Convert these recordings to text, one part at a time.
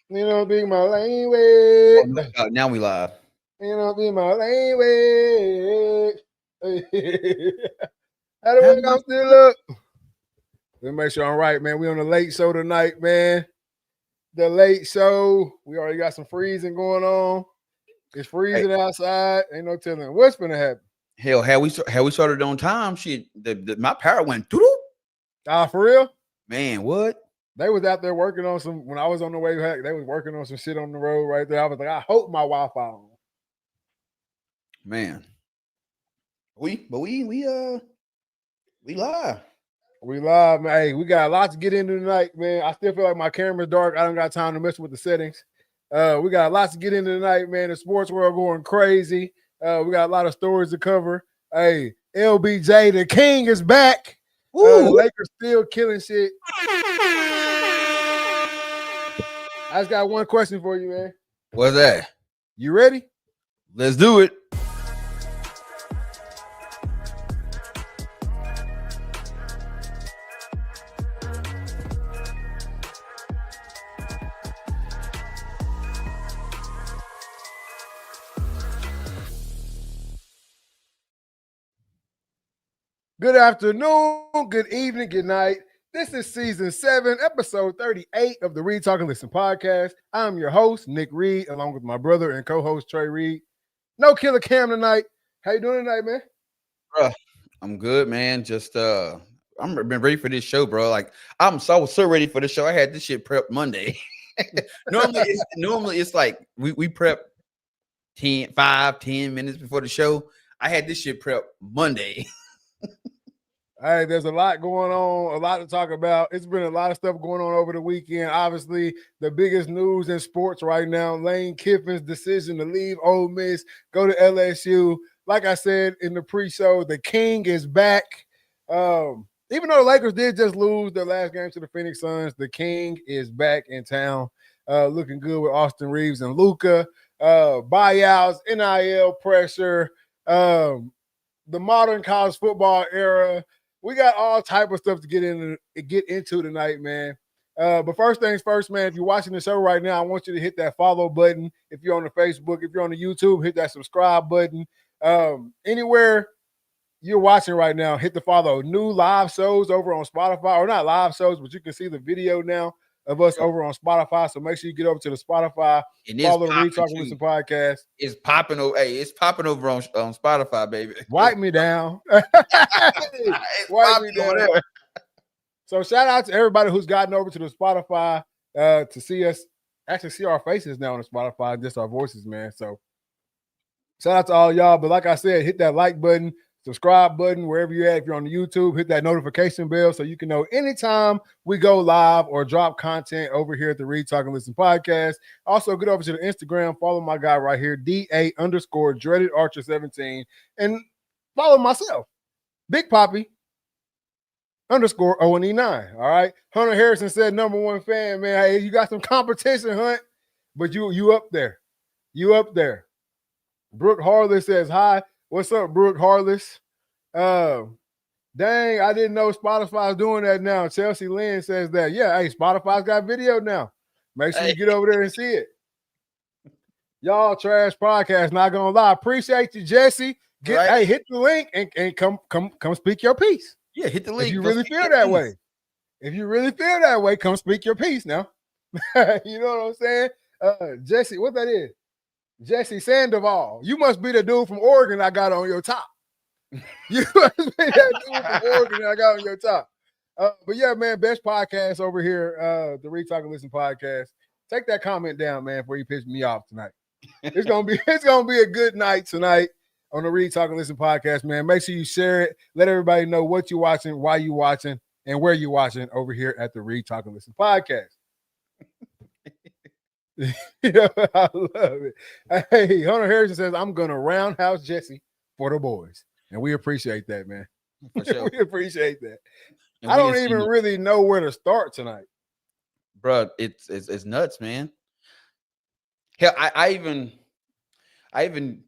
You know, be my language. Oh, no, now we live. You know, be my language. How the How way am I I'm still up? Let me make sure I'm right, man. We on the late show tonight, man. The late show. We already got some freezing going on. It's Hey, freezing outside. Ain't no telling what's gonna happen. hell, had we started on time, shit, my power went through. Ah, for real? Man, what? They was out there working on some. When I was on the way back, they was working on some shit on the road right there. I was like, I hope my Wi-Fi on. Man, we live. We live, man. Hey, we got a lot to get into tonight, man. I still feel like my camera's dark. I don't got time to mess with the settings. We got a lot to get into tonight, man. The sports world going crazy. We got a lot of stories to cover. Hey, LBJ, the king is back. The Lakers still killing shit. I just got one question for you, man. What's that? You ready? Let's do it. Good afternoon, good evening, good night. This is season 7, episode 38 of the Read, Talk, and Listen podcast. I'm your host, Nick Reed, along with my brother and co-host, Trey Reed. No killer Cam tonight. How you doing tonight, man? Bruh, I'm good, man. Just I'm been ready for this show, bro. Like I was so ready for the show. I had this shit prepped Monday. normally it's like we prep 10 minutes before the show. I had this shit prepped Monday. Hey, there's a lot going on, a lot to talk about. It's been a lot of stuff going on over the weekend. Obviously, the biggest news in sports right now, Lane Kiffin's decision to leave Ole Miss, go to LSU. Like I said in the pre-show, the king is back. Even though the Lakers did just lose their last game to the Phoenix Suns, the king is back in town, looking good with Austin Reeves and Luka. Buyouts, NIL pressure, the modern college football era. We got all type of stuff to get into tonight, man. But first things first, man, if you're watching the show right now, I want you to hit that follow button. If you're on the Facebook, if you're on the YouTube, hit that subscribe button. Anywhere you're watching right now, hit the follow. New live shows over on Spotify, or not live shows, but you can see the video now of us over on Spotify. So make sure you get over to the Spotify, follow the Read, Talk, and Listen podcast. It's popping over. Hey, it's popping over on Spotify, baby. Wipe me down. Wipe me down. So shout out to everybody who's gotten over to the Spotify to see us, actually see our faces now on the Spotify, just our voices, man. So shout out to all y'all. But like I said, hit that like button, subscribe button, wherever you're at. If you're on the YouTube, hit that notification bell so you can know anytime we go live or drop content over here at the Read, Talk, and Listen podcast. Also, get over to the Instagram, follow my guy right here, DA_Dreaded Archer 17, and follow myself, Big Poppy _O&E9. All right. Hunter Harrison said, #1 fan, man. Hey, you got some competition, Hunt, but you up there. You up there. Brooke Harless says, hi. What's up, Brooke Harless? Dang, I didn't know Spotify's doing that now. Chelsea Lynn says that. Yeah, hey, Spotify's got video now. Make sure you get over there and see it. Y'all trash podcast, not gonna lie. Appreciate you, Jesse. Hey, hit the link and come speak your piece. Yeah, hit the link. If you really feel that way. If you really feel that way, come speak your piece now. You know what I'm saying? Jesse, what that is? Jesse Sandoval. You must be the dude from Oregon I got on your top. You must be that dude from Oregon I got on your top. But yeah, man, best podcast over here, the Read, Talk, and Listen podcast. Take that comment down, man, before you piss me off tonight. It's gonna be a good night tonight on the Read, Talk, and Listen podcast, man. Make sure you share it. Let everybody know what you're watching, why you're watching, and where you're watching over here at the Read, Talk, and Listen podcast. I love it. Hey, Hunter Harrison says, I'm going to roundhouse Jesse for the boys. And we appreciate that, man. For sure. We appreciate that. And I don't even really know where to start tonight. Bro, it's nuts, man. Hell, I even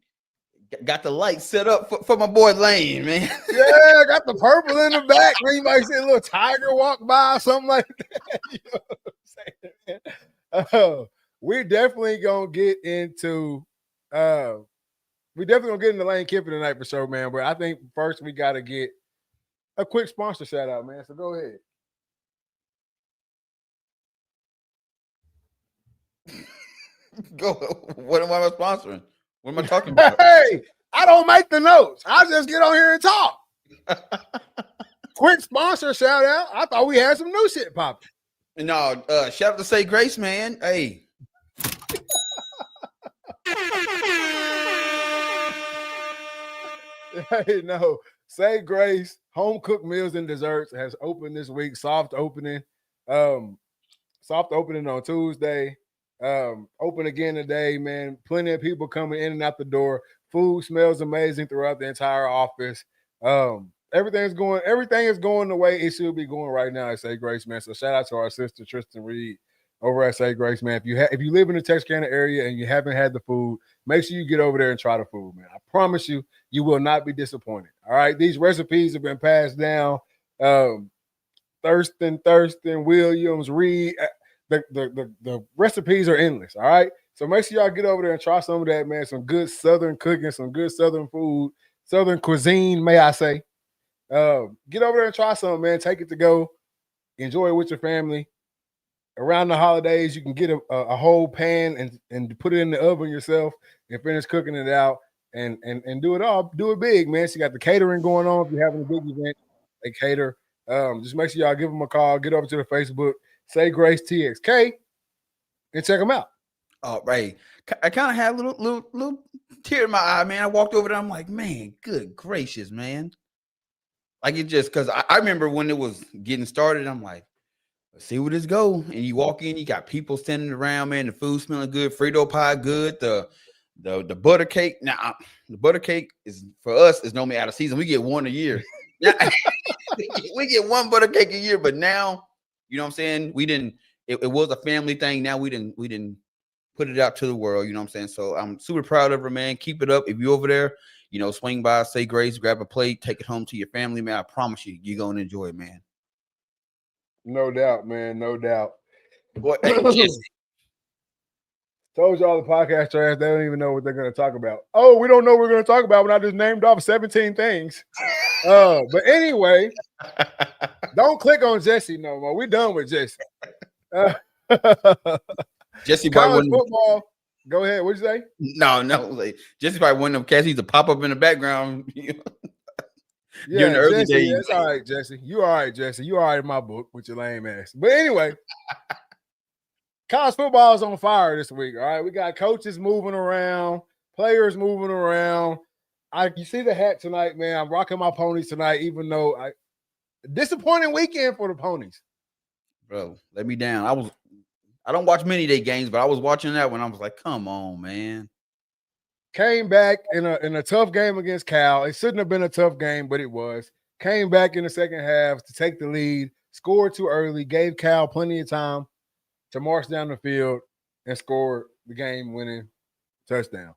got the light set up for my boy Lane, man. Yeah, I got the purple in the back. Man, you might see a little tiger walk by or something like that. You know what I'm saying? we're definitely gonna get into we definitely gonna get into Lane Kiffin tonight for sure, man. But I think first we gotta get a quick sponsor shout out, man. So go ahead. Go. What am I sponsoring? What am I talking about? Hey, I don't make the notes. I just get on here and talk. Quick sponsor shout out. I thought we had some new shit popping. No, shout out to Say Grace, man. Hey. Hey, no. Say Grace, home cooked meals and desserts has opened this week. Soft opening. Soft opening on Tuesday. Open again today, man. Plenty of people coming in and out the door. Food smells amazing throughout the entire office. Everything is going the way it should be going right now at Say Grace, man. So shout out to our sister Tristan Reed over at Say Grace, man. If you live in the Texarkana area and you haven't had the food, make sure you get over there and try the food, man. I promise you, you will not be disappointed. All right, these recipes have been passed down. Thurston, Williams, Reed. The recipes are endless. All right, so make sure y'all get over there and try some of that, man. Some good Southern cooking, some good Southern food, Southern cuisine, may I say. Get over there and try some, man. Take it to go. Enjoy it with your family. Around the holidays, you can get a whole pan and put it in the oven yourself and finish cooking it out and do it all. Do it big, man. So you got the catering going on. If you're having a big event, they cater. Just make sure y'all give them a call. Get over to the Facebook, Say Grace TXK, and check them out. Oh, right. I kind of had a little tear in my eye, man. I walked over there. I'm like, man, good gracious, man. Like it just because I remember when it was getting started, I'm like, let's see where this go. And you walk in, you got people standing around, man. The food smelling good, Frito pie good, the butter cake. Now the butter cake is for us is normally out of season. We get one a year. We get one butter cake a year, but now, you know what I'm saying? We didn't. It was a family thing. Now we didn't put it out to the world. You know what I'm saying? So I'm super proud of her, man. Keep it up. If you're over there, you know, swing by, Say Grace, grab a plate, take it home to your family, man. I promise you, you're gonna enjoy it, man. No doubt, man. No doubt. Boy, told y'all the podcast trash. They don't even know what they're going to talk about. Oh, we don't know what we're going to talk about when I just named off 17 things. But anyway, don't click on Jesse no more. We're done with Jesse. Jesse college football. Go ahead. What'd you say? No. Like, Jesse probably one of them cats. He's to pop up in the background. Yeah, in the early Jesse, days. that's all right, Jesse. You all right, Jesse. You all right in my book with your lame ass. But anyway, college football is on fire this week. All right, we got coaches moving around, players moving around. You see the hat tonight, man. I'm rocking my ponies tonight, even though disappointing weekend for the ponies. Bro, let me down. I don't watch many day games, but I was watching that when I was like, come on, man. Came back in a tough game against Cal. It shouldn't have been a tough game, but it was. Came back in the second half to take the lead, scored too early, gave Cal plenty of time to march down the field and score the game-winning touchdown.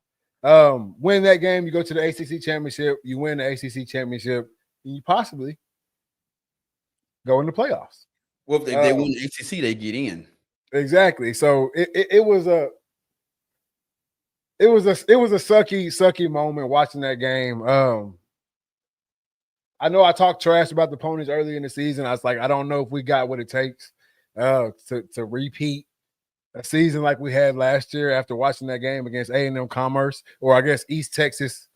Win that game, you go to the ACC championship, you win the ACC championship, and you possibly go in the playoffs. Well, if they win the ACC, they get in. Exactly. So it was a sucky moment watching that game. I know I talked trash about the ponies early in the season. I was like, I don't know if we got what it takes to repeat a season like we had last year after watching that game against A&M Commerce, or I guess East Texas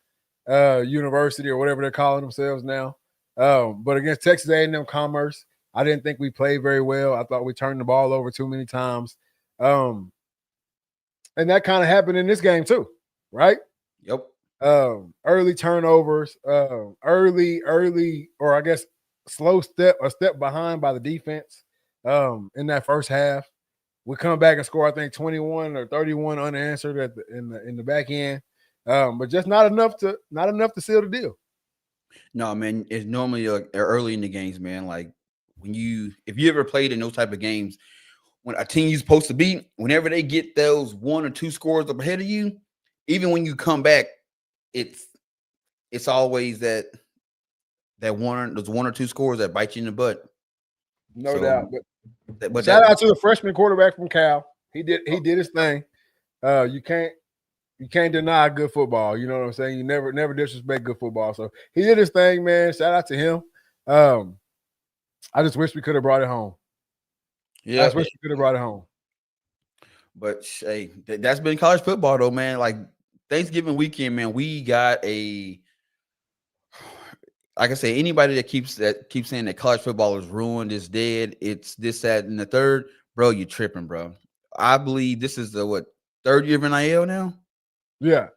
University, or whatever they're calling themselves now. But against Texas A&M Commerce, I didn't think we played very well. I thought we turned the ball over too many times. And that kind of happened in this game too, right? Yep. Early turnovers, early, or I guess a step behind by the defense in that first half. We come back and score, I think, 21 or 31 unanswered in the back end, but just not enough to seal the deal. No, man, it's normally early in the games, man. Like if you ever played in those type of games, when a team you're supposed to beat, whenever they get those 1 or 2 scores up ahead of you, even when you come back, it's always those 1 or 2 scores that bite you in the butt. No doubt. But shout out to the freshman quarterback from Cal. He did his thing. You can't deny good football. You know what I'm saying? You never disrespect good football. So he did his thing, man. Shout out to him. I just wish we could have brought it home. I Yeah, just wish we could have brought it home. but hey, that's been college football though, man. Like Thanksgiving weekend, man, we got a like I say, anybody that keeps saying that college football is ruined, is dead, it's this, that, and the third, bro, you tripping, bro. I believe this is the third year of NIL now. Yeah.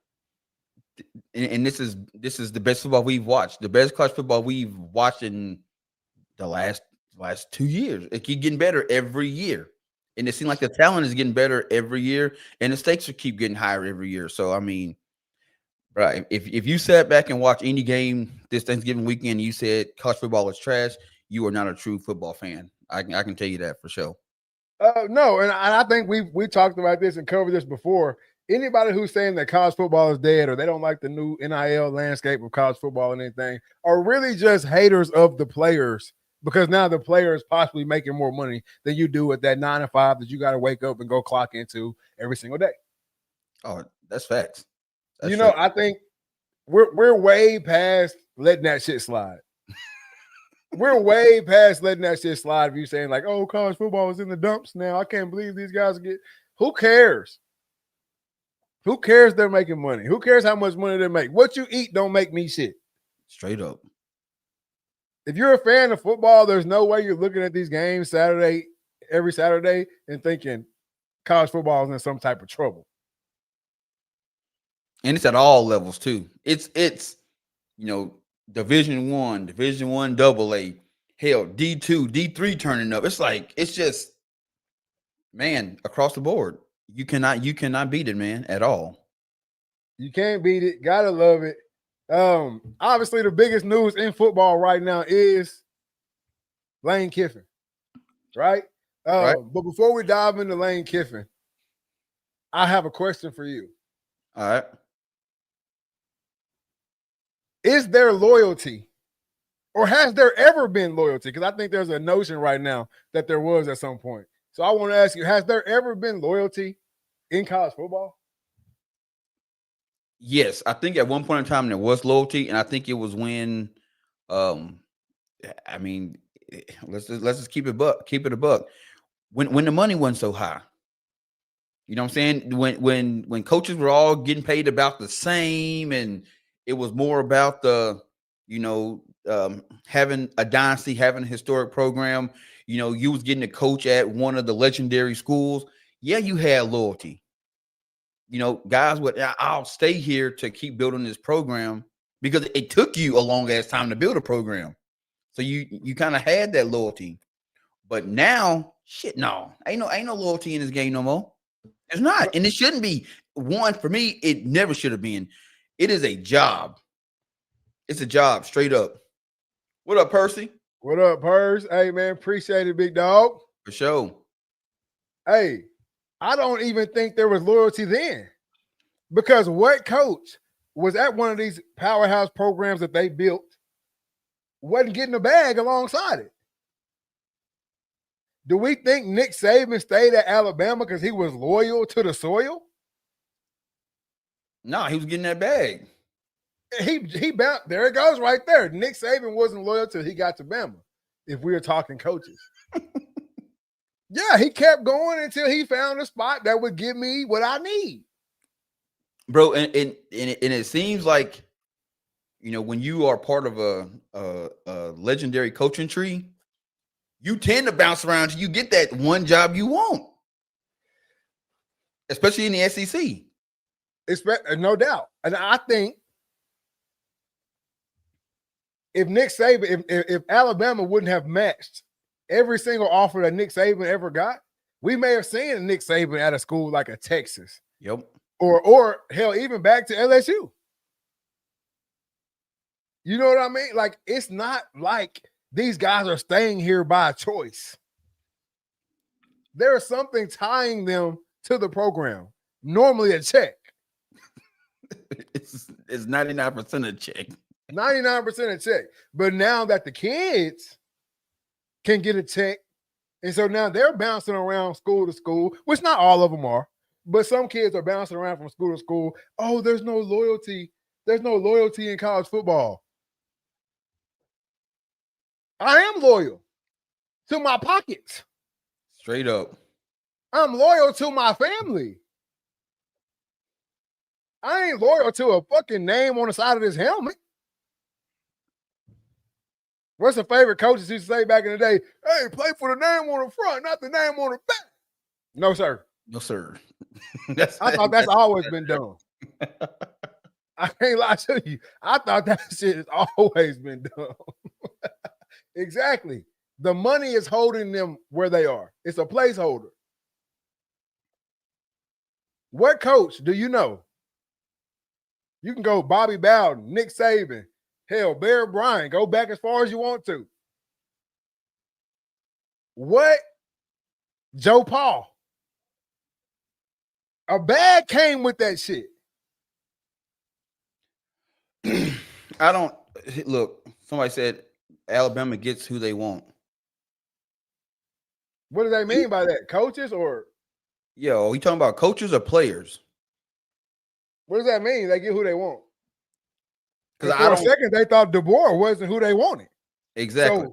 And this is the best football we've watched, the best college football we've watched in the last 2 years. It keep getting better every year, and it seems like the talent is getting better every year, and the stakes will keep getting higher every year. So I mean, right, if you sat back and watched any game this Thanksgiving weekend, and you said college football is trash, you are not a true football fan. I can tell you that for sure. No, and I think we talked about this and covered this before. Anybody who's saying that college football is dead or they don't like the new NIL landscape of college football and anything are really just haters of the players, because now the players possibly making more money than you do at that 9 to 5 that you got to wake up and go clock into every single day. Oh, that's facts. That's I think we're way past letting that shit slide. We're way past letting that shit slide. If you saying like, "Oh, college football is in the dumps now," I can't believe these guys get. Who cares? Who cares they're making money? Who cares how much money they make? What you eat don't make me shit. Straight up. If you're a fan of football, there's no way you're looking at these games every Saturday, and thinking college football is in some type of trouble. And it's at all levels too. It's Division One, AA, hell, D2, D3 turning up. It's like it's just, man, across the board. You cannot beat it, man, at all. You can't beat it. Gotta love it. Obviously, the biggest news in football right now is Lane Kiffin, right? Right. But before we dive into Lane Kiffin, I have a question for you. All right. Is there loyalty, or has there ever been loyalty? Because I think there's a notion right now that there was at some point. So I want to ask you, has there ever been loyalty in college football? Yes, I think at one point in time there was loyalty, and I think it was when, I mean, let's just keep it a buck. When the money wasn't so high, you know what I'm saying? When coaches were all getting paid about the same, and it was more about the, having a dynasty, having a historic program. You was getting a coach at one of the legendary schools. Yeah, you had loyalty. Guys would, I'll stay here to keep building this program, because it took you a long ass time to build a program. So you kind of had that loyalty. But now, shit, no, ain't no loyalty in this game no more. There's not, and it shouldn't be. One, for me, it never should have been. It is a job. It's a job, straight up. What up, Percy? What up, Pers? Hey, man, appreciate it, big dog. For sure. Hey, I don't even think there was loyalty then, because what coach was at one of these powerhouse programs that they built wasn't getting a bag alongside it? Do we think Nick Saban stayed at Alabama because he was loyal to the soil? No, he was getting that bag. He bounced. There it goes right there. Nick Saban wasn't loyal till he got to Bama, if we were talking coaches. Yeah, he kept going until he found a spot that would give me what I need. Bro, and it seems like, when you are part of a legendary coaching tree, you tend to bounce around till you get that one job you want, especially in the SEC. No doubt. And I think if Nick Saban, if Alabama wouldn't have matched every single offer that Nick Saban ever got, we may have seen Nick Saban at a school like a Texas. Yep. Or hell, even back to LSU. You know what I mean? Like, it's not like these guys are staying here by choice. There is something tying them to the program. Normally a check. It's 99% a check. 99% a check. But now that the kids can get a check And so now they're bouncing around school to school, which not all of them are, but some kids are bouncing around from school to school. Oh, there's no loyalty. There's no loyalty in college football. I am loyal to my pockets. Straight up. I'm loyal to my family. I ain't loyal to a fucking name on the side of this helmet. What's the favorite coaches used to say back in the day? Hey, play for the name on the front, not the name on the back. No, sir. No, sir. I thought that's always been done. I can't lie to you. I thought that shit has always been done. Exactly. The money is holding them where they are. It's a placeholder. What coach do you know? You can go Bobby Bowden, Nick Saban, hell, Bear Bryant. Go back as far as you want to. What? Joe Paul. A bag came with that shit. I don't look. Somebody said Alabama gets who they want. What do they mean by that? Coaches or? Yo, you talking about coaches or players? What does that mean? They get who they want. Because for a second, they thought DeBoer wasn't who they wanted. Exactly.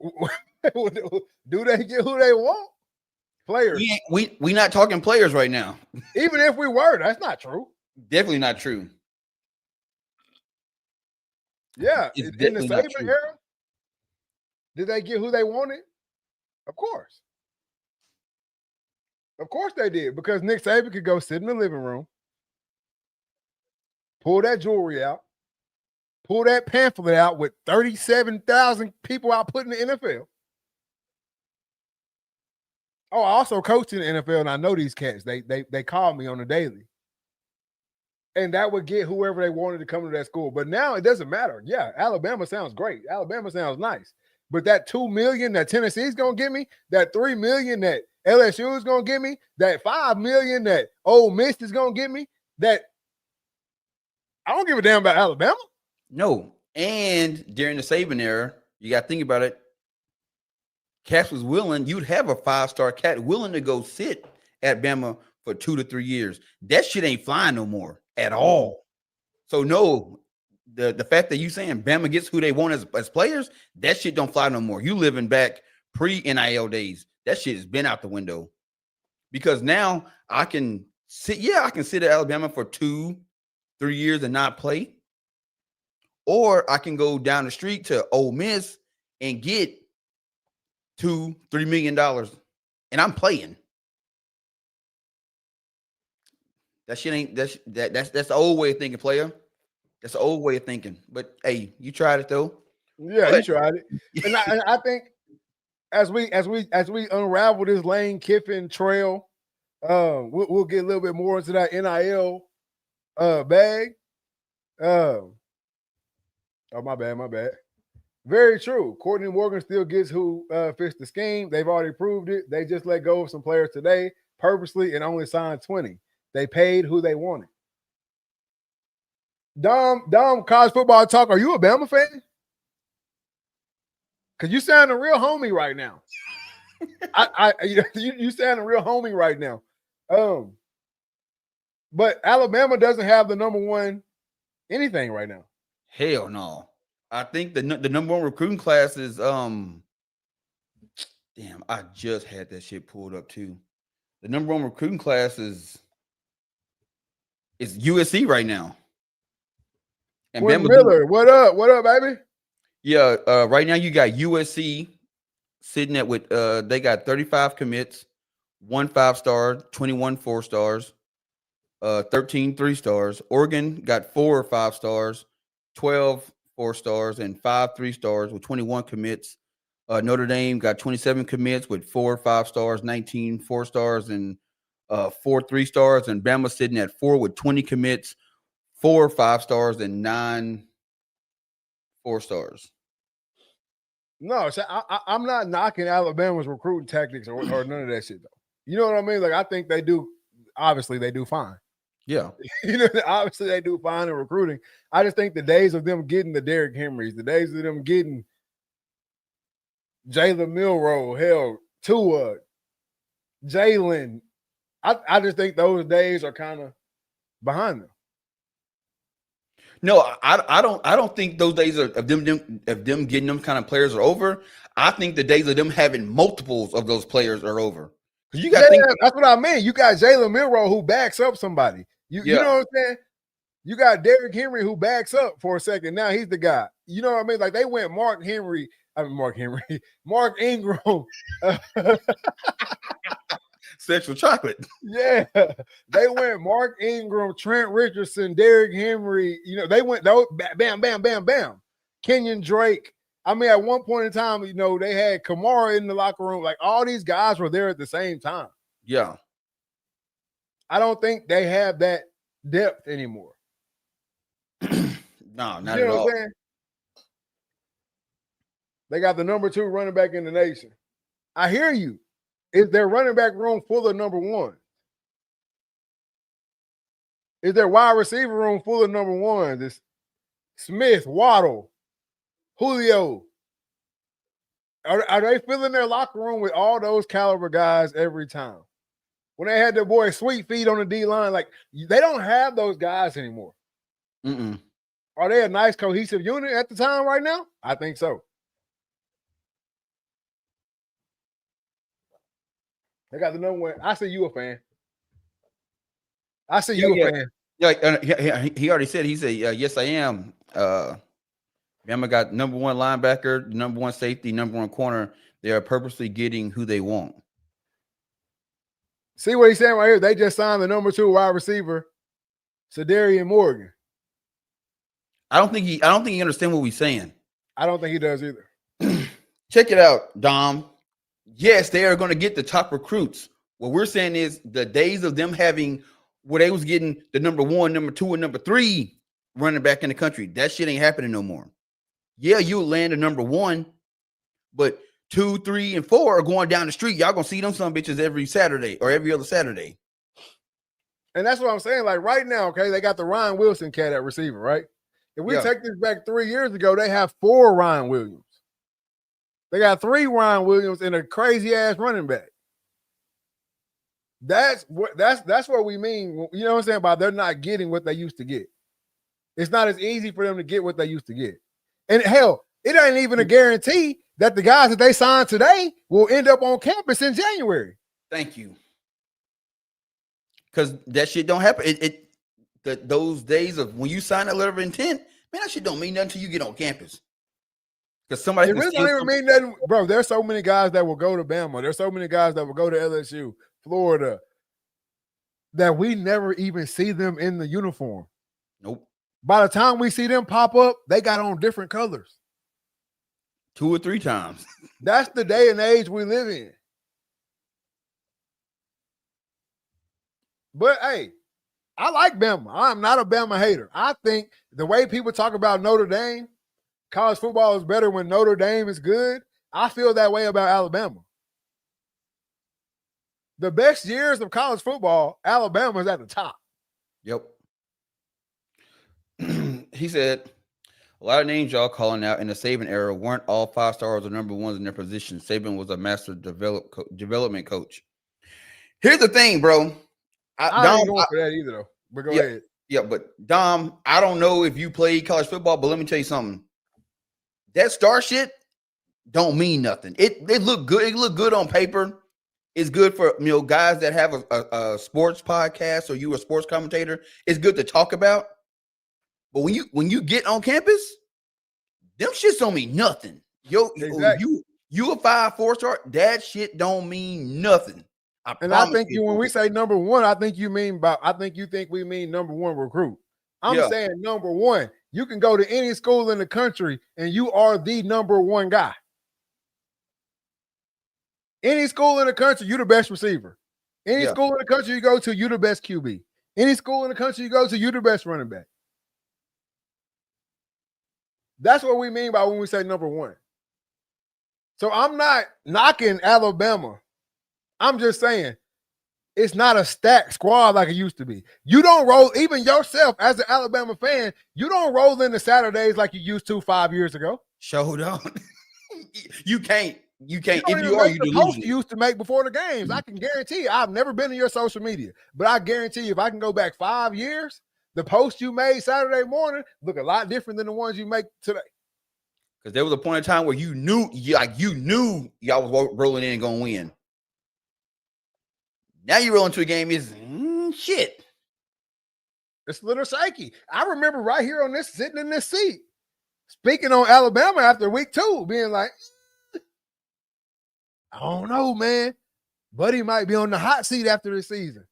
So, do they get who they want? Players. We not talking players right now. Even if we were, that's not true. Definitely not true. Yeah, in the Saban era, did they get who they wanted? Of course. Of course they did, because Nick Saban could go sit in the living room, pull that jewelry out, pull that pamphlet out with 37,000 people out put in the NFL. Oh, I also coached in the NFL, and I know these cats. They call me on the daily. And that would get whoever they wanted to come to that school. But now it doesn't matter. Yeah, Alabama sounds great. Alabama sounds nice. But that $2 million that Tennessee's going to give me, that $3 million that LSU is going to give me, that $5 million that Ole Miss is going to give me, that I don't give a damn about Alabama. No. And during the Saban era, you got to think about it. Cass was willing, you'd have a 5-star cat willing to go sit at Bama for 2 to 3 years. That shit ain't flying no more at all. So no, the fact that you saying Bama gets who they want as players, that shit don't fly no more. You living back pre-NIL days. That shit has been out the window. Because now I can sit at Alabama for 2-3 years and not play. Or I can go down the street to Ole Miss and get $2-3 million, and I'm playing. That shit ain't that's the old way of thinking, player. That's the old way of thinking. But hey, you tried it though. Yeah, you tried it, and I think as we unravel this Lane Kiffin trail, we'll get a little bit more into that NIL bag. Oh, my bad. Very true. Courtney Morgan still gets who fits the scheme. They've already proved it. They just let go of some players today purposely and only signed 20. They paid who they wanted. Dom, college football talk. Are you a Bama fan? Because you sounding real homie right now. You sounding real homie right now. But Alabama doesn't have the number one anything right now. Hell no. I think the number one recruiting class is damn, I just had that shit pulled up too. The number one recruiting class is USC right now. And Quinn Miller, what up, baby? Yeah, right now you got USC sitting at with they got 35 commits, 1 5-star, 21 4-stars, 13 3-stars. Oregon got 4 5-stars, 12 4-stars, and 5 3-stars with 21 commits. Notre Dame got 27 commits with 4 5-stars, 19 4-stars, and 4 3-stars. And Bama sitting at 4 with 20 commits, 4 5-stars, and 9 4-stars. No, so I'm not knocking Alabama's recruiting tactics or none of that shit though. You know what I mean? Like I think they do. Obviously, they do fine. Yeah, obviously they do fine in recruiting. I just think the days of them getting the Derrick Henrys, the days of them getting Jalen Milroe, hell, Tua, Jalen. I just think those days are kind of behind them. No, I don't think those days of them getting them kind of players are over. I think the days of them having multiples of those players are over. Because you got to think. That's what I mean. You got Jalen Milroe who backs up somebody. You know what I'm saying? You got Derrick Henry who backs up for a second. Now he's the guy. You know what I mean? Like they went Mark Ingram. Sexual chocolate. Yeah. They went Mark Ingram, Trent Richardson, Derrick Henry. You know, they went those bam, bam, bam, bam. Kenyon Drake. I mean, at one point in time, you know, they had Kamara in the locker room. Like all these guys were there at the same time. Yeah. I don't think they have that depth anymore. No, not at all. They got the number 2 running back in the nation. I hear you. Is their running back room full of number 1? Is their wide receiver room full of number 1s? It's Smith, Waddle, Julio. Are they filling their locker room with all those caliber guys every time? When they had their boy Sweet Feet on the D-line, like they don't have those guys anymore. Mm-mm. Are they a nice cohesive unit at the time right now? I think so. They got the number 1. I see you a fan. I see you a fan. Yeah, he already said. He said, "Yes, I am." Bama got number 1 linebacker, number 1 safety, number 1 corner. They are purposely getting who they want. See what he's saying right here? They just signed the number 2 wide receiver, Sadarian Morgan. I don't think he understands what we're saying. I don't think he does either. Check it out, Dom. Yes, they are going to get the top recruits. What we're saying is the days of them having where they was getting the number 1, number 2, and number 3 running back in the country. That shit ain't happening no more. Yeah, you'll land a number 1, but 2, 3, and 4 are going down the street. Y'all gonna see them some bitches every Saturday or every other Saturday. And that's what I'm saying. Like right now, okay, they got the Ryan Wilson cat at receiver, right? If we take this back 3 years ago, they have 4 Ryan Williams. They got 3 Ryan Williams and a crazy ass running back. That's what we mean. You know what I'm saying? By they're not getting what they used to get. It's not as easy for them to get what they used to get. And hell, it ain't even a guarantee that the guys that they signed today will end up on campus in January. Thank you. Because that shit don't happen. Those days of when you sign a letter of intent, man, that shit don't mean nothing until you get on campus. Because somebody it really don't even mean nothing, bro. There's so many guys that will go to Bama. There's so many guys that will go to LSU, Florida, that we never even see them in the uniform. Nope. By the time we see them pop up, they got on different colors. 2 or 3 times. That's the day and age we live in. But hey, I like Bama. I'm not a Bama hater. I think the way people talk about Notre Dame, college football is better when Notre Dame is good. I feel that way about Alabama. The best years of college football, Alabama is at the top. Yep. He said, a lot of names y'all calling out in the Saban era weren't all 5 stars or number 1s in their position. Saban was a master development coach. Here's the thing, bro. I ain't going for that either, though. But go ahead. Yeah, but Dom, I don't know if you played college football, but let me tell you something. That star shit don't mean nothing. It look good. It look good on paper. It's good for guys that have a sports podcast or you a sports commentator. It's good to talk about. But when you get on campus, them shits don't mean nothing. Exactly. You a 5, 4 star. That shit don't mean nothing. I think when we say number 1, I think you think we mean number 1 recruit. I'm saying number 1. You can go to any school in the country and you are the number 1 guy. Any school in the country, you're the best receiver. Any school in the country you go to, you're the best QB. Any school in the country you go to, you're the best running back. That's what we mean by when we say number 1. So I'm not knocking Alabama. I'm just saying it's not a stacked squad like it used to be. You don't roll, even yourself as an Alabama fan, you don't roll into Saturdays like you used to 5 years ago. Showed on. You can't. You can't. You don't If even you are, make you the post delusional. you used to make before the games. I can guarantee you, I've never been to your social media, but I guarantee you, if I can go back 5 years, the post you made Saturday morning look a lot different than the ones you make today. Because there was a point in time where you knew y'all was rolling in and gonna win. Now you roll into a game is shit. It's a little shaky. I remember right here on this, sitting in this seat, speaking on Alabama after week 2, being like, I don't know, man. Buddy might be on the hot seat after this season.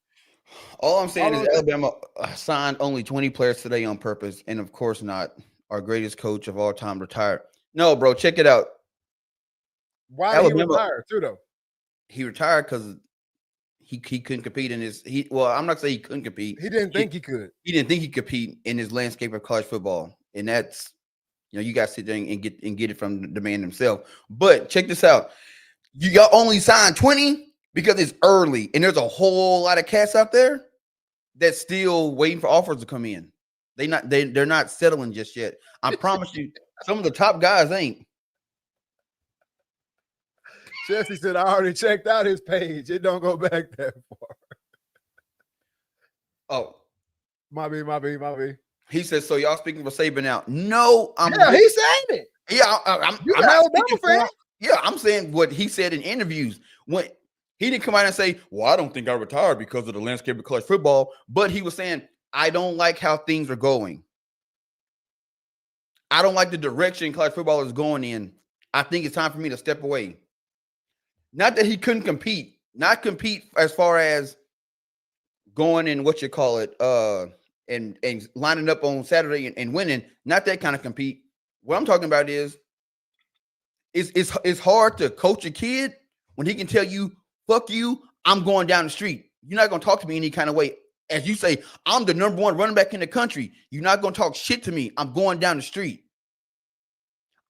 All I'm saying is Alabama signed only 20 players today on purpose, and of course not. Our greatest coach of all time retired. No, bro, check it out. Why did he retire too, though? He retired because he couldn't compete in his. I'm not saying he couldn't compete. He didn't think he could. He didn't think he could compete in his landscape of college football, and that's you got to sit there and get it from the man himself. But check this out. Y'all only signed 20 because it's early, and there's a whole lot of cats out there that's still waiting for offers to come in. They're not settling just yet. I promise you, some of the top guys ain't. Jesse said, I already checked out his page. It don't go back that far. Oh. My B. He said, so y'all speaking for Saban now. No, he's saying it. Yeah, I'm an Alabama fan. Yeah, I'm saying what he said in interviews. When he didn't come out and say, well, I don't think I retired because of the landscape of college football, but he was saying, I don't like how things are going. I don't like the direction college football is going in. I think it's time for me to step away. Not that he couldn't compete, not compete as far as going in and lining up on Saturday and winning. Not that kind of compete. What I'm talking about is it's hard to coach a kid when he can tell you, fuck you, I'm going down the street. You're not going to talk to me any kind of way. As you say, I'm the number 1 running back in the country. You're not going to talk shit to me. I'm going down the street.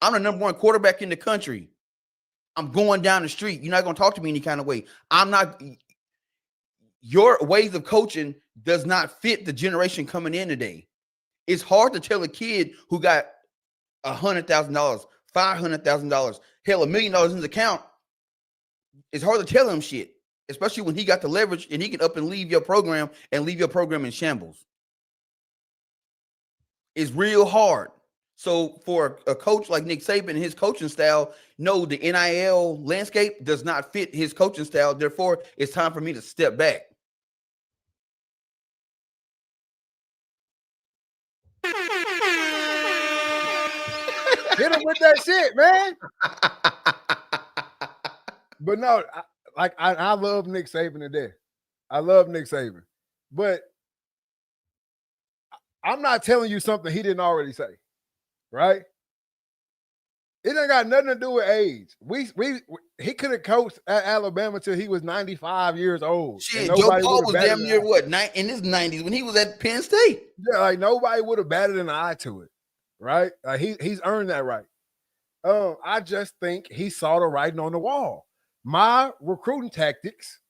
I'm the number 1 quarterback in the country. I'm going down the street. You're not going to talk to me any kind of way. Your ways of coaching does not fit the generation coming in today. It's hard to tell a kid who got $100,000, $500,000, hell, $1 million in his account. It's hard to tell him shit, especially when he got the leverage and he can up and leave your program and leave your program in shambles. It's real hard. So for a coach like Nick Saban and his coaching style, no, the NIL landscape does not fit his coaching style. Therefore, it's time for me to step back. Hit him with that shit, man. But no, I love Nick Saban to death. I love Nick Saban. But I'm not telling you something he didn't already say. Right? It ain't got nothing to do with age. He could have coached at Alabama till he was 95 years old. Shit, Joe Paul was damn near in his 90s when he was at Penn State. Yeah, like nobody would have batted an eye to it, right? Like he's earned that right. I just think he saw the writing on the wall. My recruiting tactics,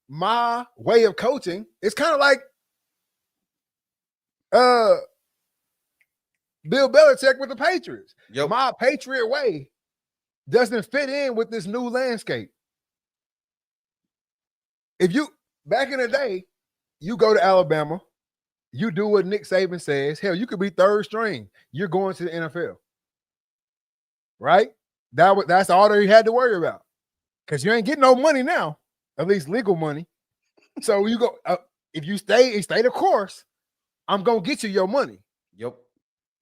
my way of coaching, it's kind of like Bill Belichick with the Patriots. Yep. My Patriot way doesn't fit in with this new landscape. If you, back in the day, you go to Alabama, you do what Nick Saban says, hell, you could be 3rd string. You're going to the NFL. Right? That's all that you had to worry about. Because you ain't getting no money now, at least legal money. So you go, if you stay the course, I'm going to get you your money. Yep.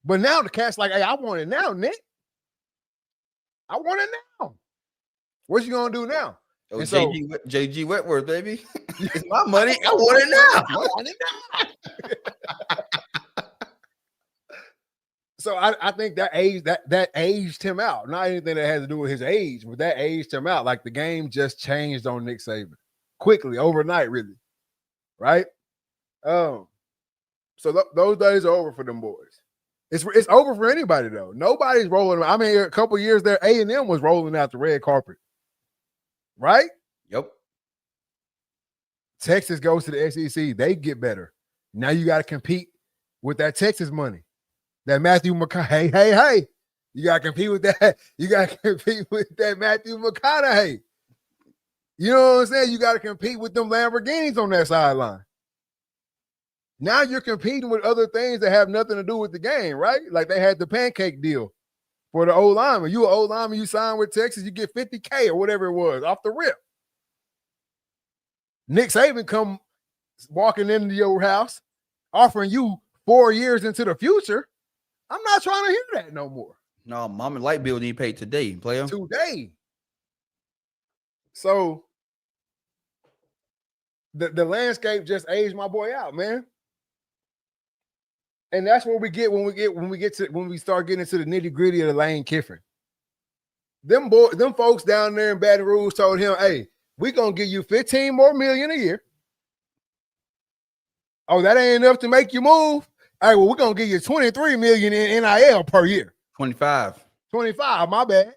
But now the cat's like, hey, I want it now, Nick. I want it now. What you gonna do now? Oh, JG Wentworth, baby. It's my money. I want it now. I want it now. So I think that aged him out. Not anything that has to do with his age, but that aged him out. Like the game just changed on Nick Saban quickly, overnight, really. Right? So those days are over for them boys. It's over for anybody though. Nobody's rolling. I mean, a couple of years there, A&M was rolling out the red carpet, right? Yep. Texas goes to the SEC. They get better. Now you got to compete with that Texas money. That Matthew McConaughey. Hey. You got to compete with that. You got to compete with that Matthew McConaughey. You know what I'm saying? You got to compete with them Lamborghinis on that sideline. Now you're competing with other things that have nothing to do with the game, right? Like they had the pancake deal for the old lineman. You an old lineman, you sign with Texas, you get $50K or whatever it was off the rip. Nick Saban come walking into your house, offering you 4 years into the future. I'm not trying to hear that no more. No, mom and light bill need paid today, player. Today. So the landscape just aged my boy out, man. And that's what we get when we start getting into the nitty-gritty of the Lane Kiffin. Them folks down there in Baton Rouge told him, hey, we're gonna give you $15 more million a year. Oh, that ain't enough to make you move. All right, well, we're gonna give you $23 million in NIL per year. 25. 25, my bad.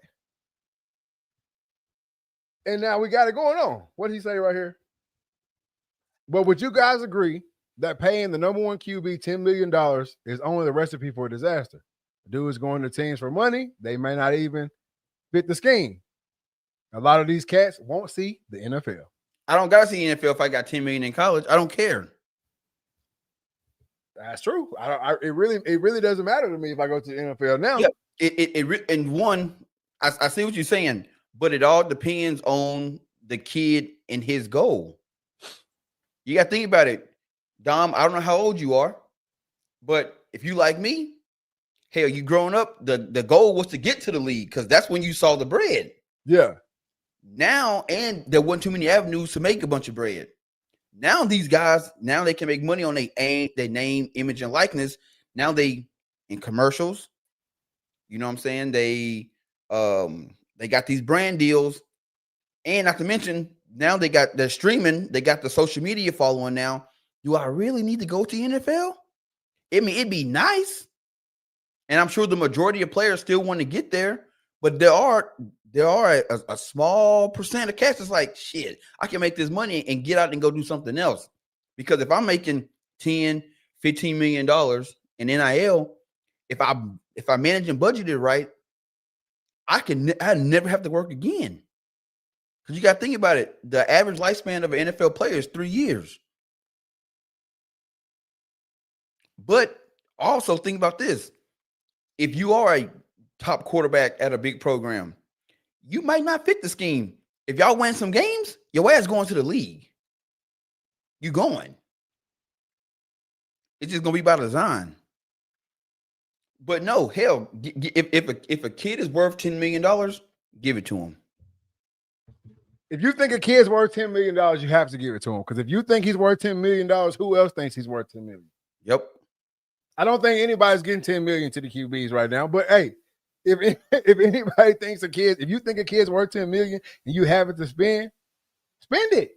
And now we got it going on. What did he say right here? But would you guys agree that paying the number one QB $10 million is only the recipe for disaster? Dudes going to teams for money, they may not even fit the scheme. A lot of these cats won't see the NFL. I don't gotta see NFL if I got $10 million in college. I don't care. That's true. It really doesn't matter to me if I go to the NFL now. Yeah, and one, I see what you're saying, but it all depends on the kid and his goal. You got to think about it. Dom, I don't know how old you are, but if you like me, hell, you growing up, the goal was to get to the league because that's when you saw the bread. Yeah. Now, and there wasn't too many avenues to make a bunch of bread. Now these guys, now they can make money on their name, image, and likeness. Now they in commercials. You know what I'm saying? They got these brand deals, and not to mention now they got the streaming. They got the social media following now. Do I really need to go to the NFL? I mean, it'd be nice, and I'm sure the majority of players still want to get there, but there are a small percent of cats that's like, shit, I can make this money and get out and go do something else. Because if I'm making $10, $15 million in NIL, if I manage and budget it right, I never have to work again. Because you got to think about it. The average lifespan of an NFL player is 3 years. But also think about this. If you are a top quarterback at a big program, you might not fit the scheme. If y'all win some games, your ass going to the league. You going. It's just going to be by design. But no, hell, if a kid is worth $10 million, give it to him. If you think a kid's worth $10 million, you have to give it to him. Because if you think he's worth $10 million, who else thinks he's worth $10 million? Yep. I don't think anybody's getting $10 million to the QBs right now. But hey, if anybody thinks if you think a kid's worth $10 million and you have it to spend it.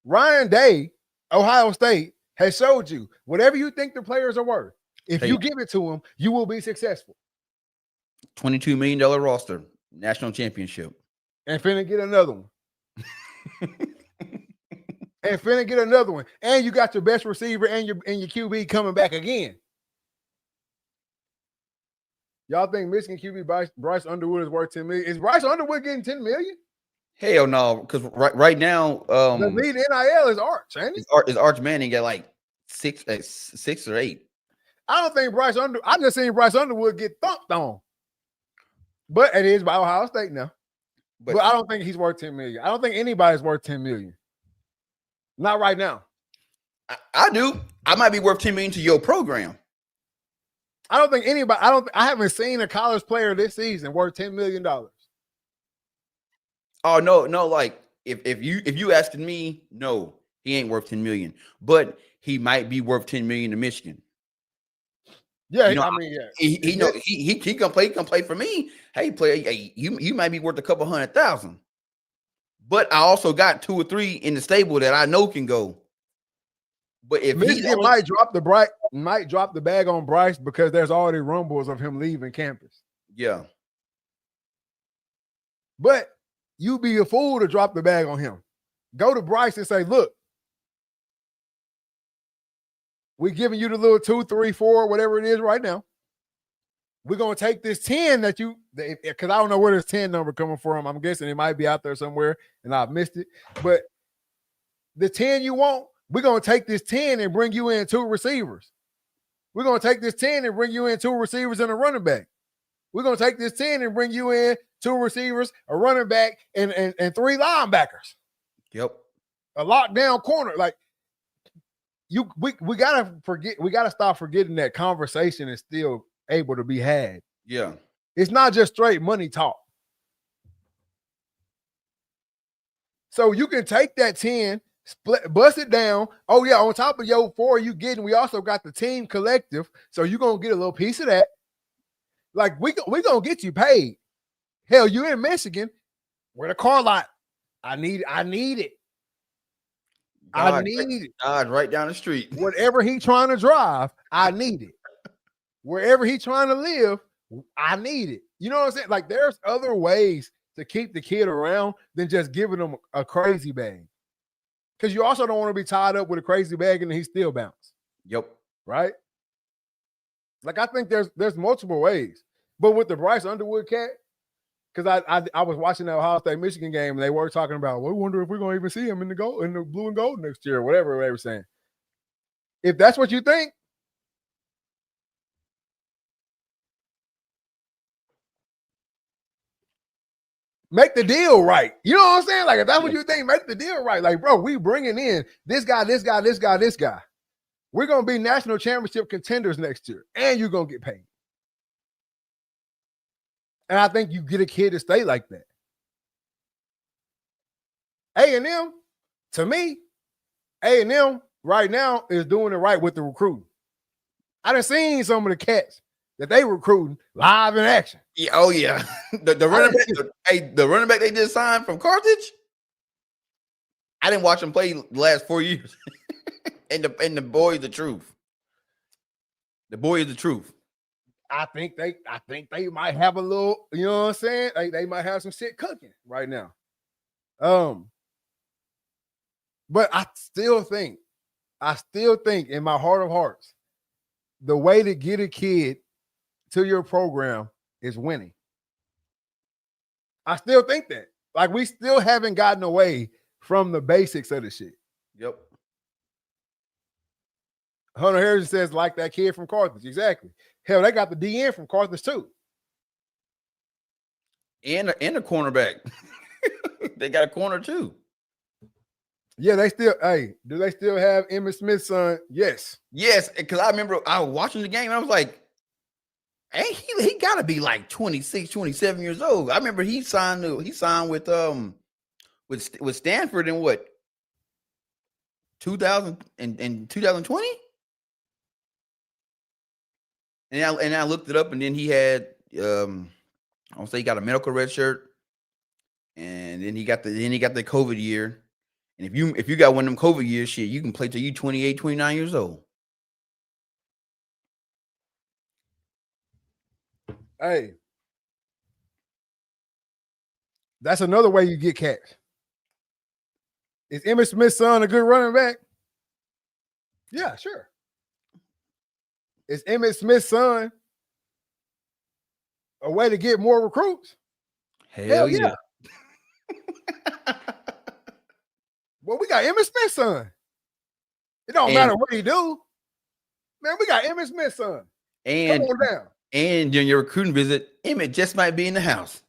Ryan Day, Ohio State, has showed you whatever you think the players are worth. If you give it to them, you will be successful. $22 million roster, national championship. And finna get another one. And you got your best receiver and your QB coming back again. Y'all think Michigan QB Bryce Underwood is worth $10 million? Is Bryce Underwood getting $10 million? Hell no, because right now the lead NIL is Arch, ain't it? Is Arch Manning at like 6 or 8. I don't think I just seen Bryce Underwood get thumped on. But it is by Ohio State now. But I don't think he's worth $10 million. I don't think anybody's worth $10 million. Not right now. I do. I might be worth $10 million to your program. I don't think anybody. I haven't seen a college player this season worth $10 million. Oh no! Like if you asking me, no, he ain't worth $10 million. But he might be worth $10 million to Michigan. Yeah, you know, I mean, yeah. He can play for me. Hey, player, hey, you might be worth a couple $100,000. But I also got 2 or 3 in the stable that I know can go. But if Michigan might drop the bag on Bryce because there's already rumbles of him leaving campus. Yeah. But you be a fool to drop the bag on him. Go to Bryce and say, look, we're giving you the little 2, 3, 4, whatever it is right now. we're gonna take this 10 that you because I don't know where this 10 number coming from. I'm guessing it might be out there somewhere and I've missed it. But the 10 you want, we're gonna take this 10 and bring you in 2 receivers. We're gonna take this 10 and bring you in 2 receivers and a running back. We're gonna take this 10 and bring you in 2 receivers, a running back, and 3 linebackers. Yep. A lockdown corner. Like we gotta stop forgetting that conversation is still able to be had. Yeah. It's not just straight money talk. So you can take that 10, bust it down. Oh, yeah, on top of your 4 you getting, we also got the team collective. So you're gonna get a little piece of that. Like we gonna get you paid. Hell, you in Michigan, where the car lot. I need it. I need it. God, right down the street. Whatever he trying to drive, I need it. Wherever he trying to live, I need it. You know what I'm saying? Like there's other ways to keep the kid around than just giving him a crazy bag. Because you also don't want to be tied up with a crazy bag and he still bounce. Yep. Right? Like I think there's multiple ways. But with the Bryce Underwood cat, because I was watching that Ohio State Michigan game and they were talking about, well, we wonder if we're gonna even see him in the blue and gold next year, or whatever they were saying. If that's what you think, make the deal right. You know what I'm saying? Like if that's what you think, make the deal right. Like, bro, we bringing in this guy. We're gonna be national championship contenders next year, and you're gonna get paid. And I think you get a kid to stay like that. A&M, to me, A&M right now is doing it right with the recruiting. I done seen some of the cats that they recruiting live in action. Yeah, oh yeah. The running back, the running back they just signed from Carthage. I didn't watch him play the last 4 years. and the boy is the truth. The boy is the truth. I think they might have a little, you know what I'm saying? They might have some shit cooking right now. But I still think in my heart of hearts, the way to get a kid to your program is winning. I still think that. Like we still haven't gotten away from the basics of the shit. Yep. Hunter Harrison says, like that kid from Carthage. Exactly. Hell, they got the DN from Carthage too. And a cornerback. They got a corner too. Yeah, do they still have Emmitt Smith's son? Yes. Yes, because I remember I was watching the game and I was like, hey, he gotta be like 26, 27 years old. I remember he signed with Stanford in what? 2000 and 2020? And I looked it up, and then he had I'll say he got a medical red shirt, and then he got the COVID year. And if you got one of them COVID years, shit, you can play till you 28, 29 years old. Hey, that's another way you get cats. Is Emmitt Smith's son a good running back? Yeah, sure. Is Emmitt Smith's son a way to get more recruits? Hell yeah. Well, we got Emmitt Smith's son. It don't matter what he do. Man, we got Emmitt Smith's son. And come on down. And during your recruiting visit, Emmitt just might be in the house.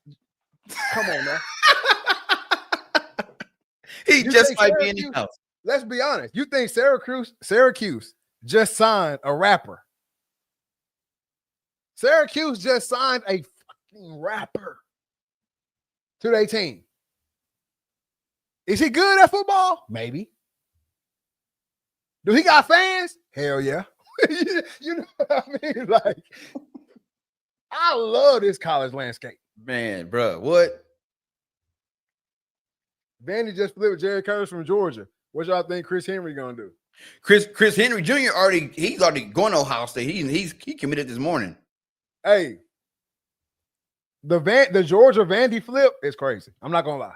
Come on now. He just might be in the house. Let's be honest. You think Syracuse just signed a rapper? Syracuse just signed a fucking rapper to their team. Is he good at football? Maybe. Do he got fans? Hell yeah. You know what I mean? Like, I love this college landscape. Man, bro, what? Vandy just flipped Jerry Curtis from Georgia. What y'all think Chris Henry gonna do? Chris Henry Jr. he's already going to Ohio State. He committed this morning. Hey, the Georgia Vandy flip is crazy. I'm not gonna lie.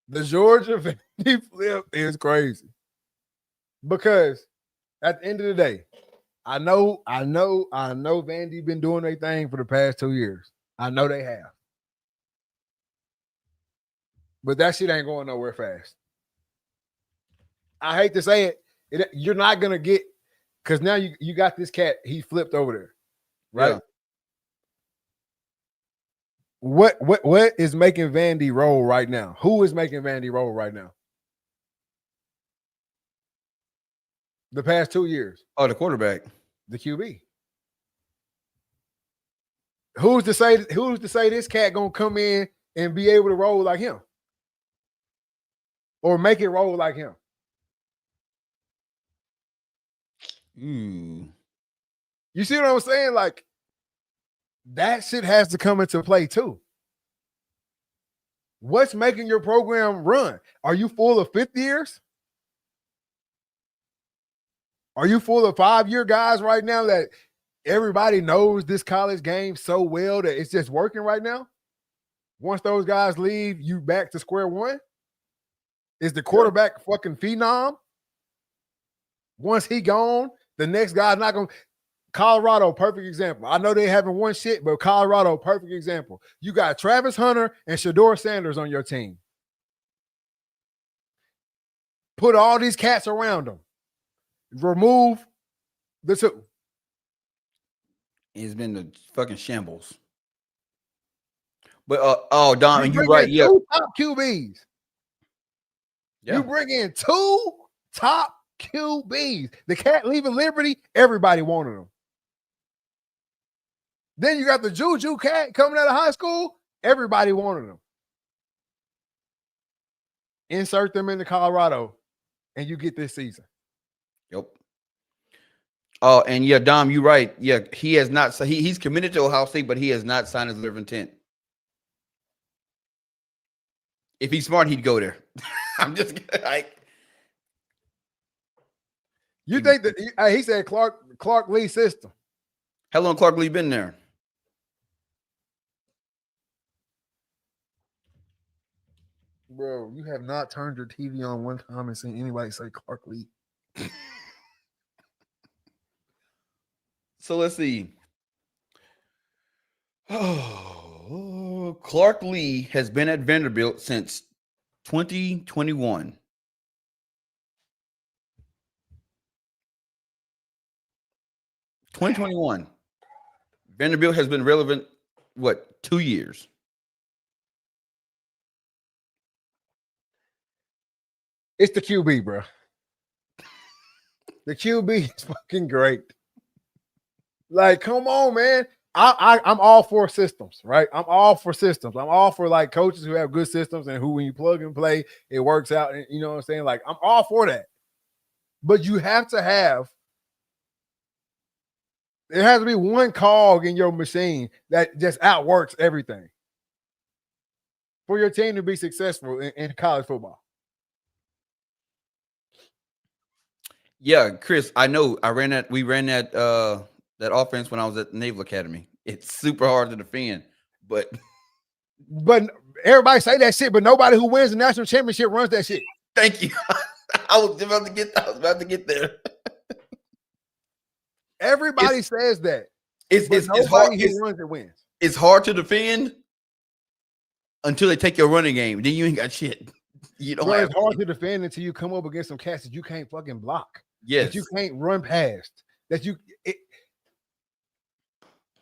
The Georgia Vandy flip is crazy. Because at the end of the day, I know Vandy been doing their thing for the past 2 years. I know they have. But that shit ain't going nowhere fast. I hate to say it, you're not gonna get because now you got this cat, he flipped over there, right? Yeah. What is making Vandy roll right now? Who is making Vandy roll right now? The past 2 years. Oh, the quarterback. The QB. Who's to say this cat gonna come in and be able to roll like him? Or make it roll like him? Ooh. You see what I'm saying? Like, that shit has to come into play too. What's making your program run? Are you full of fifth years? Are you full of 5-year guys right now that everybody knows this college game so well that it's just working right now? Once those guys leave, you back to square one? Is the quarterback fucking phenom? Once he gone, the next guy's not going to. Colorado, perfect example. I know they haven't won shit, but Colorado, perfect example. You got Travis Hunter and Shador Sanders on your team. Put all these cats around them. Remove the two. It's been the fucking shambles. But Dom, you're bring right. in Yeah. 2 top QBs. Yeah. You bring in 2 top QBs. The cat leaving Liberty, everybody wanted them. Then you got the Juju cat coming out of high school, everybody wanted them. Insert them into Colorado, and you get this season. Yep. Oh, and yeah, Dom, you're right. Yeah, he has not. So he's committed to Ohio State, but he has not signed his letter of intent. If he's smart, he'd go there. I'm just like. You think that he said Clark Lee system? How long Clark Lee been there? Bro, you have not turned your TV on one time and seen anybody say Clark Lee. So let's see. Oh, Clark Lee has been at Vanderbilt since 2021. Vanderbilt has been relevant, 2 years? It's the QB, bro. The QB is fucking great. Like, come on, man. I'm all for systems, right? I'm all for systems. I'm all for like coaches who have good systems and who, when you plug and play, it works out. And you know what I'm saying? Like, I'm all for that. But you have to have, there has to be one cog in your machine that just outworks everything for your team to be successful in college football. Yeah, Chris, I know. We ran that offense when I was at the Naval Academy. It's super hard to defend, but everybody say that shit, but nobody who wins the national championship runs that shit. Thank you. I was about to get there. Everybody says that. It's hard. Who runs it wins. It's hard to defend until they take your running game. Then you ain't got shit. You don't. It's hard to defend until you come up against some cats that you can't fucking block. Yes. That you can't run past.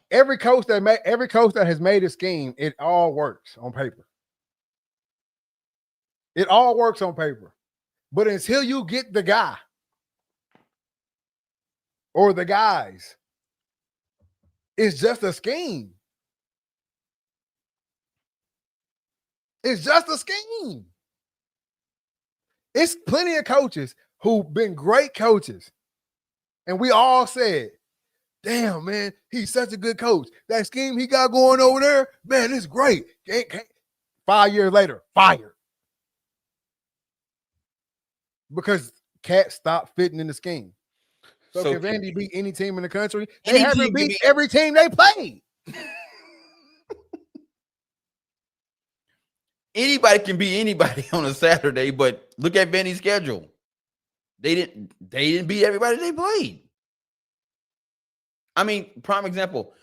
Every coach that has made a scheme, it all works on paper. It all works on paper. But until you get the guy or the guys, it's just a scheme. It's just a scheme. It's plenty of coaches who've been great coaches. And we all said, damn, man, he's such a good coach. That scheme he got going over there, man, it's great. 5 years later, fired. Because cats stopped fitting in the scheme. So can Vandy beat any team in the country? They haven't beat every team they played. Anybody can beat anybody on a Saturday, but look at Vandy's schedule. They didn't beat everybody they played. I mean, prime example.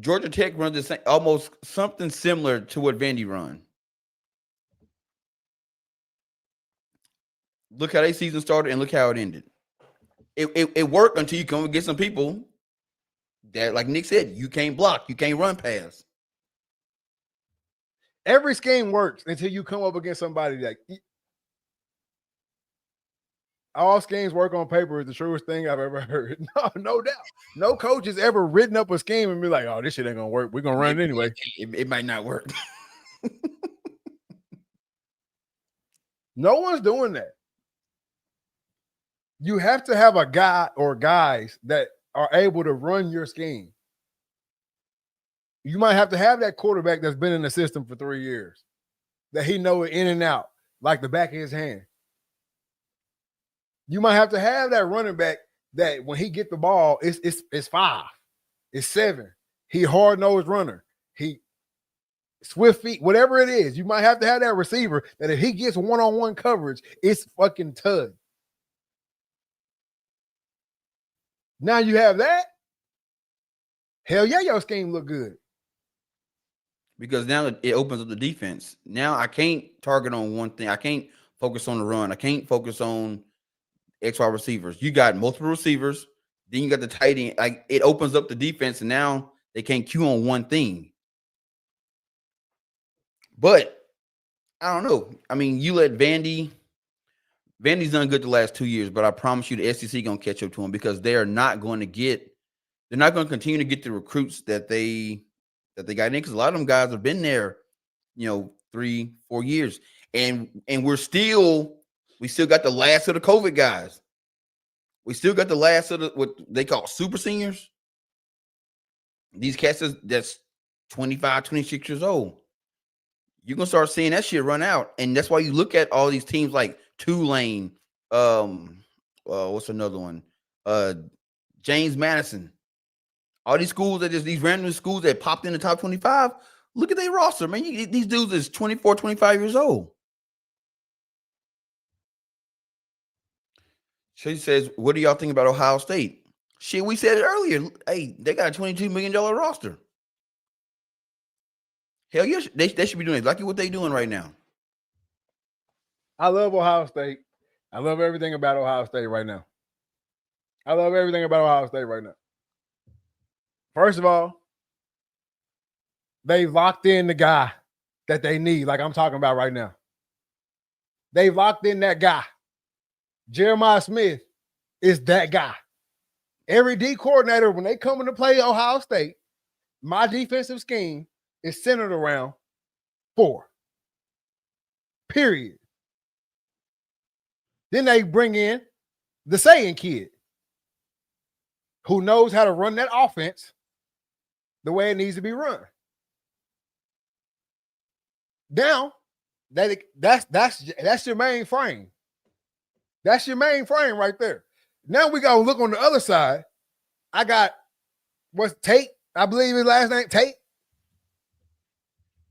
Georgia Tech runs the same, almost something similar to what Vandy run. Look how their season started and look how it ended. It worked until you come and get some people that, like Nick said, you can't block, you can't run past. Every scheme works until you come up against somebody like all schemes work on paper is the truest thing I've ever heard. No doubt. No coach has ever written up a scheme and be like, oh, this shit ain't gonna work. We're gonna run it anyway. It might not work. No one's doing that. You have to have a guy or guys that are able to run your scheme. You might have to have that quarterback that's been in the system for 3 years, that he know it in and out like the back of his hand. You might have to have that running back that when he get the ball, it's 5, it's 7. He hard-nosed runner. He swift feet, whatever it is. You might have to have that receiver that if he gets one-on-one coverage, it's fucking tud. Now you have that. Hell yeah, your scheme look good. Because now it opens up the defense. Now I can't target on one thing. I can't focus on the run. I can't focus on X wide receivers. You got multiple receivers. Then you got the tight end. Like, it opens up the defense, and now they can't cue on one thing. But I don't know. I mean, you let Vandy's done good the last 2 years, but I promise you the SEC gonna catch up to them because they're not going to continue to get the recruits that they got in, because a lot of them guys have been there, 3-4 years. And we still got the last of the COVID guys. We still got the last of what they call super seniors. These cats that's 25, 26 years old. You're going to start seeing that shit run out. And that's why you look at all these teams like Tulane, what's another one? James Madison. All these schools these random schools that popped in the top 25. Look at their roster, man. These dudes is 24, 25 years old. She says, what do y'all think about Ohio State? Shit, we said it earlier. Hey, they got a $22 million roster. Hell yeah, they should be doing exactly what they're doing right now. I love Ohio State. I love everything about Ohio State right now. First of all, they've locked in the guy that they need, like I'm talking about right now. They've locked in that guy. Jeremiah Smith is that guy. Every D coordinator, when they come in to play Ohio State, my defensive scheme is centered around 4. Period. Then they bring in the Saiyan kid who knows how to run that offense the way it needs to be run. Now, that's your main frame. That's your main frame right there. Now we got to look on the other side. I got, what's Tate? I believe his last name, Tate.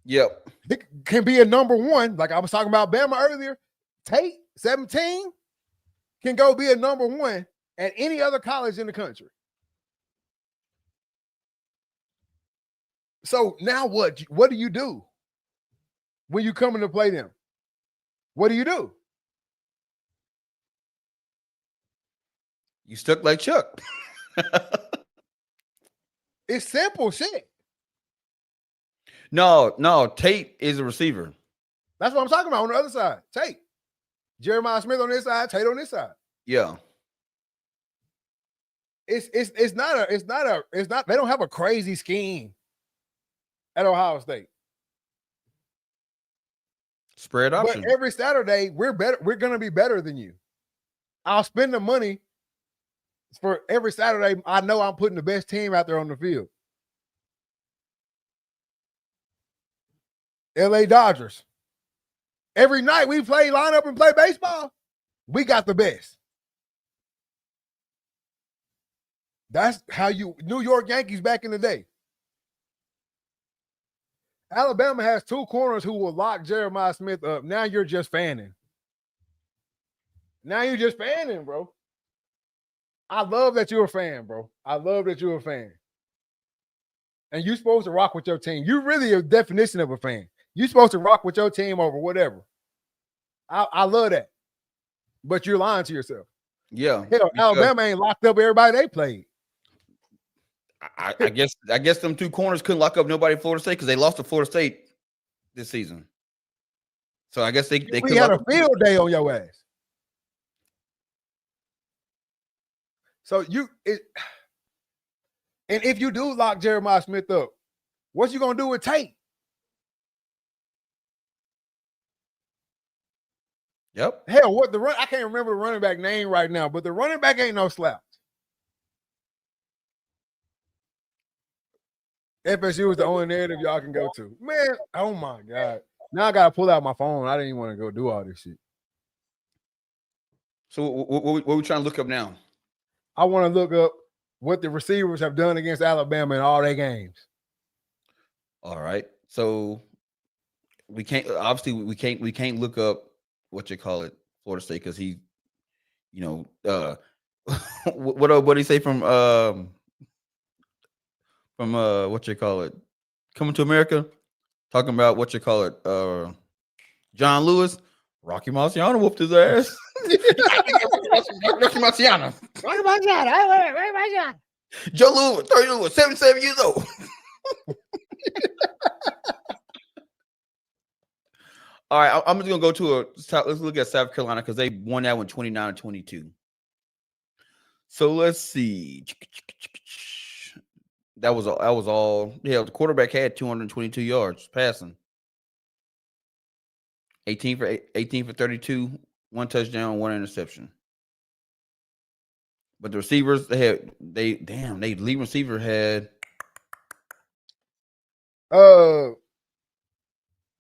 Yep. It can be a number 1. Like I was talking about Bama earlier. Tate, 17, can go be a number 1 at any other college in the country. So now what? What do you do when you come in to play them? What do you do? You stuck like Chuck. It's simple shit. No, Tate is a receiver. That's what I'm talking about on the other side. Tate. Jeremiah Smith on this side, Tate on this side. Yeah. It's not they don't have a crazy scheme at Ohio State. Spread option. But every Saturday, we're going to be better than you. I'll spend the money for every Saturday. I know I'm putting the best team out there on the field. LA Dodgers. Every night we line up and play baseball, we got the best. That's how New York Yankees back in the day. Alabama has 2 corners who will lock Jeremiah Smith up. Now you're just fanning. Bro. I love that you're a fan, bro. I love that you're a fan. And you're supposed to rock with your team. You're really a definition of a fan. You're supposed to rock with your team over whatever. I love that. But you're lying to yourself. Yeah. Hell, Alabama ain't locked up everybody they played. I guess them two corners couldn't lock up nobody at Florida State because they lost to Florida State this season. So I guess they could had a field day on your ass. So and if you do lock Jeremiah Smith up, what you gonna do with Tate? Yep. Hell, what the run? I can't remember the running back name right now, but the running back ain't no slouch. FSU is the only narrative y'all can go to. Man, oh my God. Now I gotta pull out my phone. I didn't even want to go do all this shit. So what we trying to look up now? I want to look up what the receivers have done against Alabama in all their games. All right. So we can't look up what you call it, Florida State, because he, what did he say from what you call it, Coming to America, talking about what you call it, John Lewis, Rocky Marciano whooped his ass. Rocky Marciano. Joe Lewis, 30 77 years old. All right, I'm just gonna go to let's look at South Carolina because they won that one 29-22. So let's see. That was all. Yeah, the quarterback had 222 yards passing. 18 for 32, one touchdown, one interception. But the receivers, the lead receiver had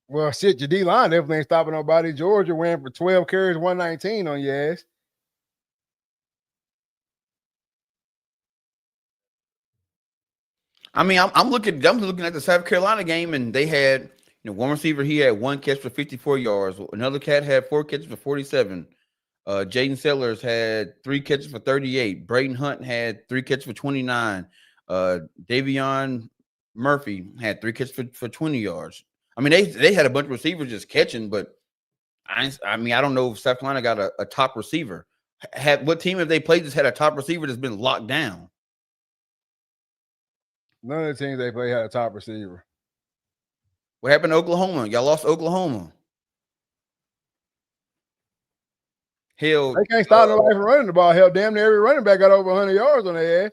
well, shit, your D-line definitely ain't stopping nobody. Georgia ran for 12 carries, 119 on your ass. I mean, I'm looking at the South Carolina game, and they had, one receiver, he had one catch for 54 yards. Another cat had 4 catches for 47. Jaden Sellers had 3 catches for 38. Braden Hunt had 3 catches for 29. Davion Murphy had 3 catches for 20 yards. I mean, they had a bunch of receivers just catching, but I don't know if South Carolina got a top receiver. What team have they played that's had a top receiver that's been locked down? None of the teams they play had a top receiver. What happened to Oklahoma? Y'all lost Oklahoma. Hell, they can't stop nobody from running the ball. Hell, damn near every running back got over 100 yards on their ass.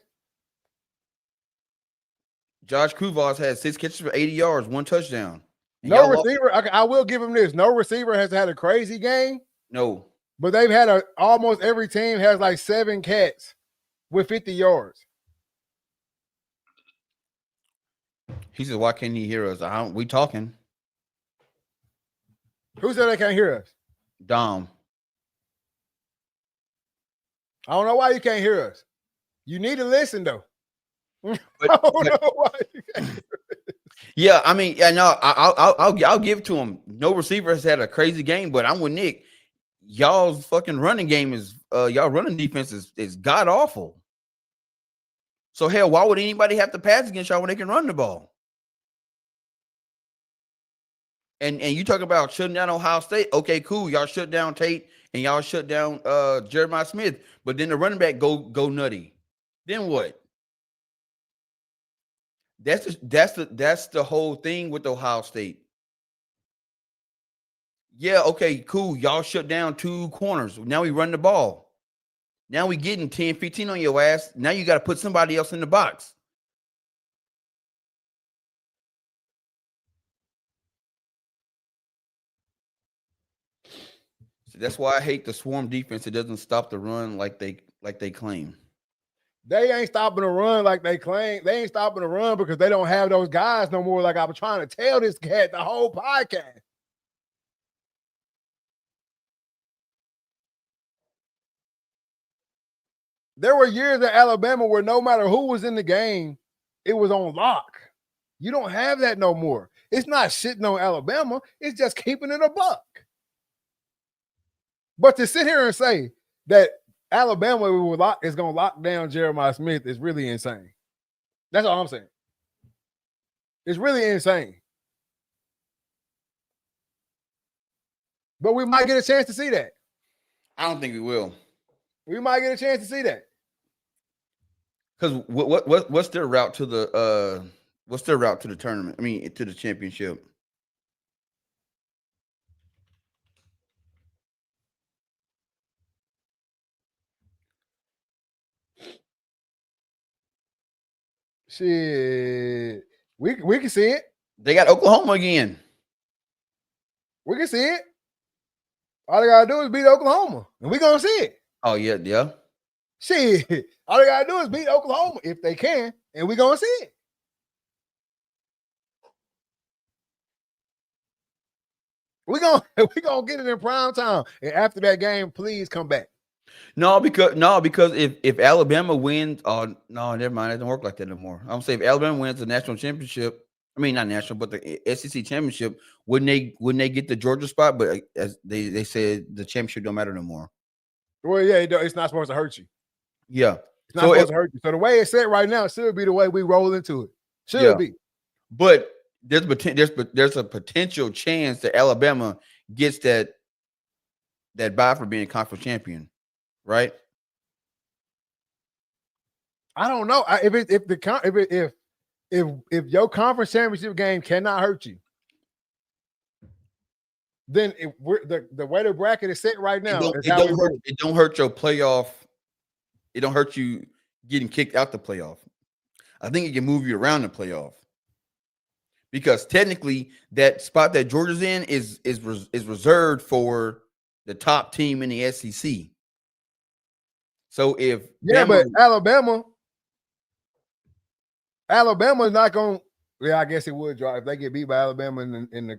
Josh Kuvas had 6 catches for 80 yards, 1 touchdown. No receiver. I will give him this. No receiver has had a crazy game. No. But they've had almost every team has like 7 cats with 50 yards. He said, "Why can't he hear us? We talking." Who said they can't hear us? Dom. I don't know why you can't hear us. You need to listen though. But, I don't know why you can't hear us. Yeah, I mean, I'll give it to him. No receiver has had a crazy game, but I'm with Nick. Y'all's fucking running game is y'all running defense is god awful. So hell, why would anybody have to pass against y'all when they can run the ball? And you talk about shutting down Ohio State. Okay, cool. Y'all shut down Tate and y'all shut down Jeremiah Smith, but then the running back go nutty. Then what? That's the whole thing with Ohio State. Yeah, okay, cool. Y'all shut down 2 corners. Now we run the ball. Now we getting 10, 15 on your ass. Now you got to put somebody else in the box. So that's why I hate the swarm defense. It doesn't stop the run like they claim. They ain't stopping the run like they claim. They ain't stopping the run because they don't have those guys no more. Like I was trying to tell this cat the whole podcast. There were years at Alabama where no matter who was in the game, it was on lock. You don't have that no more. It's not shitting on Alabama. It's just keeping it a buck. But to sit here and say that Alabama is going to lock down Jeremiah Smith is really insane. That's all I'm saying. It's really insane. But we might get a chance to see that. I don't think we will. We might get a chance to see that. Because what's their route to the tournament? I mean, to the championship. Shit, we can see it. They got Oklahoma again. We can see it. All they gotta do is beat Oklahoma, and we gonna see it. Oh yeah. Shit, all they gotta do is beat Oklahoma if they can, and we gonna see it. We gonna get it in prime time, and after that game, please come back. No, because if Alabama wins, oh no, never mind. It doesn't work like that anymore. I'm gonna say if Alabama wins the national championship, I mean not national, but the SEC championship, wouldn't they get the Georgia spot? But as they said, the championship don't matter no more. Well, yeah, it's not supposed to hurt you. Yeah, it's not supposed to hurt you. So the way it's set right now should be the way we roll into it. Should be. But there's a potential chance that Alabama gets that bye for being conference champion. Right? I don't know if your conference championship game cannot hurt you, then the way the bracket is set right now, it don't hurt your playoff. It don't hurt you getting kicked out the playoff. I think it can move you around the playoff because technically that spot that Georgia's in is reserved for the top team in the SEC. So if but Alabama is not going. Yeah, I guess it would drop if they get beat by Alabama in the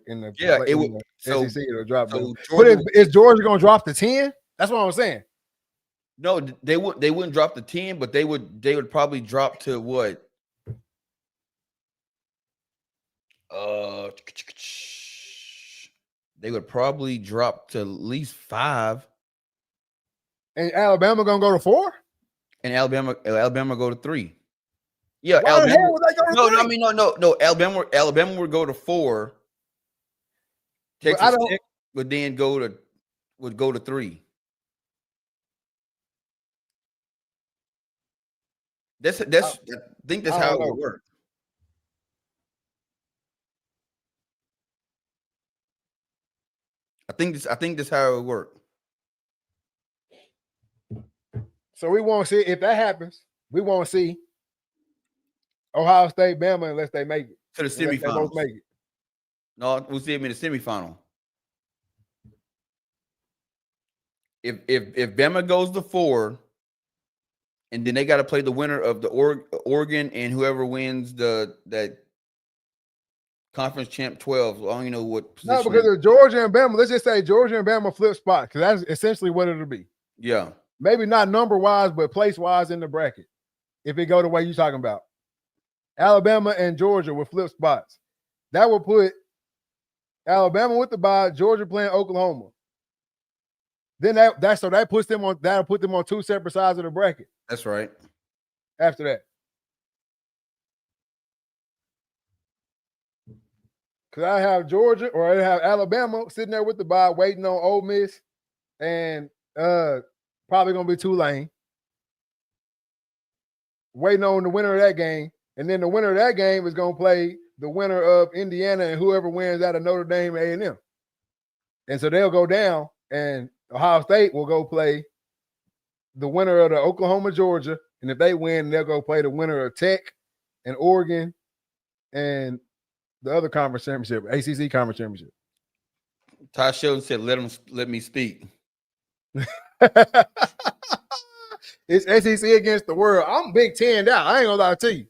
SEC. It'll drop. So Georgia, but is Georgia going to drop the 10? That's what I'm saying. No, they wouldn't drop the 10, but they would probably drop to what? They would probably drop to at least 5. And Alabama gonna go to 4? And Alabama go to 3. Yeah, why Alabama. The hell would they go to 3? I mean, no. Alabama would go to 4. Texas Tech would then go to 3. I think that's how it would work. I think that's how it would work. So we won't see if that happens. We won't see Ohio State, Bama unless they make it to the semifinals. No, we'll see them in the semifinal. If Bama goes to 4, and then they got to play the winner of the Oregon and whoever wins that conference champ 12. I don't even know what position. No, because of Georgia and Bama. Let's just say Georgia and Bama flip spot because that's essentially what it'll be. Yeah. Maybe not number-wise, but place-wise in the bracket. If it go the way you're talking about. Alabama and Georgia will flip spots. That will put Alabama with the bye, Georgia playing Oklahoma. Then that'll put them on 2 separate sides of the bracket. That's right. After that. Because I have Georgia or I have Alabama sitting there with the bye waiting on Ole Miss and probably going to be Tulane. Waiting on the winner of that game. And then the winner of that game is going to play the winner of Indiana and whoever wins out of Notre Dame and A&M. And so they'll go down and Ohio State will go play the winner of the Oklahoma, Georgia. And if they win, they'll go play the winner of Tech and Oregon and the other conference championship, ACC conference championship. Ty Sheldon said, let me speak. It's SEC against the world. I'm Big 10 out. I ain't gonna lie to you.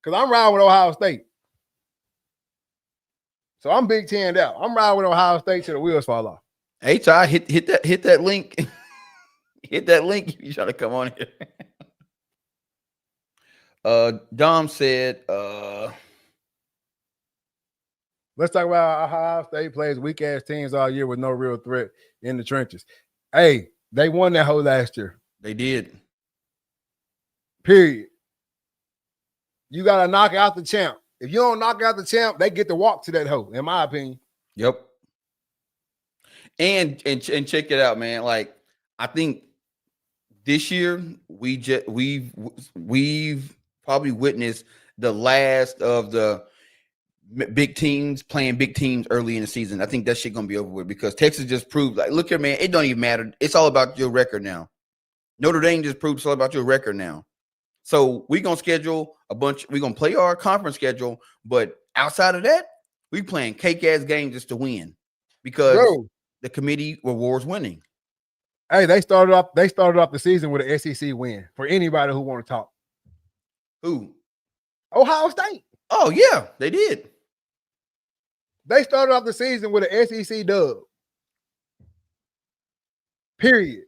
Because I'm riding with Ohio State. So I'm Big 10 out. I'm riding with Ohio State till the wheels fall off. Hey, Ty, hit that link. Hit that link if you try to come on here. Dom said, let's talk about Ohio State plays weak-ass teams all year with no real threat in the trenches. Hey, They won that whole last year. They did. Period. You gotta knock out the champ. If you don't knock out the champ, they get to walk to that hoe, in my opinion. Yep. And check it out, man. Like, I think this year we've probably witnessed the last of the big teams playing big teams early in the season. I think that shit gonna be over with because Texas just proved, like, look here, man, it don't even matter. It's all about your record now. Notre Dame just proved it's all about your record now. So we're gonna schedule a bunch. We're gonna play our conference schedule, but outside of that, we playing cake ass games just to win because the committee rewards winning. Hey, they started off the season with an SEC win for anybody who want to talk. Who? Ohio State. Oh yeah, they did. They started off the season with an SEC dub. Period.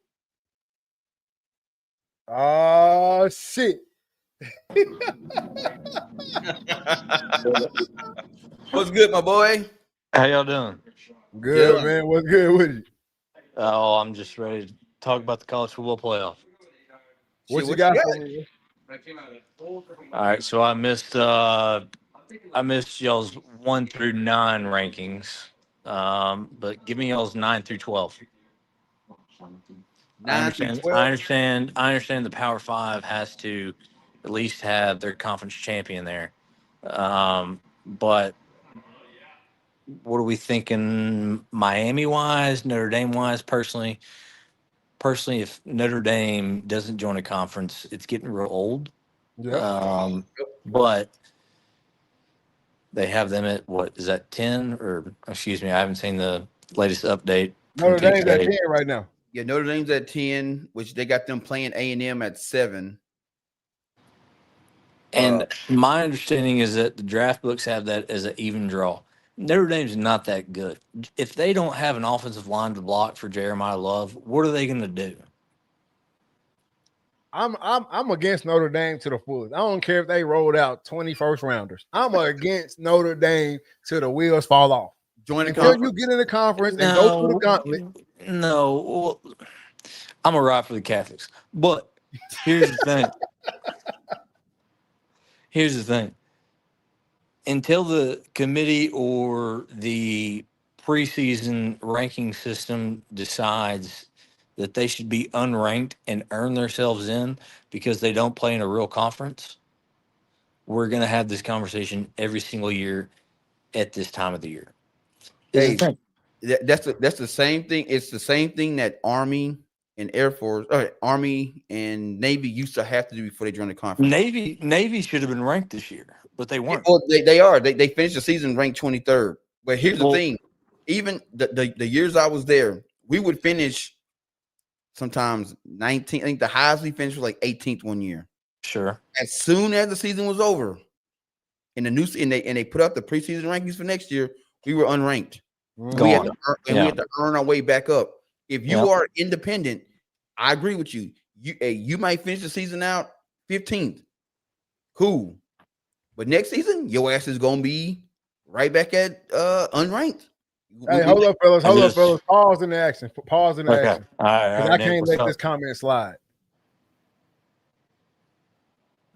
Oh shit. What's good, my boy? How y'all doing? Good, man. What's good with you? Oh, I'm just ready to talk about the college football playoff. What you got for me? All right, so I missed y'all's 1 through 9 rankings, but give me y'all's 9 through 12. I understand the Power 5 has to at least have their conference champion there, but what are we thinking Miami wise, Notre Dame wise? Personally, if Notre Dame doesn't join a conference, it's getting real old. Yeah. But they have them at, what is that, 10? Or excuse me, I haven't seen the latest update. Notre Dame's at 10 right now. Yeah, Notre Dame's at 10, which they got them playing A&M at 7. And my understanding is that the draft books have that as an even draw. Notre Dame's not that good. If they don't have an offensive line to block for Jeremiah Love, what are they going to do? I'm against Notre Dame to the fullest. I don't care if they rolled out 20 first rounders. I'm against Notre Dame till the wheels fall off. Until you get in the conference and go through the gauntlet. No, well, I'm a ride for the Catholics. But here's the thing. Until the committee or the preseason ranking system decides that they should be unranked and earn themselves in because they don't play in a real conference, we're going to have this conversation every single year at this time of the year. Hey, that's the same thing. It's the same thing that Army and Air Force, Army and Navy used to have to do before they joined the conference. Navy should have been ranked this year, but they weren't. Well, they are. They finished the season ranked 23rd. But here's the thing: even the years I was there, we would finish sometimes 19th. I think the highest we finished was like 18th one year. Sure. As soon as the season was over, and they put up the preseason rankings for next year, we were unranked. We had to earn our way back up. If you are independent, I agree with you. You might finish the season out 15th. Cool. But next season, your ass is gonna be right back at unranked. Hey, hold up, fellas. Pause in the action. All right, because I can't let this comment slide.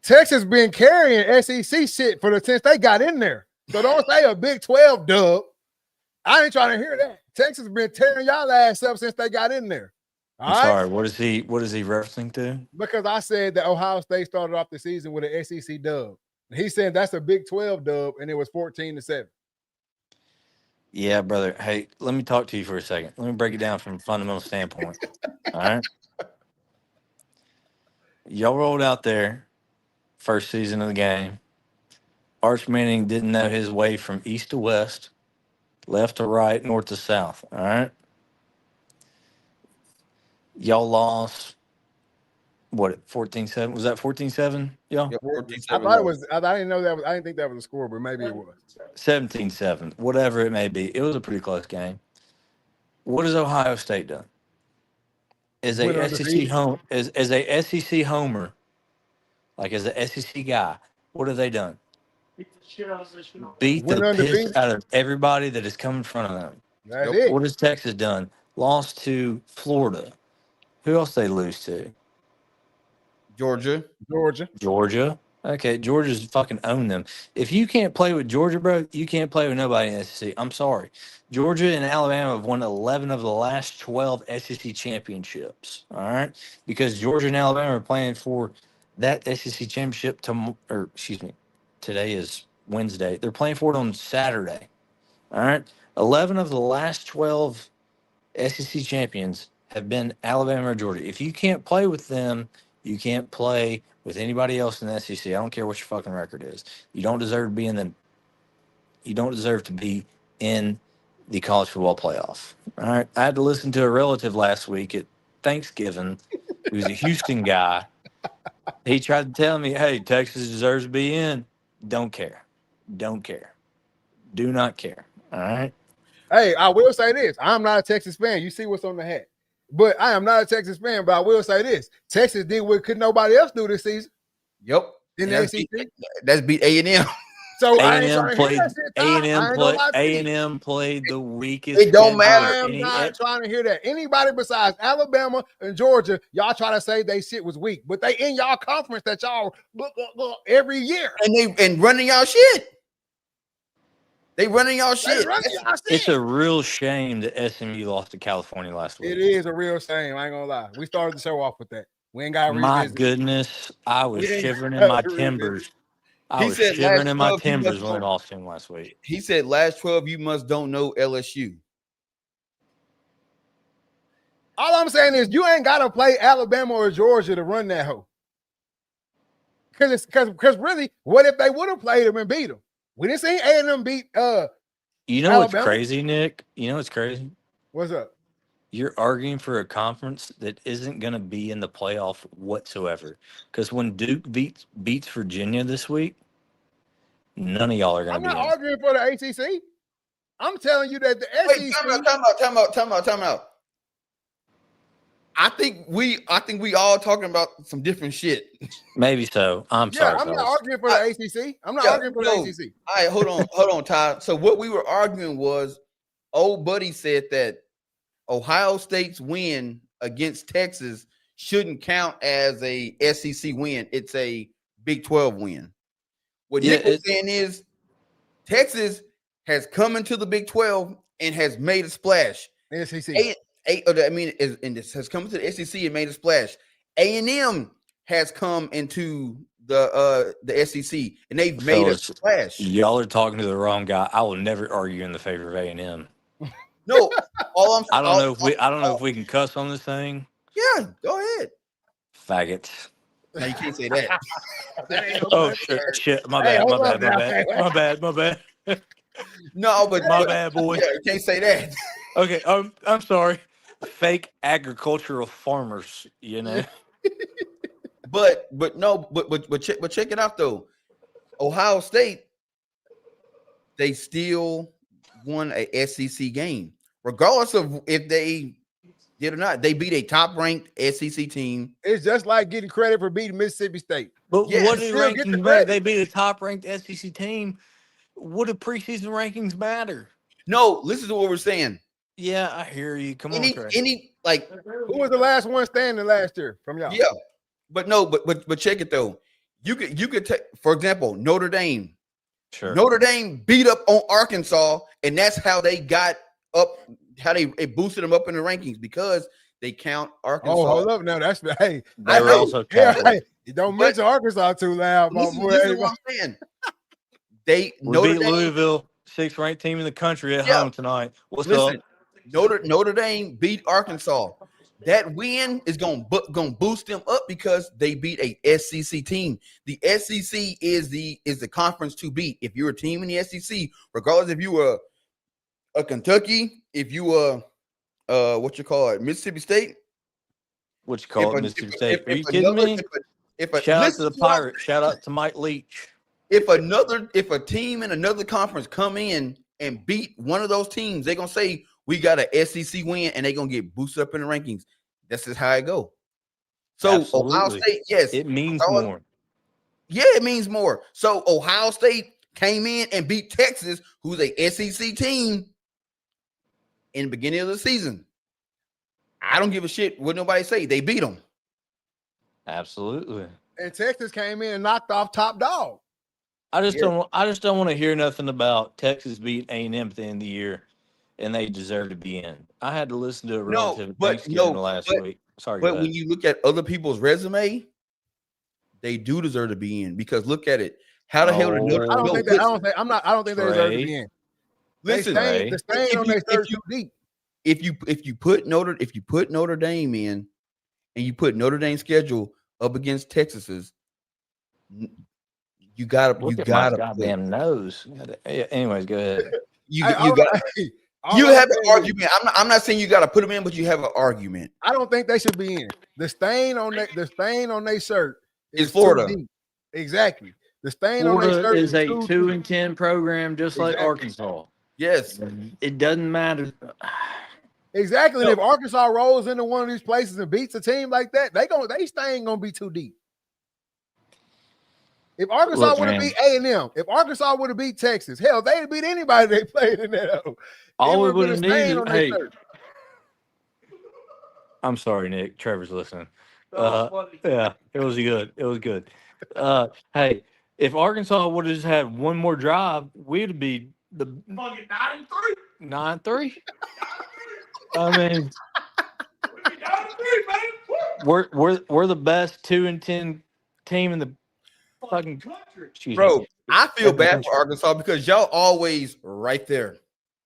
Texas been carrying SEC shit since they got in there. So don't say a Big 12 dub. I ain't trying to hear that. Texas been tearing y'all ass up since they got in there. I'm sorry. What is he referencing to? Because I said that Ohio State started off the season with an SEC dub. He said that's a Big 12 dub, and it was 14-7. Yeah, brother. Hey, let me talk to you for a second. Let me break it down from a fundamental standpoint. All right. Y'all rolled out there first season of the game. Arch Manning didn't know his way from east to west, left to right, north to south. All right. Y'all lost, what, 14-7? Was that 14-7, y'all? Yeah, 14-7. I thought it was. I didn't know that. I didn't think that was a score, but maybe it was 17-7. Whatever it may be, it was a pretty close game. What has Ohio State done? As a SEC homer, like as a SEC guy, what have they done? Beat the piss out of everybody that has come in front of them. That's it. What has Texas done? Lost to Florida. Who else they lose to? Georgia. Georgia. Okay, Georgia's fucking own them. If you can't play with Georgia, bro, you can't play with nobody in the SEC. I'm sorry. Georgia and Alabama have won 11 of the last 12 SEC championships. All right, because Georgia and Alabama are playing for that SEC championship. Today is Wednesday. They're playing for it on Saturday. All right, 11 of the last 12 SEC champions have been Alabama or Georgia. If you can't play with them, you can't play with anybody else in the SEC. I don't care what your fucking record is. You don't deserve to be in the. You don't deserve to be in the college football playoff. All right. I had to listen to a relative last week at Thanksgiving. He was a Houston guy. He tried to tell me, "Hey, Texas deserves to be in." Don't care. Don't care. Do not care. All right. Hey, I will say this. I'm not a Texas fan. You see what's on the hat. But I am not a Texas fan, but I will say this. Texas did what could nobody else do this season. Yep. In the ACC. That's beat A&M. So A&M played the weakest. It don't matter. I am not trying to hear that. Anybody besides Alabama and Georgia, y'all try to say they shit was weak, but they in y'all conference that y'all look every year. And running y'all shit. They running y'all shit. It's a real shame that SMU lost to California last week. It is a real shame. I ain't gonna lie. We started the show off with that. We ain't got. My goodness, I was shivering in my timbers. I was shivering in my timbers when we lost him last week. He said, "Last 12, you must don't know LSU." All I'm saying is you ain't got to play Alabama or Georgia to run that hoe. Because really, what if they would have played them and beat them? We didn't see A&M beat You know Alabama. What's crazy, Nick? You know what's crazy? What's up? You're arguing for a conference that isn't going to be in the playoff whatsoever. Because when Duke beats Virginia this week, none of y'all are going to be in. I'm not arguing for the ACC. I'm telling you that the SEC. Time out. I think we all talking about some different shit. Maybe so. I'm sorry. I'm not arguing for the ACC. I'm not arguing for the ACC. All right, hold on, Ty. So what we were arguing was, old buddy said that Ohio State's win against Texas shouldn't count as a SEC win. It's a Big 12 win. What Nick was saying is Texas has come into the Big 12 and has made a splash. SEC. This has come to the SEC and made a splash. A&M has come into the SEC and they've made a splash. Y'all are talking to the wrong guy. I will never argue in the favor of A&M. No, I don't know if we can cuss on this thing. Yeah, go ahead. Faggots. No, you can't say that. Oh shit! My bad. No, but my bad, boy. Yeah, you can't say that. Okay, I'm sorry. Fake agricultural farmers, you know. but check it out though. Ohio State, they still won a SEC game, regardless of if they did or not. They beat a top-ranked SEC team. It's just like getting credit for beating Mississippi State. But what did rankings matter? They beat a top-ranked SEC team. What do preseason rankings matter? No, listen to what we're saying. Yeah, I hear you. Come on, Trey. Who was the last one standing last year from y'all? Yeah, but check it though. You could take, for example, Notre Dame. Sure. Notre Dame beat up on Arkansas, and that's how they got up. How they boosted them up in the rankings because they count Arkansas. Oh, hold up now. That's hey. They were also Catholic. Hey, don't mention Arkansas too loud, my boy. Listen what I'm saying. We beat Louisville, 6th ranked team in the country at home tonight. What's up? Notre Dame beat Arkansas. That win is gonna boost them up because they beat a SEC team. The SEC is the conference to beat. If you're a team in the SEC, regardless if you were a Kentucky, if you were Mississippi State. What you call it, Mississippi State? Are you kidding me? Shout out to the Pirates. Shout out to Mike Leach. If a team in another conference come in and beat one of those teams, they're gonna say we got an SEC win and they're gonna get boosted up in the rankings. That's just how it go. So absolutely. Ohio State, yes, it means more. Yeah, it means more. So Ohio State came in and beat Texas, who's a SEC team, in the beginning of the season. I don't give a shit what nobody say. They beat them. Absolutely. And Texas came in and knocked off top dog. I just don't want to hear nothing about Texas beat A&M at the end of the year, and they deserve to be in. I had to listen to a relative at Thanksgiving last week. Sorry, but when you look at other people's resume, they do deserve to be in because look at it. How the hell did Notre? I don't think they deserve to be in. Listen, the stain on their shirt too deep. If you put Notre Dame in, and you put Notre Dame's schedule up against Texas's, you gotta goddamn nose. Anyways, go ahead. You have an argument. I'm not saying you got to put them in, but you have an argument. I don't think they should be in. The stain on their shirt is Florida. Deep. Exactly. The stain Florida on their shirt is a 2-10 program, just like Arkansas. Yes, it doesn't matter. Exactly. No. And if Arkansas rolls into one of these places and beats a team like that, they stain gonna be too deep. If Arkansas would have beat A&M, if Arkansas would have beat Texas, hell, they'd beat anybody they played in that. All we would have needed. Hey, I'm sorry, Nick. Trevor's listening. Yeah, it was good. It was good. Hey, if Arkansas would have just had one more drive, we'd be the 9-3. I mean, we're the best 2-10 team in the fucking country. Bro, I feel bad for Arkansas because y'all always right there.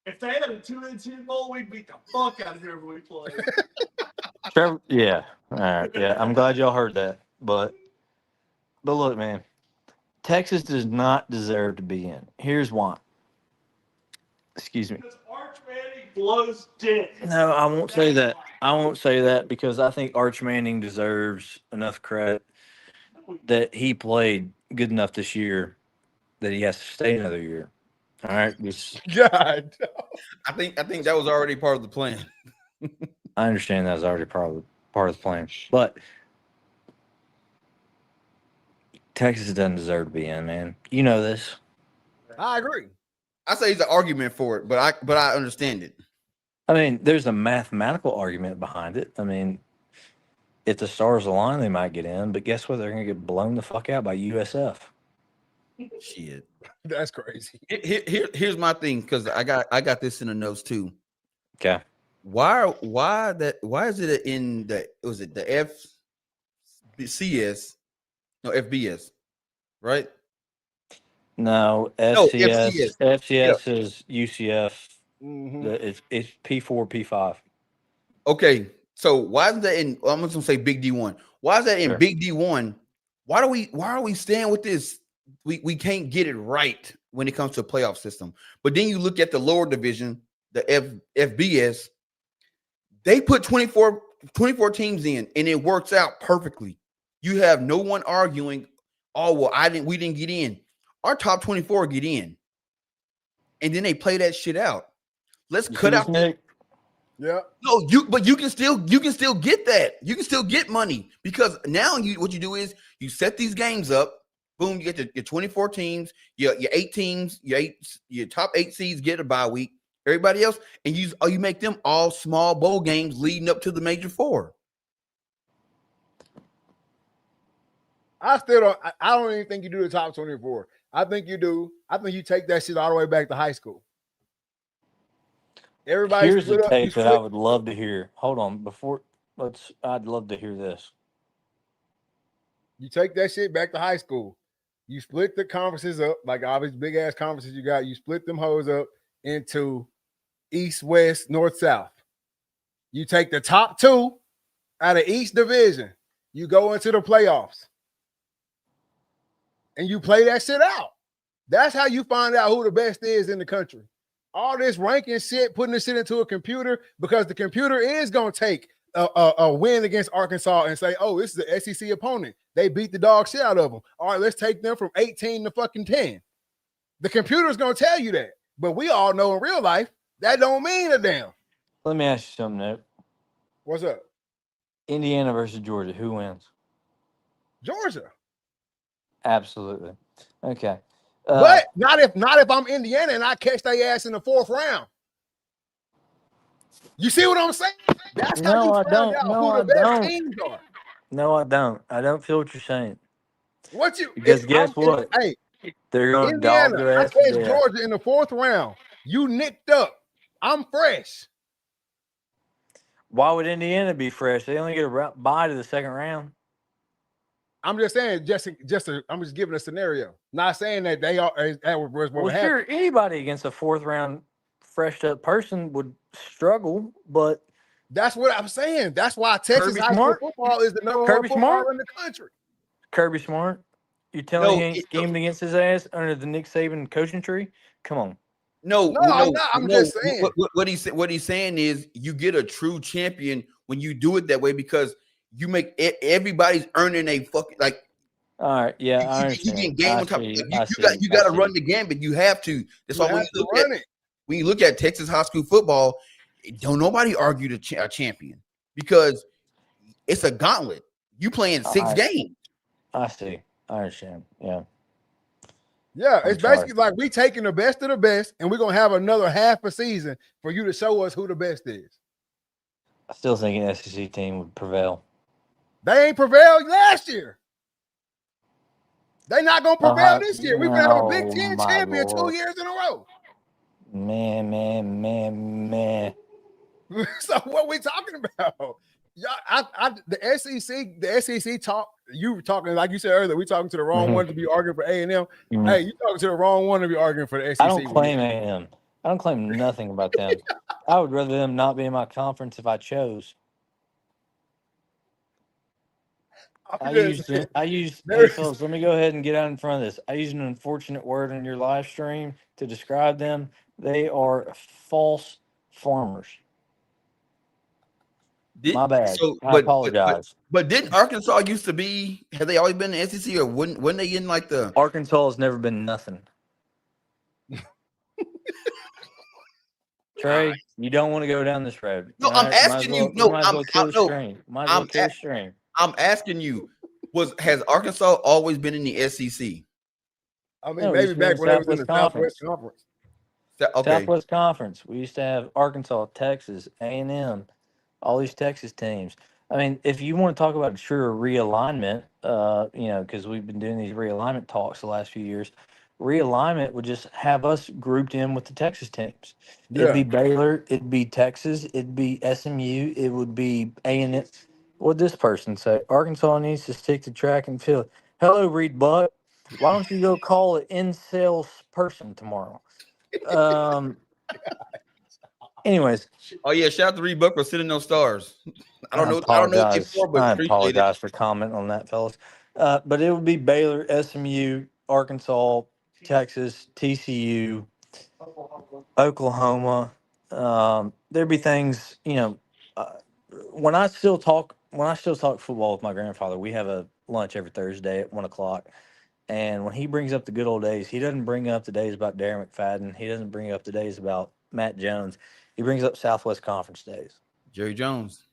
If they had a 2-10 bowl, we'd beat the fuck out of here when we play. Trevor, yeah. All right, yeah. I'm glad y'all heard that. But look, man, Texas does not deserve to be in. Here's why. Excuse me. Because Arch Manning blows dick. No, I won't say that. I won't say that because I think Arch Manning deserves enough credit that he played good enough this year that he has to stay another year. All right. God. I think that was already part of the plan. I understand that was already part of the plan. But Texas doesn't deserve to be in, man. You know this. I agree. I say it's an argument for it, but I understand it. I mean, there's a mathematical argument behind it. I mean, if the stars align, they might get in, but guess what? They're going to get blown the fuck out by USF. Shit, that's crazy. Here's my thing because I got this in the notes too. Okay. Why is it in the FCS? No, FBS, right? No, FCS. FCS is UCF. Mm-hmm. It's P4, P5. Okay, so why is that in? I'm just gonna say Big D1. Why is that in Big D1? Why are we staying with this? We can't get it right when it comes to a playoff system. But then you look at the lower division, the FBS. They put 24 teams in, and it works out perfectly. You have no one arguing. Oh well, we didn't get in. Our top 24 get in, and then they play that shit out. Let's cut out. Yeah. No, you can still get that. You can still get money because now what you do is you set these games up. Boom, you get your 24 teams, your 8 teams, your top 8 seeds get a bye week. Everybody else, and you make them all small bowl games leading up to the Major Four. I don't even think you do the top 24. I think you do. I think you take that shit all the way back to high school. Everybody. Here's a tape that I would love to hear. Hold on, I'd love to hear this. You take that shit back to high school. You split the conferences up, like all these big ass conferences you got. You split them hoes up into East, West, North, South. You take the top 2 out of each division. You go into the playoffs. And you play that shit out. That's how you find out who the best is in the country. All this ranking shit, putting this shit into a computer, because the computer is going to take a win against Arkansas and say, oh, this is the SEC opponent. They beat the dog shit out of them. All right, let's take them from 18 to fucking 10. The computer's going to tell you that. But we all know in real life, that don't mean a damn. Let me ask you something, Nick. What's up? Indiana versus Georgia. Who wins? Georgia. Absolutely. Okay. But not if I'm Indiana and I catch their ass in the 4th round. You see what I'm saying? That's how No, you I find don't. out No, who I the best don't. teams are. No, I don't. I don't feel what you're saying. What you? Because guess what? Hey, They're going to dog Indiana, their I ass to faced death. Georgia in the 4th round. You nicked up. I'm fresh. Why would Indiana be fresh? They only get a bye to the second round. I'm just saying, I'm just giving a scenario. Not saying that they are that was what Well, would happen. sure, anybody against a 4th round freshed up person would struggle, but That's what I'm saying. That's why Texas Kirby high school Smart? football is the number Kirby one football Smart? in the country. Kirby Smart, you telling No, me he ain't schemed against his ass under the Nick Saban coaching tree? Come on. No, I'm not. I'm just saying. What he's saying is you get a true champion when you do it that way because you make everybody's earning a fucking like. All right, yeah, I You understand. get game I on top. see. Like, I see. you got to run the gambit. You have to. That's why You have to run it. when you look at Texas high school football, don't nobody argue a champion because it's a gauntlet. You playing 6 games. I see. I understand. Yeah. Yeah, I'm it's basically sorry. like we taking the best of the best, and we're gonna have another half a season for you to show us who the best is. I still think an SEC team would prevail. They ain't prevailed last year. They not gonna prevail this year. We're gonna have a Big Ten champion 2 years in a row. Man. So what we talking about? Yeah, the SEC talk. You talking like you said earlier. We talking to the wrong one to be arguing for A&M. Hey, you talking to the wrong one to be arguing for the SEC. I don't claim A&M. I don't claim nothing about them. I would rather them not be in my conference if I chose. Hey fellas, let me go ahead and get out in front of this. I used an unfortunate word in your live stream to describe them. They are false farmers. My bad. I apologize. But didn't Arkansas used to be? Have they always been in the SEC, or wouldn't they in like the? Arkansas has never been nothing. Trey, you don't want to go down this road. No, I'm asking you. No, I'm asking you. Has Arkansas always been in the SEC? I mean, maybe back when they was in the Southwest Conference. Okay. Southwest Conference. We used to have Arkansas, Texas, A&M, all these Texas teams. I mean, if you want to talk about a true realignment, because we've been doing these realignment talks the last few years, realignment would just have us grouped in with the Texas teams. Yeah. It'd be Baylor, it'd be Texas, it'd be SMU, it would be A&M. What'd this person say? Arkansas needs to stick to track and field. Hello, Reed Buck. Why don't you go call an in-sales person tomorrow? Anyways. Oh yeah, shout out to Reed Buck for sitting those stars. I don't know what they for, but I appreciate apologize for commenting on that, fellas. But it would be Baylor, SMU, Arkansas, Texas, TCU, Oklahoma. There'd be things, when I still talk football with my grandfather, we have a lunch every Thursday at 1:00. And when he brings up the good old days, he doesn't bring up the days about Darren McFadden. He doesn't bring up the days about Matt Jones. He brings up Southwest Conference days. Jerry Jones.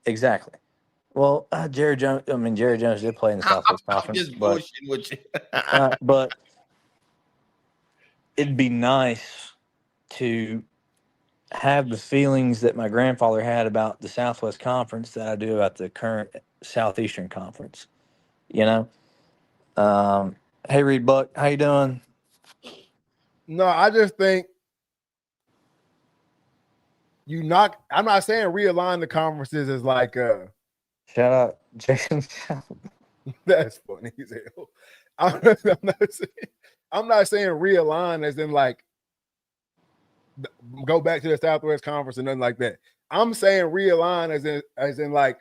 Exactly. Well, Jerry Jones did play in the Southwest Conference. I'm just bullshitting with you. But it'd be nice to have the feelings that my grandfather had about the Southwest Conference that I do about the current Southeastern Conference. Hey, Reed Buck, how you doing? No, I just think I'm not saying realign the conferences as like shout out Jason. That's funny as hell. I'm not saying realign as in like go back to the Southwest Conference and nothing like that. I'm saying realign as in like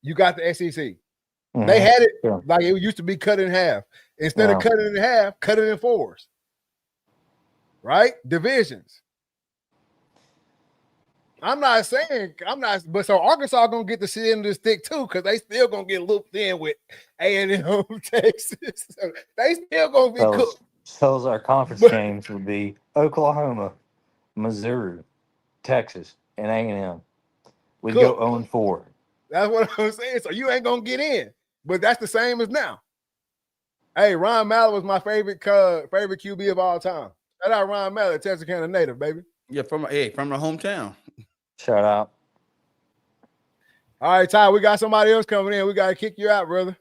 you got the SEC. Mm-hmm. They had it like it used to be cut in half. Instead of cutting it in half, cut it in fours. Right? Divisions. But so Arkansas gonna get the shit in the stick too, because they still gonna get looped in with A&M, Texas. So they still gonna be cooked. So our conference games would be Oklahoma, Missouri, Texas, and A&M. We'd go 0-4. That's what I'm saying. So you ain't gonna get in, but that's the same as now. Hey, Ryan Mallett was my favorite QB of all time. Shout out Ryan Mallett, Texarkana native, baby. Yeah, from the hometown. Shout out. All right, Ty, we got somebody else coming in. We got to kick you out, brother.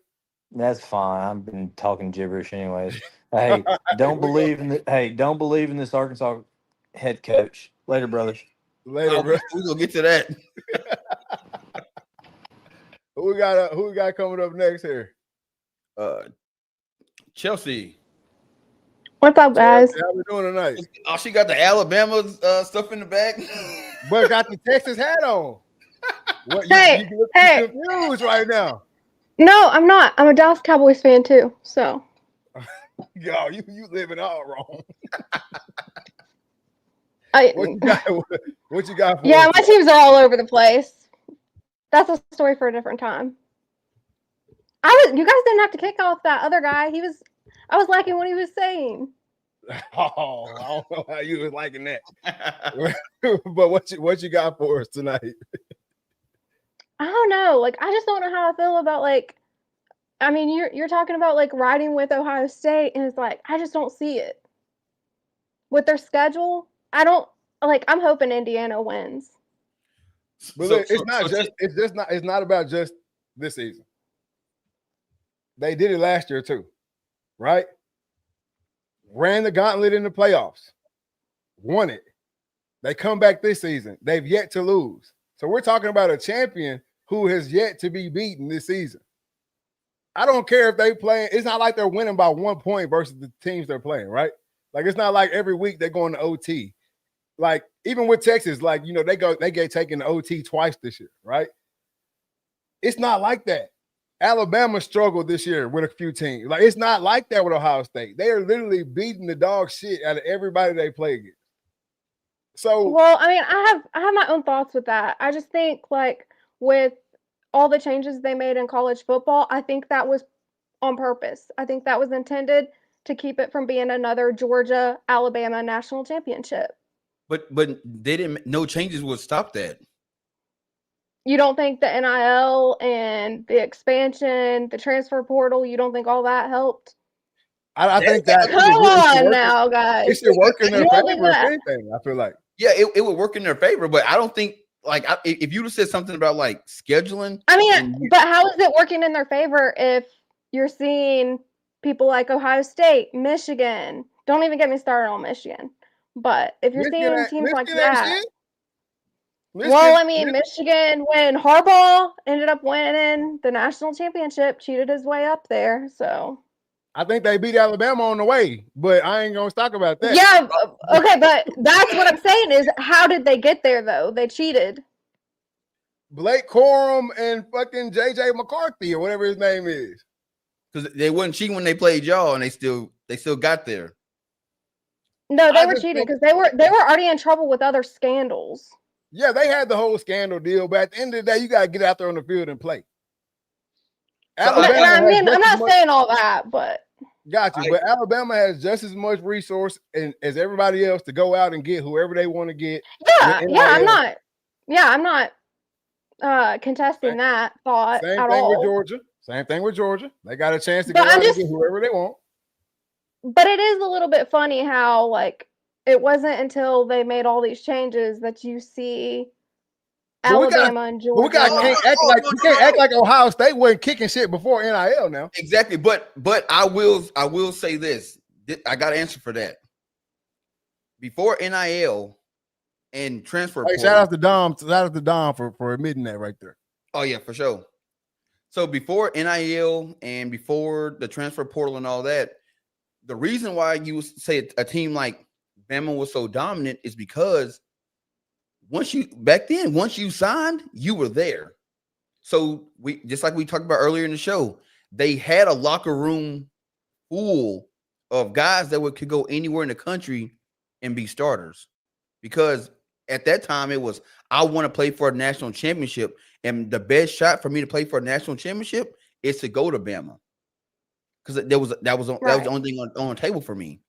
That's fine. I've been talking gibberish anyways. Hey, don't believe in this Arkansas head coach. Later, brothers. Later, bro. We're gonna get to that. Who we got coming up next here? Chelsea. What's up, guys? How we doing tonight? Oh, she got the Alabama stuff in the back. But got the Texas hat on. What, Hey, you hey. confused right now. No, I'm not. I'm a Dallas Cowboys fan too. So Yo, you living all wrong. I What you got for yeah, us? my teams are all over the place. That's a story for a different time. You guys didn't have to kick off that other guy. I was liking what he was saying. Oh, I don't know how you was liking that. But what you got for us tonight? I don't know. Like, I just don't know how I feel about, like, I mean, you're talking about, like, riding with Ohio State, and it's like, I just don't see it. With their schedule, I'm hoping Indiana wins. But it's not about just this season. They did it last year too, right? Ran the gauntlet in the playoffs, won it. They come back this season. They've yet to lose. So we're talking about a champion who has yet to be beaten this season. I don't care if they play. It's not like they're winning by 1 point versus the teams they're playing, right? Like, it's not like every week they're going to OT. Like, even with Texas, like, you know, they get taken to OT twice this year, right? It's not like that. Alabama struggled this year with a few teams. Like, it's not like that with Ohio State. They are literally beating the dog shit out of everybody they play against. So, Well, I mean, I have my own thoughts with that. I just think, like, with all the changes they made in college football, I think that was on purpose. I think that was intended to keep it from being another Georgia-Alabama national championship. But they didn't. No changes would stop that. You don't think the NIL and the expansion, the transfer portal, you don't think all that helped? I think that Come on now, guys. it should work in their You don't think favor, if that? anything, I feel like. Yeah, it would work in their favor, but I don't think if you would have said something about like scheduling. I mean, but how is it working in their favor if you're seeing people like Ohio State, Michigan? Don't even get me started on Michigan. But if you're seeing teams like that, well, I mean, Michigan, when Harbaugh ended up winning the national championship, cheated his way up there. So I think they beat Alabama on the way, but I ain't gonna talk about that. yeah, okay, but that's what I'm saying is, how did they get there though? They cheated. Blake Corum and fucking JJ McCarthy or whatever his name is. Because they wasn't cheating when they played y'all, and they still got there. No, they were cheating because they were already in trouble with other scandals. Yeah, they had the whole scandal deal, but at the end of the day, you gotta get out there on the field and play. I mean, I'm not saying all that, but got you. But Alabama has just as much resource as everybody else to go out and get whoever they want to get. I'm not contesting that thought. Same thing with Georgia. Same thing with Georgia. They got a chance to go out and get whoever they want. But it is a little bit funny how, like, it wasn't until they made all these changes that you see Alabama and Georgia. We can't act like Ohio State wasn't kicking shit before NIL now. Exactly, but I will say this. I got an answer for that. Before NIL and transfer portal. Shout out to Dom. Shout out to Dom for admitting that right there. Oh yeah, for sure. So before NIL and before the transfer portal and all that, the reason why you say a team like Bama was so dominant is because once you signed, you were there. So we just like we talked about earlier in the show, they had a locker room pool of guys that could go anywhere in the country and be starters. Because at that time it was, I want to play for a national championship, and the best shot for me to play for a national championship is to go to Bama. Because that was the only thing on the table for me.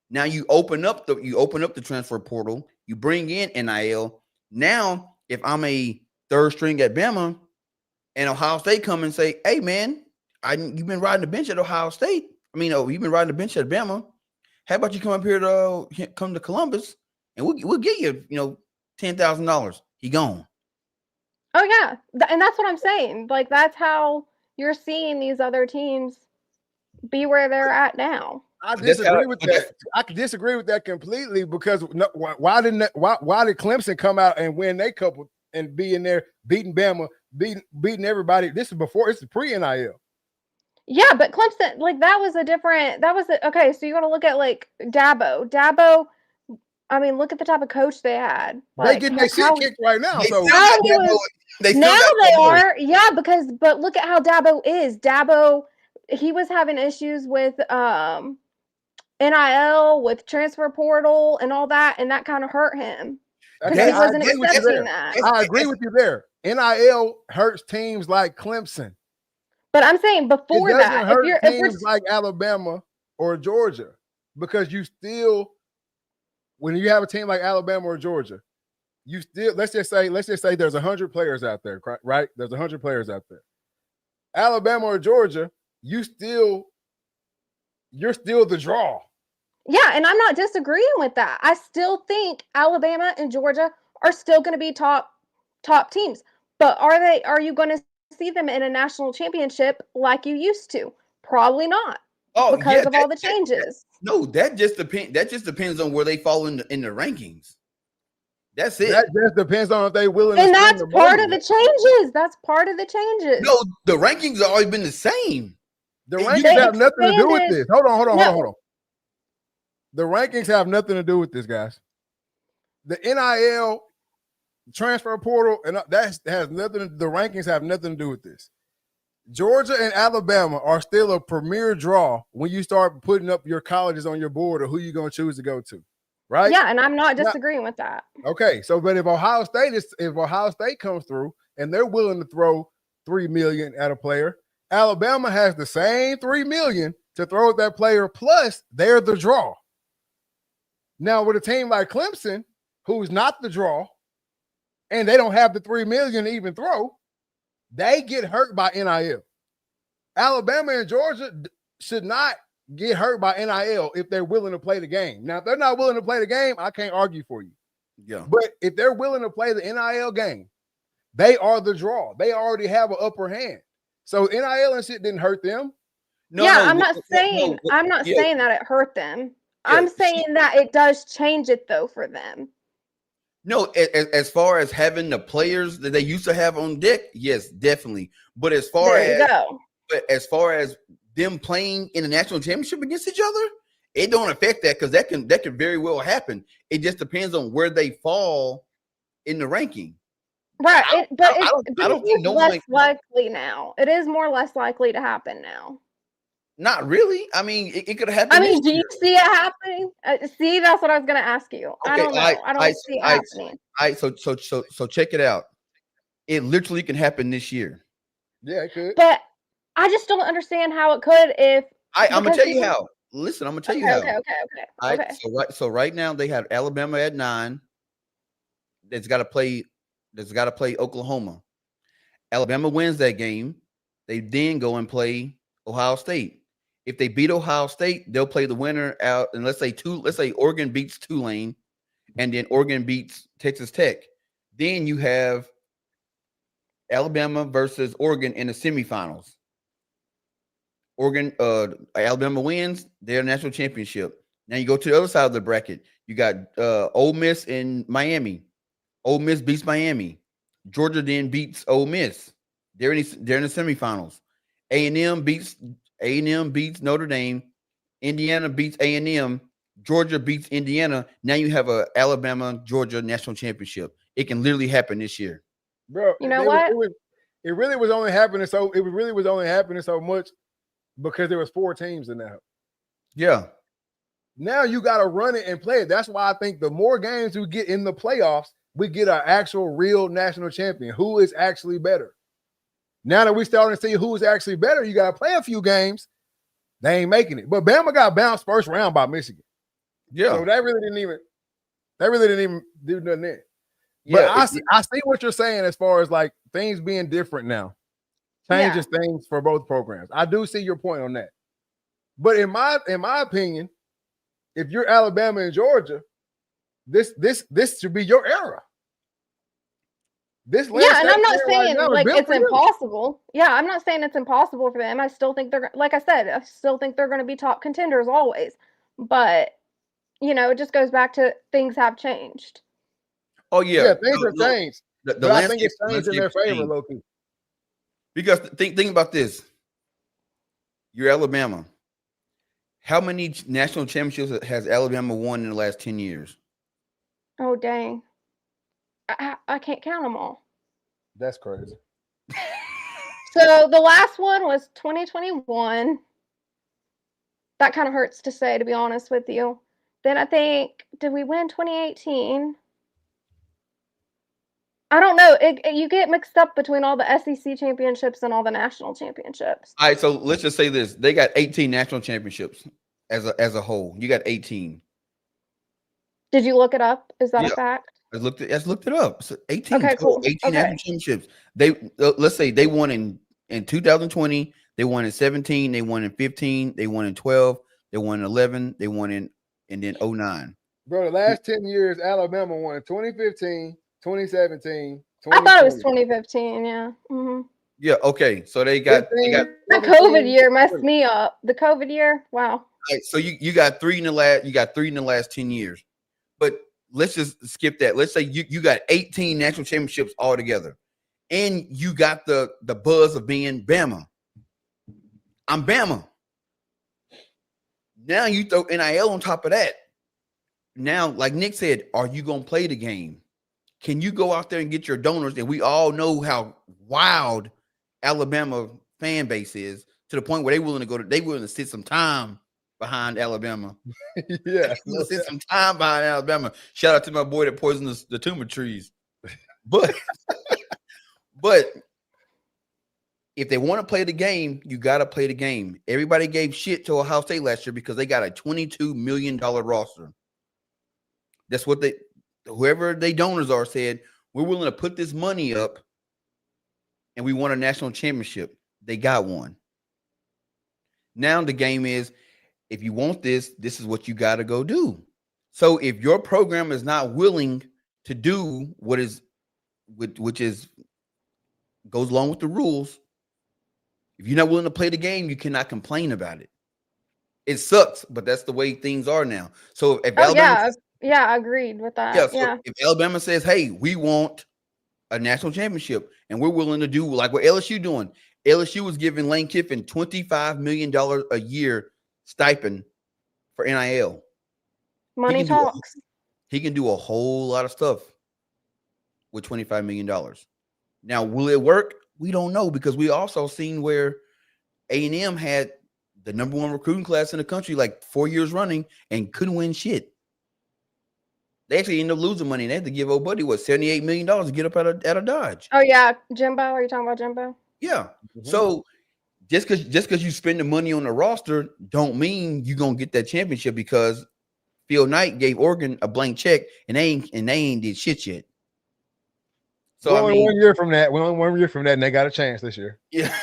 Now you open up the transfer portal, you bring in NIL. Now, if I'm a third string at Bama and Ohio State come and say, hey man, you've been riding the bench at Ohio State. You've been riding the bench at Bama. How about you come up here to come to Columbus and we'll get you, $10,000. He gone. Oh yeah, and that's what I'm saying. Like that's how you're seeing these other teams be where they're at now. I disagree with that. I can disagree with that completely because why did Clemson come out and win their couple and be in there beating Bama, beating everybody? This is pre-NIL. Yeah, but Clemson, like okay. So you want to look at like Dabo. I mean, look at the type of coach they had. Like, they getting their shit kicked right now. So now they are, yeah. But look at how Dabo is. Dabo, he was having issues with NIL, with transfer portal, and all that, and that kind of hurt him because he wasn't accepting that. I agree with you there. NIL hurts teams like Clemson. But I'm saying before that, if teams like Alabama or Georgia, because you still, when you have a team like Alabama or Georgia, you still let's just say there's 100 players out there, right? There's 100 players out there. Alabama or Georgia, you're still the draw. Yeah, and I'm not disagreeing with that. I still think Alabama and Georgia are still going to be top teams. But are you going to see them in a national championship like you used to? Probably not. Because of all the changes. That just depends on where they fall in the rankings. That's it. That just depends on if they willing. And that's part of the changes. That's part of the changes. No, the rankings have always been the same. The rankings have nothing to do with this. Hold on. The rankings have nothing to do with this, guys. The NIL transfer portal and that has nothing. The rankings have nothing to do with this. Georgia and Alabama are still a premier draw when you start putting up your colleges on your board or who you're going to choose to go to, right? Yeah, and I'm not disagreeing with that. Okay, so but if Ohio State comes through and they're willing to throw $3 million at a player, Alabama has the same $3 million to throw at that player, plus they're the draw. Now, with a team like Clemson, who's not the draw, and they don't have the $3 million to even throw, they get hurt by NIL. Alabama and Georgia should not get hurt by NIL if they're willing to play the game. Now, if they're not willing to play the game, I can't argue for you. Yeah. But if they're willing to play the NIL game, they are the draw. They already have an upper hand. So NIL and shit didn't hurt them. I'm not saying that it hurt them. I'm saying that it does change it though for them. No, as far as having the players that they used to have on deck, yes, definitely. But as far as them playing in the national championship against each other, it don't affect that because that can very well happen. It just depends on where they fall in the ranking. Right, it's less likely now. It is more less likely to happen now. Not really. I mean, it could happen. I mean, do you see it happening? See, that's what I was going to ask you. Okay, I don't know. I don't see it happening. So check it out. It literally can happen this year. Yeah, it could. But I just don't understand how it could if. I'm gonna tell you how. Listen, I'm gonna tell you how. Okay. So right now they have Alabama at 9. That's got to play Oklahoma. Alabama wins that game. They then go and play Ohio State. If they beat Ohio State, they'll play the winner out. And let's say Oregon beats Tulane, and then Oregon beats Texas Tech. Then you have Alabama versus Oregon in the semifinals. Alabama wins their national championship. Now you go to the other side of the bracket. You got Ole Miss and Miami. Ole Miss beats Miami. Georgia then beats Ole Miss. They're in the semifinals. A&M beats Notre Dame. Indiana beats A&M. Georgia beats Indiana. Now you have a Alabama Georgia national championship. It can literally happen this year, bro. You know what? It really was only happening so much because there was 4 teams in that. Yeah. Now you got to run it and play it. That's why I think the more games we get in the playoffs, we get an actual real national champion who is actually better. Now that we starting to see who's actually better, you got to play a few games. They ain't making it. But Bama got bounced first round by Michigan. Yeah. So that really didn't even do nothing there. But yeah, I see what you're saying as far as like things being different now. Changes things for both programs. I do see your point on that. But in my opinion, if you're Alabama and Georgia, this should be your era. This Yeah, and I'm not right saying now is like built it's for you. impossible. Yeah, I'm not saying it's impossible for them. I still think they're, like I said, I still think they're going to be top contenders always. But it just goes back to things have changed. Oh yeah, Yeah, things have no, changed, the but I think landscape, it's changed in their favor, Loki. Because think about this. You're Alabama. How many national championships has Alabama won in the last 10 years? Oh dang, I can't count them all. That's crazy. So the last one was 2021. That kind of hurts to say, to be honest with you. Then I think, did we win 2018? I don't know. You get mixed up between all the SEC championships and all the national championships. All right, so let's just say this: they got 18 national championships as a whole. You got 18. Did you look it up? Is that a Yeah, fact? I looked it up. So 18 Okay, total, cool. 18 Okay. national championships. They let's say they won in 2020. They won in 17. They won in 15. They won in 12. They won in 11. They won in and then 09. Bro, the last 10 years, Alabama won 2015, 2017, I thought it was 2020. 2015. Yeah. Mm-hmm. Yeah. Okay. So they got 15, That 17, COVID year messed me up. The COVID year. Wow. right, so you got three in the last 10 years. But let's just skip that. Let's say you got 18 national championships altogether. And you got the buzz of being Bama. I'm Bama. Now you throw NIL on top of that. Now, like Nick said, are you going to play the game? Can you go out there and get your donors? And we all know how wild Alabama fan base is, to the point where they willing to sit some time behind Alabama. Yeah. Sit some time behind Alabama. Shout out to my boy that poisoned the tumor trees. But if they want to play the game, you got to play the game. Everybody gave shit to Ohio State last year because they got a $22 million roster. That's what whoever they donors are said, we're willing to put this money up and we want a national championship. They got one. Now the game is, if you want this is what you got to go do. So if your program is not willing to do which goes along with the rules, if you're not willing to play the game, you cannot complain about it. It sucks, but that's the way things are now. So if Alabama, I agreed with that. so if Alabama says, "Hey, we want a national championship, and we're willing to do like what LSU doing," LSU was giving Lane Kiffin $25 million a year stipend for NIL. Money talks. He can do a whole lot of stuff with $25 million. Now, will it work? We don't know, because we also seen where A&M had the number one recruiting class in the country like 4 years running and couldn't win shit. They actually ended up losing money. They had to give old buddy $78 million to get up out of Dodge. Oh yeah, Jimbo. Are you talking about Jimbo? Yeah. Mm-hmm. So just because you spend the money on the roster don't mean you're gonna get that championship, because Phil Knight gave Oregon a blank check and they ain't did shit yet. So we're only 1 year from that. We're only 1 year from that, and they got a chance this year. Yeah.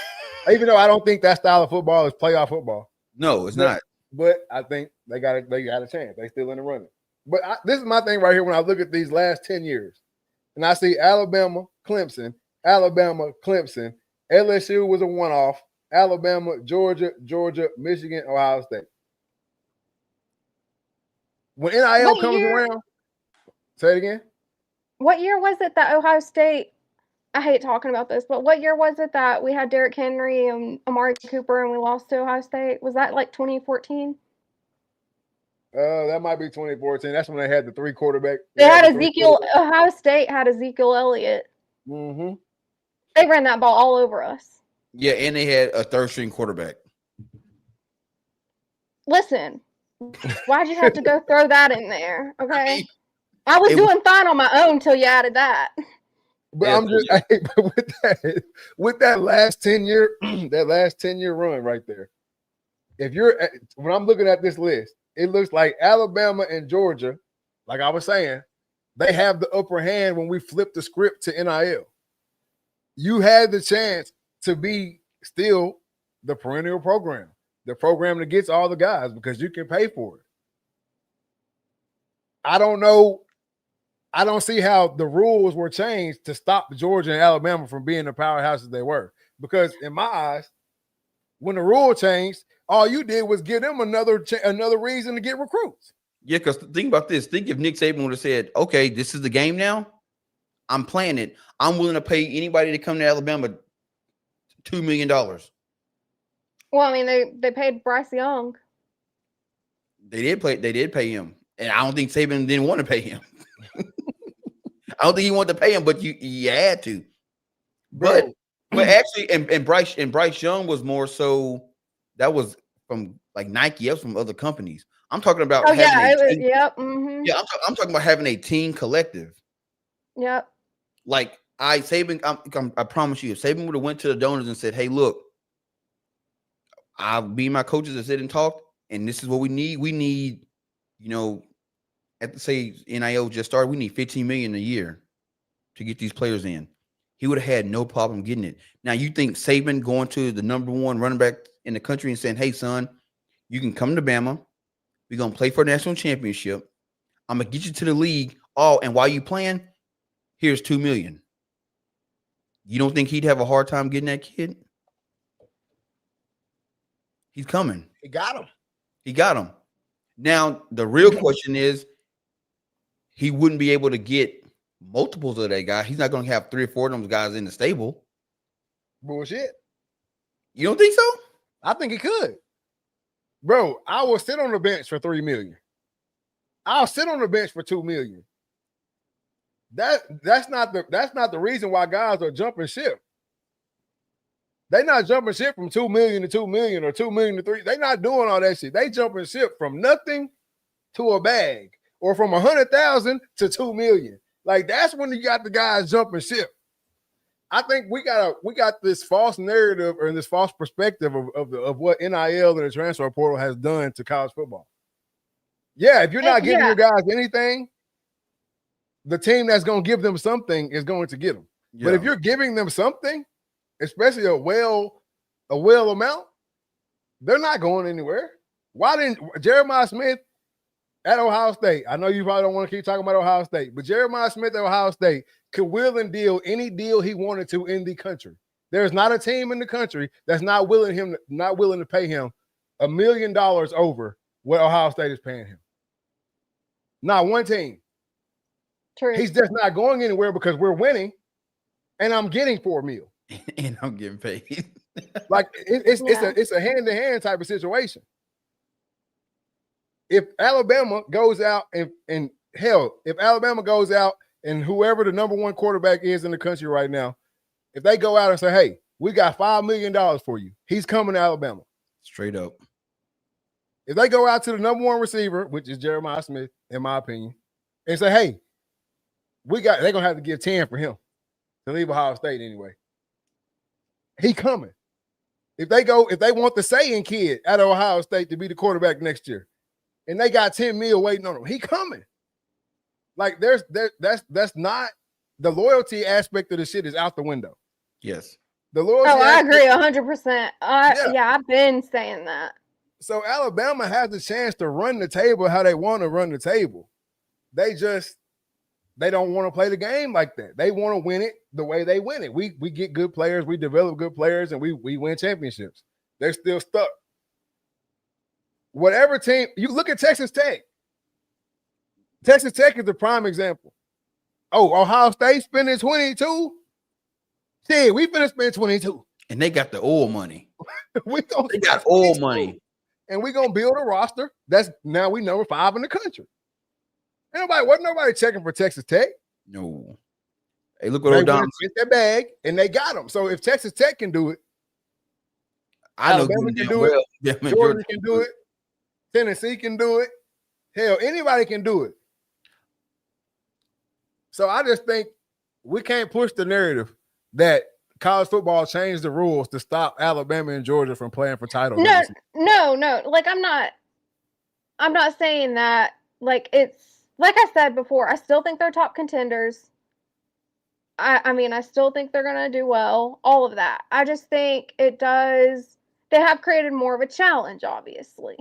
Even though I don't think that style of football is playoff football. No, it's not. But I think they got a chance. They still in the running. But this is my thing right here when I look at these last 10 years. And I see Alabama, Clemson, LSU was a one-off, Alabama, Georgia, Michigan, Ohio State. When NIL comes around, say it again. What year was it that Ohio State, I hate talking about this, but what year was it that we had Derrick Henry and Amari Cooper and we lost to Ohio State? Was that like 2014? That might be 2014. That's when they had the three quarterback. They had Ezekiel. Ohio State had Ezekiel Elliott. Mm-hmm. They ran that ball all over us. Yeah, and they had a third-string quarterback. Listen, why'd you have to go throw that in there? Okay, I was doing fine on my own till you added that. But I'm just with that last 10-year run right there. When I'm looking at this list, it looks like Alabama and Georgia, like I was saying, they have the upper hand when we flip the script to NIL. You had the chance to be still the perennial program, the program that gets all the guys, because you can pay for it. I don't know I don't see how the rules were changed to stop Georgia and Alabama from being the powerhouses they were. Because in my eyes, when the rule changed, all you did was give them another reason to get recruits. Yeah, because think about this. Think if Nick Saban would have said, okay, this is the game now. I'm playing it. I'm willing to pay anybody to come to Alabama $2 million. Well, I mean, they paid Bryce Young. They did pay him. And I don't think Saban didn't want to pay him. I don't think he wanted to pay him, but you had to. But actually, and Bryce Young was more so that was from like Nike, else from other companies. I'm talking about I'm talking about having a team collective. Yep. Like Saban, I promise you, if Saban would have went to the donors and said, "Hey, look, I'll be my coaches that sit and talk, and this is what we need. We need, at the say NIL just started, we need $15 million a year to get these players in." He would have had no problem getting it. Now, you think Saban going to the number one running back in the country and saying, "Hey, son, you can come to Bama. We're gonna play for a national championship. I'm gonna get you to the league. Oh, and while you playing, here's $2 million." You don't think he'd have a hard time getting that kid? He's coming. He got him. Now, the real question is, he wouldn't be able to get multiples of that guy. He's not going to have 3 or 4 of those guys in the stable. Bullshit. You don't think so? I think he could. Bro, I will sit on the bench for $3 million. I'll sit on the bench for $2 million. That's not the reason why guys are jumping ship. They're not jumping ship from $2 million to $2 million or $2 million to $3 million. They're not doing all that shit. They jumping ship from nothing to a bag, or from 100,000 to $2 million. Like, that's when you got the guys jumping ship. I think we got this false narrative or this false perspective of what NIL and the transfer portal has done to college football. Yeah, if you're not giving your guys anything, the team that's going to give them something is going to get them. Yeah. But if you're giving them something, especially a well amount, they're not going anywhere. Why didn't Jeremiah Smith at Ohio State? I know you probably don't want to keep talking about Ohio State, but Jeremiah Smith at Ohio State could will and deal any deal he wanted to in the country. There's not a team in the country that's not willing to pay him $1 million over what Ohio State is paying him. Not one team. True. He's just not going anywhere because we're winning, and I'm getting $4 million. And I'm getting paid. Like it's a hand-to-hand type of situation. If Alabama goes out and if Alabama goes out and whoever the number one quarterback is in the country right now, if they go out and say, "Hey, we got $5 million for you," he's coming to Alabama. Straight up. If they go out to the number one receiver, which is Jeremiah Smith, in my opinion, and say, "Hey, they're gonna have to give 10 for him to leave Ohio State anyway." He coming. If they want the saying kid out of Ohio State to be the quarterback next year, and they got 10 mil waiting on him, he coming. Like that's not the loyalty aspect of the shit is out the window. Yes. The loyalty. Oh, I agree 100%. Yeah, I've been saying that. So Alabama has the chance to run the table how they want to run the table. They don't want to play the game like that. They want to win it the way they win it. We get good players, we develop good players, and we win championships. They're still stuck. Whatever team, you look at Texas Tech. Texas Tech is the prime example. Oh, Ohio State spending 22? See, we finna spend 22. And they got the oil money. They got oil money. And we're going to build a roster that's now we number 5 in the country. Wasn't nobody checking for Texas Tech. No. Hey, look what O'Donnell get their bag, and they got them. So if Texas Tech can do it, Alabama can do it. Georgia can do it. Tennessee can do it. Hell, anybody can do it. So I just think we can't push the narrative that college football changed the rules to stop Alabama and Georgia from playing for titles. No. Like I'm not saying that. Like it's like I said before. I still think they're top contenders. I mean, I still think they're gonna do well. All of that. I just think it does. They have created more of a challenge, obviously.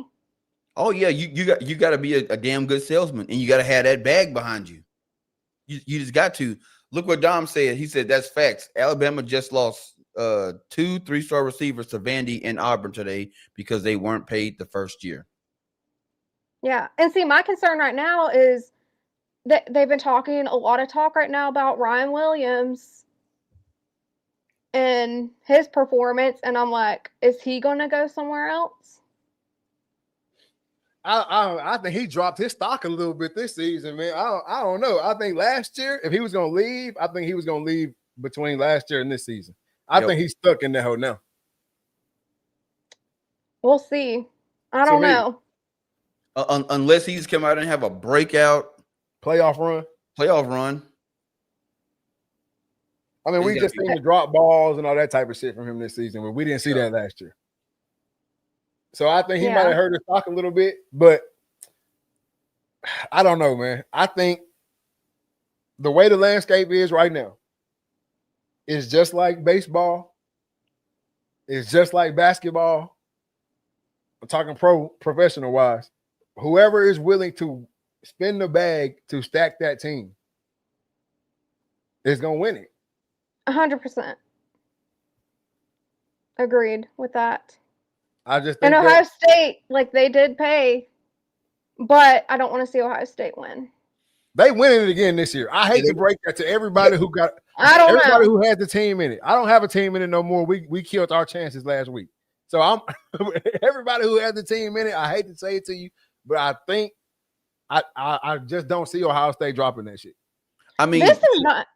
Oh yeah, you got to be a damn good salesman, and you got to have that bag behind you. You just got to look what Dom said. He said that's facts. Alabama just lost 2 3-star receivers to Vandy and Auburn today because they weren't paid the first year. Yeah. And see, my concern right now is that they've been talking a lot of talk right now about Ryan Williams and his performance. And I'm like, is he going to go somewhere else? I think he dropped his stock a little bit this season, man. I don't know. I think last year, if he was going to leave, I think he was going to leave between last year and this season. I think he's stuck in that hole now. We'll see. I don't know. Unless he's come out and have a breakout playoff run. I mean, we just seen the drop balls and all that type of shit from him this season, but we didn't see that last year. So I think he might have hurt his stock a little bit, but I don't know, man. I think the way the landscape is right now is just like baseball. It's just like basketball. I'm talking professional wise. Whoever is willing to spend the bag to stack that team is going to win it. 100%. Agreed with that. I just think and Ohio State, like they did pay, but I don't want to see Ohio State win. They winning it again this year. I hate to break that to everybody who got everybody who had the team in it. I don't have a team in it no more. We killed our chances last week. So I'm everybody who had the team in it. I hate to say it to you, but I think I just don't see Ohio State dropping that shit. I mean, this is not.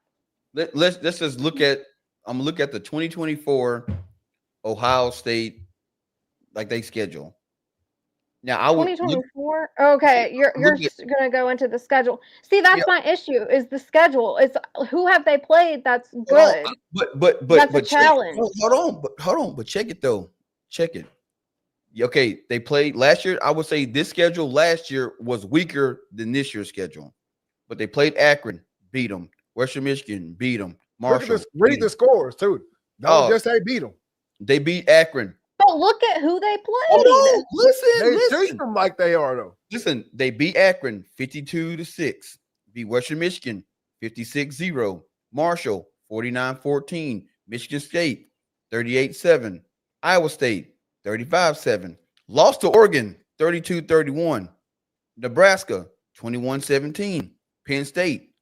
Let's just look at. I'm gonna look at the 2024 Ohio State. Like they schedule. Now I would 2024. Okay, you're just gonna go into the schedule. See, that's my issue. Is the schedule? It's who have they played? That's good. But that's a challenge. Hold on. But check it though. Check it. Okay, they played last year. I would say this schedule last year was weaker than this year's schedule, but they played Akron, beat them. Western Michigan, beat them. Marshall, read the scores too. Don't just say beat them. They beat Akron. But look at who they played. Oh, no. Listen. Treat them like they are though. Listen, they beat Akron 52-6. Beat Western Michigan 56-0. Marshall 49-14. Michigan State 38-7. Iowa State 35-7. Lost to Oregon 32-31. Nebraska 21-17. Penn State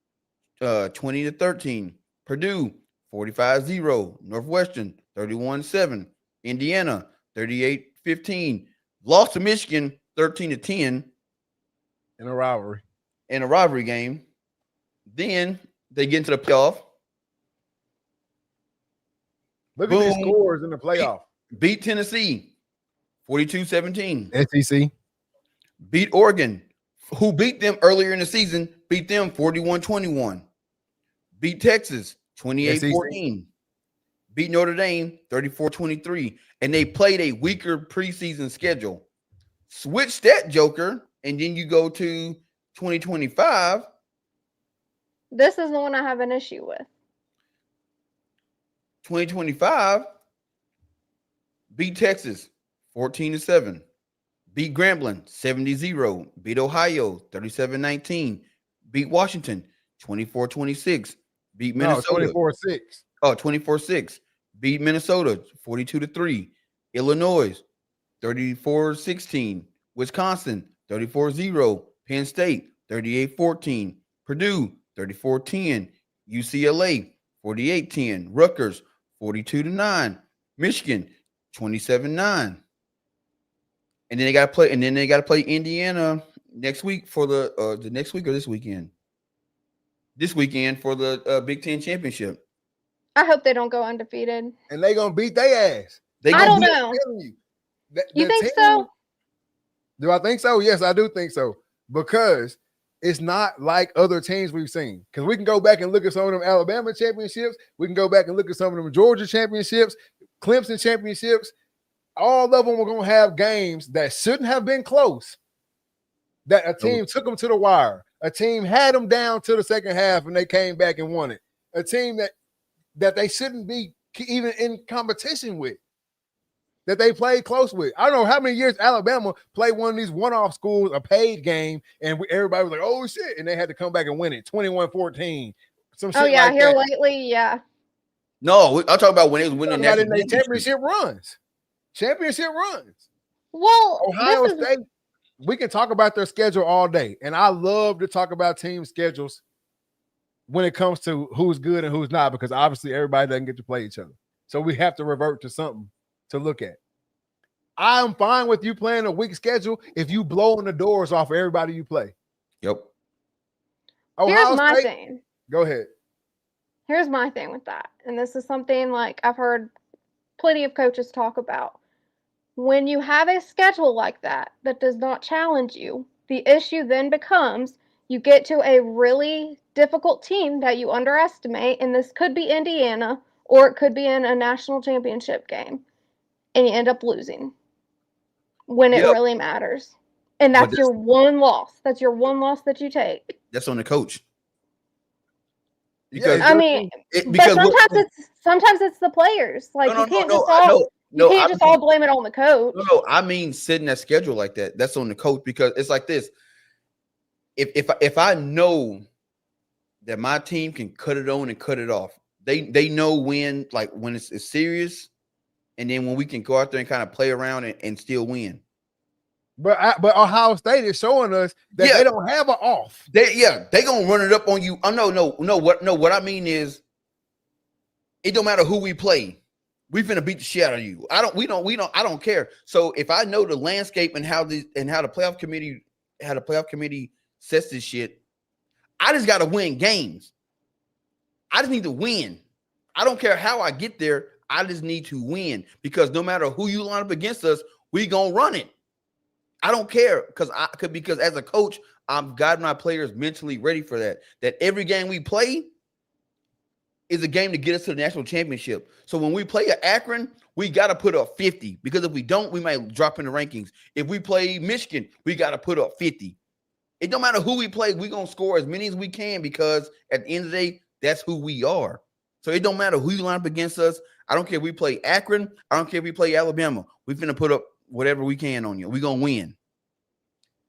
20-13. Purdue 45-0. Northwestern 31-7. Indiana 38-15. Lost to Michigan 13-10 in a rivalry game. Then they get into the playoff. Look at these scores in the playoff. Beat Tennessee 42-17. SEC. Beat Oregon, who beat them earlier in the season, beat them 41-21. Beat Texas 28-14. Beat Notre Dame 34-23, and they played a weaker preseason schedule. Switch that joker, and then you go to 2025. This is the one I have an issue with. 2025 beat Texas 14-7. Beat Grambling 70-0. Beat Ohio 37-19. Beat Washington 24-26. Beat Minnesota 24-6. Oh, 24-6. Beat Minnesota 42-3. Illinois 34-16. Wisconsin 34-0. Penn State 38-14. Purdue 34-10. UCLA 48-10. Rutgers 42-9. Michigan 27-9. And then they got to play Indiana next week for the next week or this weekend. This weekend for the Big Ten championship. I hope they don't go undefeated. And they gonna beat their ass. I don't know. You think so? Do I think so? Yes, I do think so. Because it's not like other teams we've seen. Because we can go back and look at some of them Alabama championships. We can go back and look at some of them Georgia championships, Clemson championships. All of them are going to have games that shouldn't have been close. That a team took them to the wire. A team had them down to the second half and they came back and won it. A team that they shouldn't be even in competition with. that they played close with. I don't know how many years Alabama played one of these one-off schools, a paid game, and everybody was like, oh, shit, and they had to come back and win it, 21-14. Some shit yeah, like here that. lately, yeah. No, I'm talking about when they was winning national national championship runs. Championship runs. Well, Ohio State, we can talk about their schedule all day, and I love to talk about team schedules when it comes to who's good and who's not, because obviously everybody doesn't get to play each other. So we have to revert to something to look at. I'm fine with you playing a weak schedule if you blowing the doors off of everybody you play. Yep. Here's my thing. Go ahead. Here's my thing with that. And this is something like I've heard plenty of coaches talk about. When you have a schedule like that does not challenge you, the issue then becomes you get to a really difficult team that you underestimate, and this could be Indiana or it could be in a national championship game, and you end up losing when it really matters. And that's your one loss. That's your one loss that you take. That's on the coach. Because I mean, but sometimes it's the players. Like you can't just all blame it on the coach. No, I mean setting that schedule like that. That's on the coach, because it's like this. If I know that my team can cut it on and cut it off, they know when it's serious, and then when we can go out there and kind of play around and still win. But Ohio State is showing us that they don't have an off. They gonna run it up on you. Oh no. What I mean is, it don't matter who we play. We finna beat the shit out of you. I don't care. So if I know the landscape and how the playoff committee sets this shit, I just gotta win games. I just need to win. I don't care how I get there. I just need to win, because no matter who you line up against us, we gonna run it. I don't care, because as a coach, I've got my players mentally ready for that. That every game we play is a game to get us to the national championship. So when we play at Akron, we got to put up 50, because if we don't, we might drop in the rankings. If we play Michigan, we got to put up 50. It don't matter who we play, we're going to score as many as we can, because at the end of the day, that's who we are. So it don't matter who you line up against us. I don't care if we play Akron. I don't care if we play Alabama. We're going to put up whatever we can on you. We're going to win.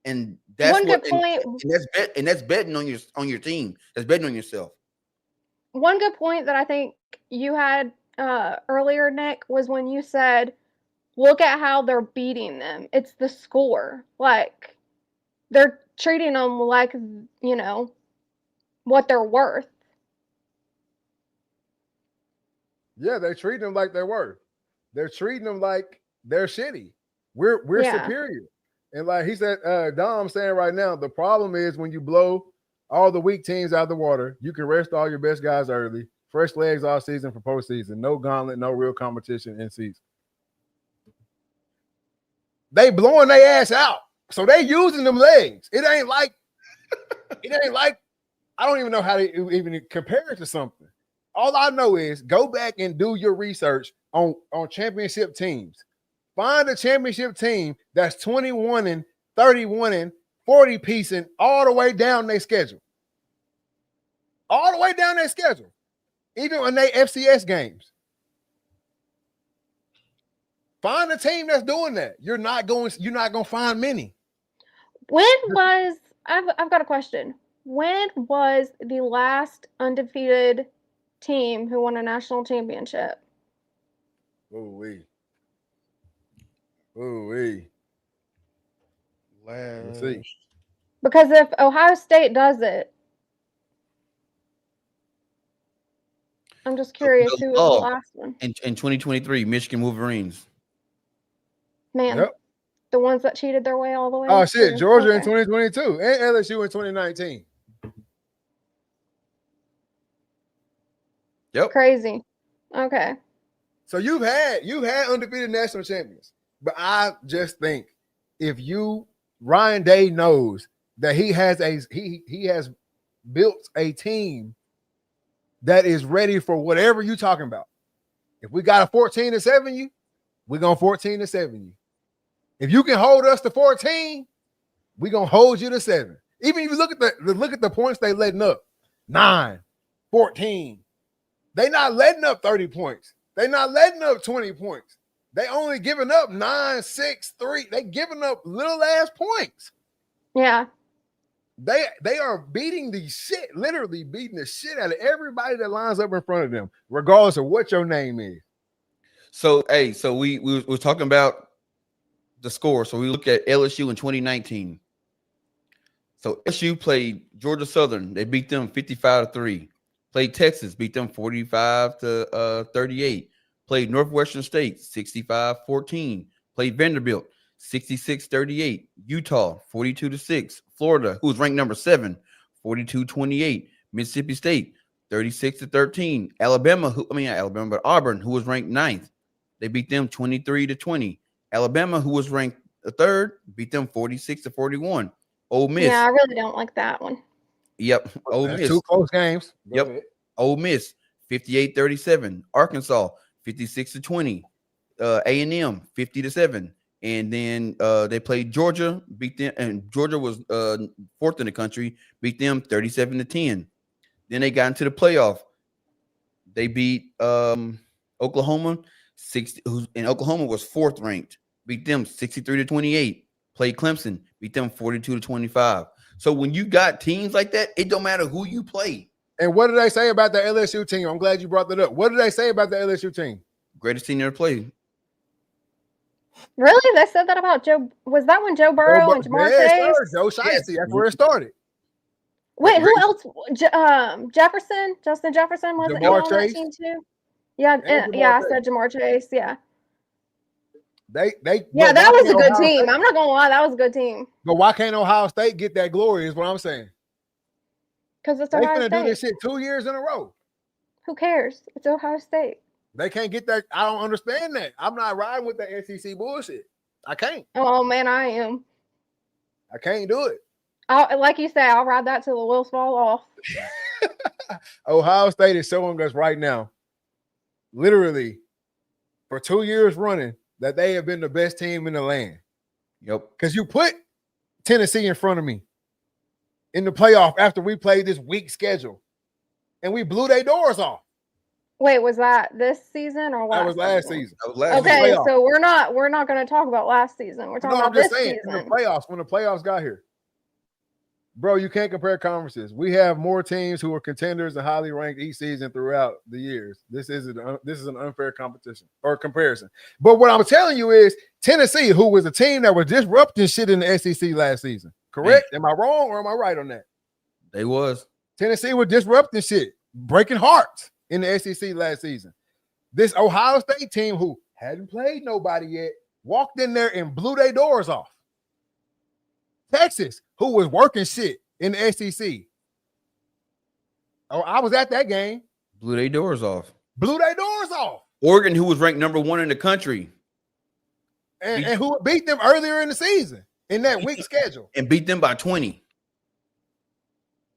And that's one good point. And that's betting on your team. That's betting on yourself. One good point that I think you had earlier, Nick, was when you said, look at how they're beating them. It's the score. Like, they're treating them like, what they're worth. Yeah, they're treating them like they're worth. They're treating them like they're shitty. We're superior. And like he said, Dom saying right now, the problem is when you blow all the weak teams out of the water, you can rest all your best guys early. Fresh legs all season for postseason. No gauntlet, no real competition in season. They blowing their ass out. So they using them legs. It ain't like I don't even know how to even compare it to something. All I know is go back and do your research on championship teams. Find a championship team that's 21 and 31 and 40 piecing all the way down their schedule. All the way down their schedule. Even when they FCS games. Find a team that's doing that. You're not going to find many. I've got a question. When was the last undefeated team who won a national championship? Ooh-wee. Let's see. Because if Ohio State does it, I'm just curious who was the last one. In 2023, Michigan Wolverines. Man, yep. The ones that cheated their way all the way. Oh shit, Georgia in 2022 and LSU in 2019. Yep. Crazy. Okay. So you've had undefeated national champions, but I just think if Ryan Day knows that he has built a team that is ready for whatever you're talking about. If we got a 14-7 you, we're gonna 14-7 you. If you can hold us to 14, we're gonna hold you to 7. Even if you look at the points they letting up, 9, 14. They not letting up 30 points. They not letting up 20 points. They only giving up 9, 6, 3. They giving up little ass points. Yeah. They are beating the shit, literally beating the shit out of everybody that lines up in front of them, regardless of what your name is. So, hey, so we were talking about the score. So we look at LSU in 2019. So LSU played Georgia Southern. They beat them 55-3. Played Texas, beat them 45-38. Played Northwestern State 65-14. Played Vanderbilt 66-38. Utah 42-6. Florida, who was ranked number 7, 42-28. Mississippi State 36-13. Alabama, but Auburn, who was ranked 9th, they beat them 23-20. Alabama, who was ranked 3rd, beat them 46-41. Ole Miss. Yeah, I really don't like that one. Yep. Ole Miss. 2 close games. Yep. Ole Miss 58-37. Arkansas 56-20. A&M 50-7. And then they played Georgia, beat them, and Georgia was 4th in the country, beat them 37-10. Then they got into the playoff. They beat Oklahoma 60, and Oklahoma was 4th ranked, beat them 63-28. Played Clemson, beat them 42-25. So when you got teams like that, it don't matter who you play. And what did they say about the LSU team? I'm glad you brought that up. What did they say about the LSU team? Greatest team ever played. Really? They said that about Joe? Was that when Joe Burrow and Jamar Chase? Joe Shiesty. That's where it started. Wait, who else? Jefferson? Justin Jefferson wasn't he Jamar on that Chase. team too? Yeah, I said Jamar Chase. Yeah. That was a good team. I'm not gonna lie, that was a good team. But why can't Ohio State get that glory? Is what I'm saying. Because it's They Ohio finna State. do this shit 2 years in a row. Who cares? It's Ohio State. They can't get that. I don't understand that. I'm not riding with the SEC bullshit. I can't. Oh man, I am. I can't do it. Like you say, I'll ride that till the wheels fall off. Ohio State is showing us right now, literally, for 2 years running, that they have been the best team in the land. Yep. Because you put Tennessee in front of me in the playoff after we played this weak schedule, and we blew their doors off. Wait, was that this season or last? That was last season. That was last Okay, season. so we're not going to talk about last season. We're talking about this season. In the playoffs, when the playoffs got here. Bro, you can't compare conferences. We have more teams who are contenders and highly ranked each season throughout the years. This is an unfair competition or comparison. But what I'm telling you is Tennessee, who was a team that was disrupting shit in the SEC last season. Correct? Am I wrong or am I right on that? They was. Tennessee was disrupting shit, breaking hearts in the SEC last season. This Ohio State team who hadn't played nobody yet walked in there and blew their doors off. Texas, who was working shit in the SEC. Oh, I was at that game. Blew their doors off. Blew their doors off. Oregon, who was ranked number 1 in the country. And who beat them earlier in the season in that weak schedule. And beat them by 20.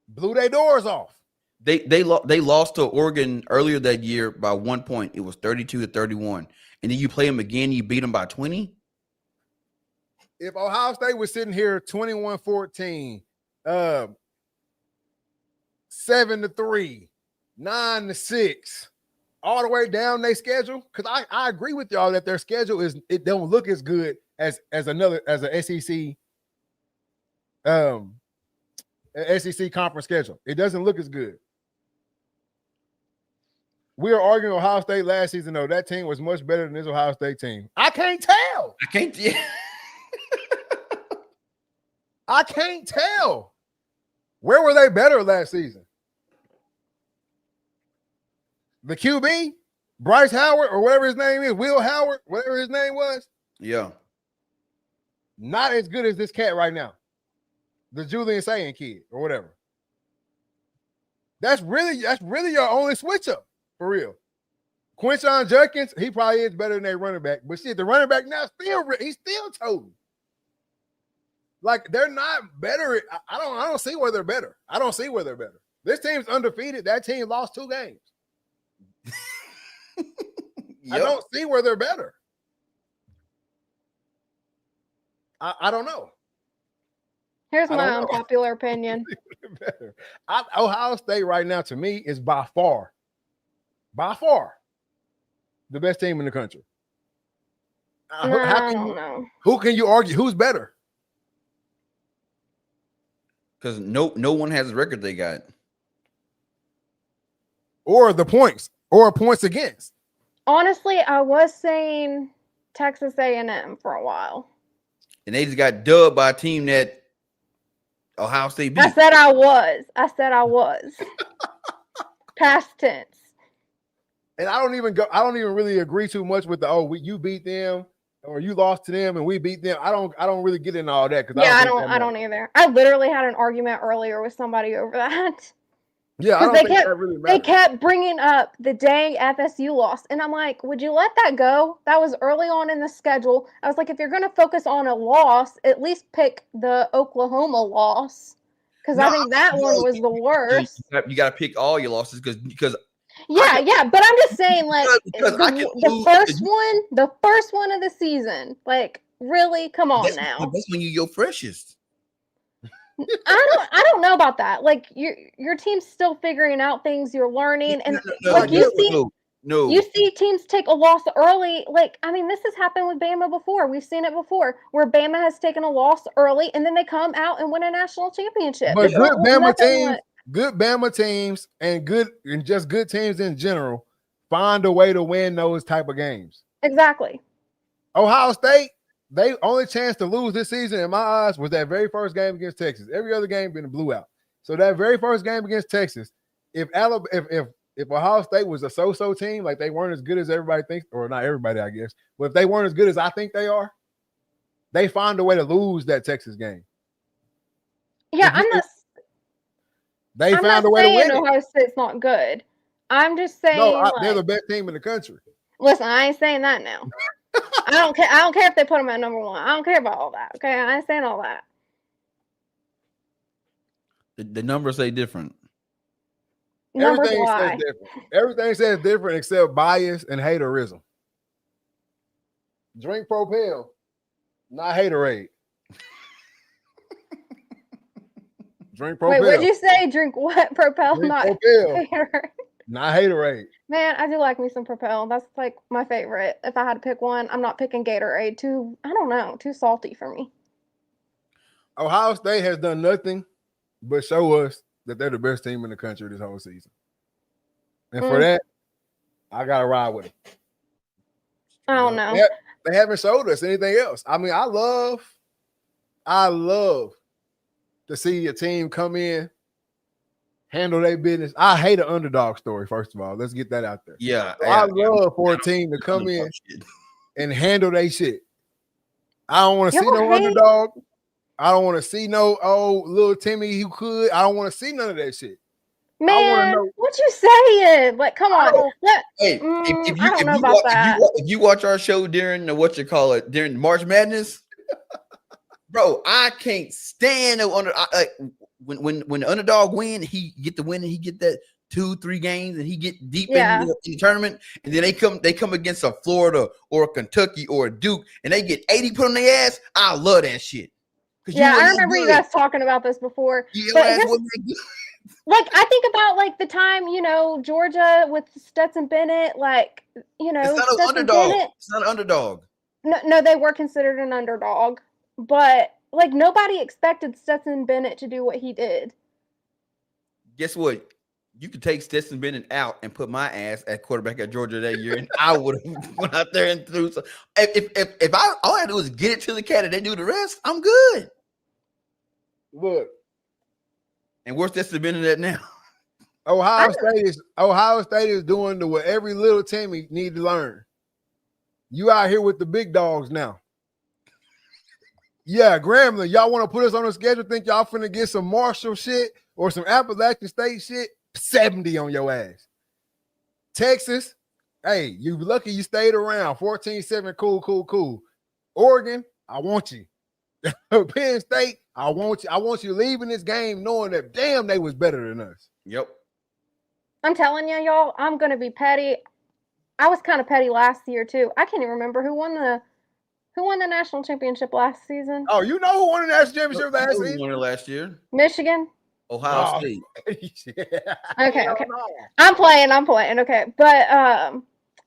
Blew their doors off. They lost to Oregon earlier that year by 1 point. It was 32-31. And then you play them again, you beat them by 20. If Ohio State was sitting here 21-14, 7-3, 9-6, all the way down their schedule, because I agree with y'all that their schedule it don't look as good as a SEC SEC conference schedule. It doesn't look as good. We were arguing Ohio State last season, though. That team was much better than this Ohio State team. I can't tell. I can't tell. Where were they better last season? The QB, Bryce Howard, or whatever his name is, Will Howard, whatever his name was. Yeah. Not as good as this cat right now. The Julian Sayin kid or whatever. That's really your only switch up for real. Quinshon Judkins, he probably is better than their running back, but shit, the running back now he's still toting. Like they're not better. I don't see where they're better. I don't see where they're better. This team's undefeated. That team lost 2 games. Yep. I don't see where they're better. I don't know. Here's my unpopular opinion. Ohio State right now, to me, is by far, the best team in the country. I don't know. Who can you argue? Who's better? Because no one has the record they got. Or the points, or points against. Honestly, I was saying Texas A&M for a while. And they just got dubbed by a team that Ohio State beat. I said I was. Past tense. And I don't even really agree too much with you beat them or you lost to them and we beat them. I don't really get into all that because I don't either. I literally had an argument earlier with somebody over that. Yeah, I don't think that really matters. They kept bringing up the dang FSU loss, and I'm like, would you let that go? That was early on in the schedule. I was like, if you're going to focus on a loss, at least pick the Oklahoma loss, because I think that one was the worst. You got to pick all your losses because. Yeah, but I'm just saying, like the first one of the season, like really, come on now. That's when you're your freshest. I don't know about that. Like your team's still figuring out things. You're learning, and you see teams take a loss early. Like I mean, this has happened with Bama before. We've seen it before, where Bama has taken a loss early, and then they come out and win a national championship. But good Bama teams, and just good teams in general find a way to win those type of games. Exactly. Ohio State. They only chance to lose this season, in my eyes, was that very first game against Texas. Every other game been a blew out. So that very first game against Texas, if Ohio State was a so-so team, like they weren't as good as everybody thinks, or not everybody, I guess, but if they weren't as good as I think they are, they find a way to lose that Texas game. Yeah, I'm found a way to win. Ohio State's not good. I'm just saying they're the best team in the country. Listen, I ain't saying that now. I don't care if they put them at number one. I don't care about all that. Okay, I ain't saying all that. The numbers say different. Everything says different. Everything says different except bias and haterism. Drink Propel, not haterade. Drink Propel. Wait, what'd you say? Drink what? Propel, Drink not Propel. Haterade. Not haterade. Man, I do like me some Propel. That's like my favorite. If I had to pick one, I'm not picking Gatorade. Too salty for me. Ohio State has done nothing but show us that they're the best team in the country this whole season. And for that, I got to ride with them. I don't know. They haven't showed us anything else. I mean, I love to see a team come in, handle their business. I hate an underdog story, first of all. Let's get that out there. Yeah. I love for a team to come in and handle their shit. I don't want to see no underdog. I don't want to see no little Timmy who could. I don't want to see none of that shit. Man, what you saying? Like, come on. Hey, I don't know about that. If you watch our show during during March Madness, bro, I can't stand when the underdog win, he get the win and he get that 2-3 games and he get deep in the tournament, and then they come against a Florida or a Kentucky or a Duke and they get 80 put on their ass. I love that shit. Yeah, I remember you guys talking about this before. Like, I think about, like, the time, Georgia with Stetson Bennett, like, it's not an underdog. It's not an underdog. No, they were considered an underdog. But, like, nobody expected Stetson Bennett to do what he did. Guess what? You could take Stetson Bennett out and put my ass at quarterback at Georgia that year, and I would have went out there and threw. So if all I had to do was get it to the cat and they do the rest, I'm good. Look. And where's Stetson Bennett at now? Ohio State is doing what every little team need to learn. You out here with the big dogs now. Yeah, Grambling, y'all want to put us on a schedule? Think y'all finna get some Marshall shit or some Appalachian State shit? 70 on your ass. Texas, hey, you lucky you stayed around. 14-7, cool. Oregon, I want you. Penn State, I want you. I want you leaving this game knowing that damn they was better than us. Yep. I'm telling you, y'all, I'm gonna be petty. I was kind of petty last year too. I can't even remember who won the national championship last season. Oh, you know who won the national championship last season? Who won it last year? Michigan. Ohio State. Yeah. Okay. I'm playing. Okay. But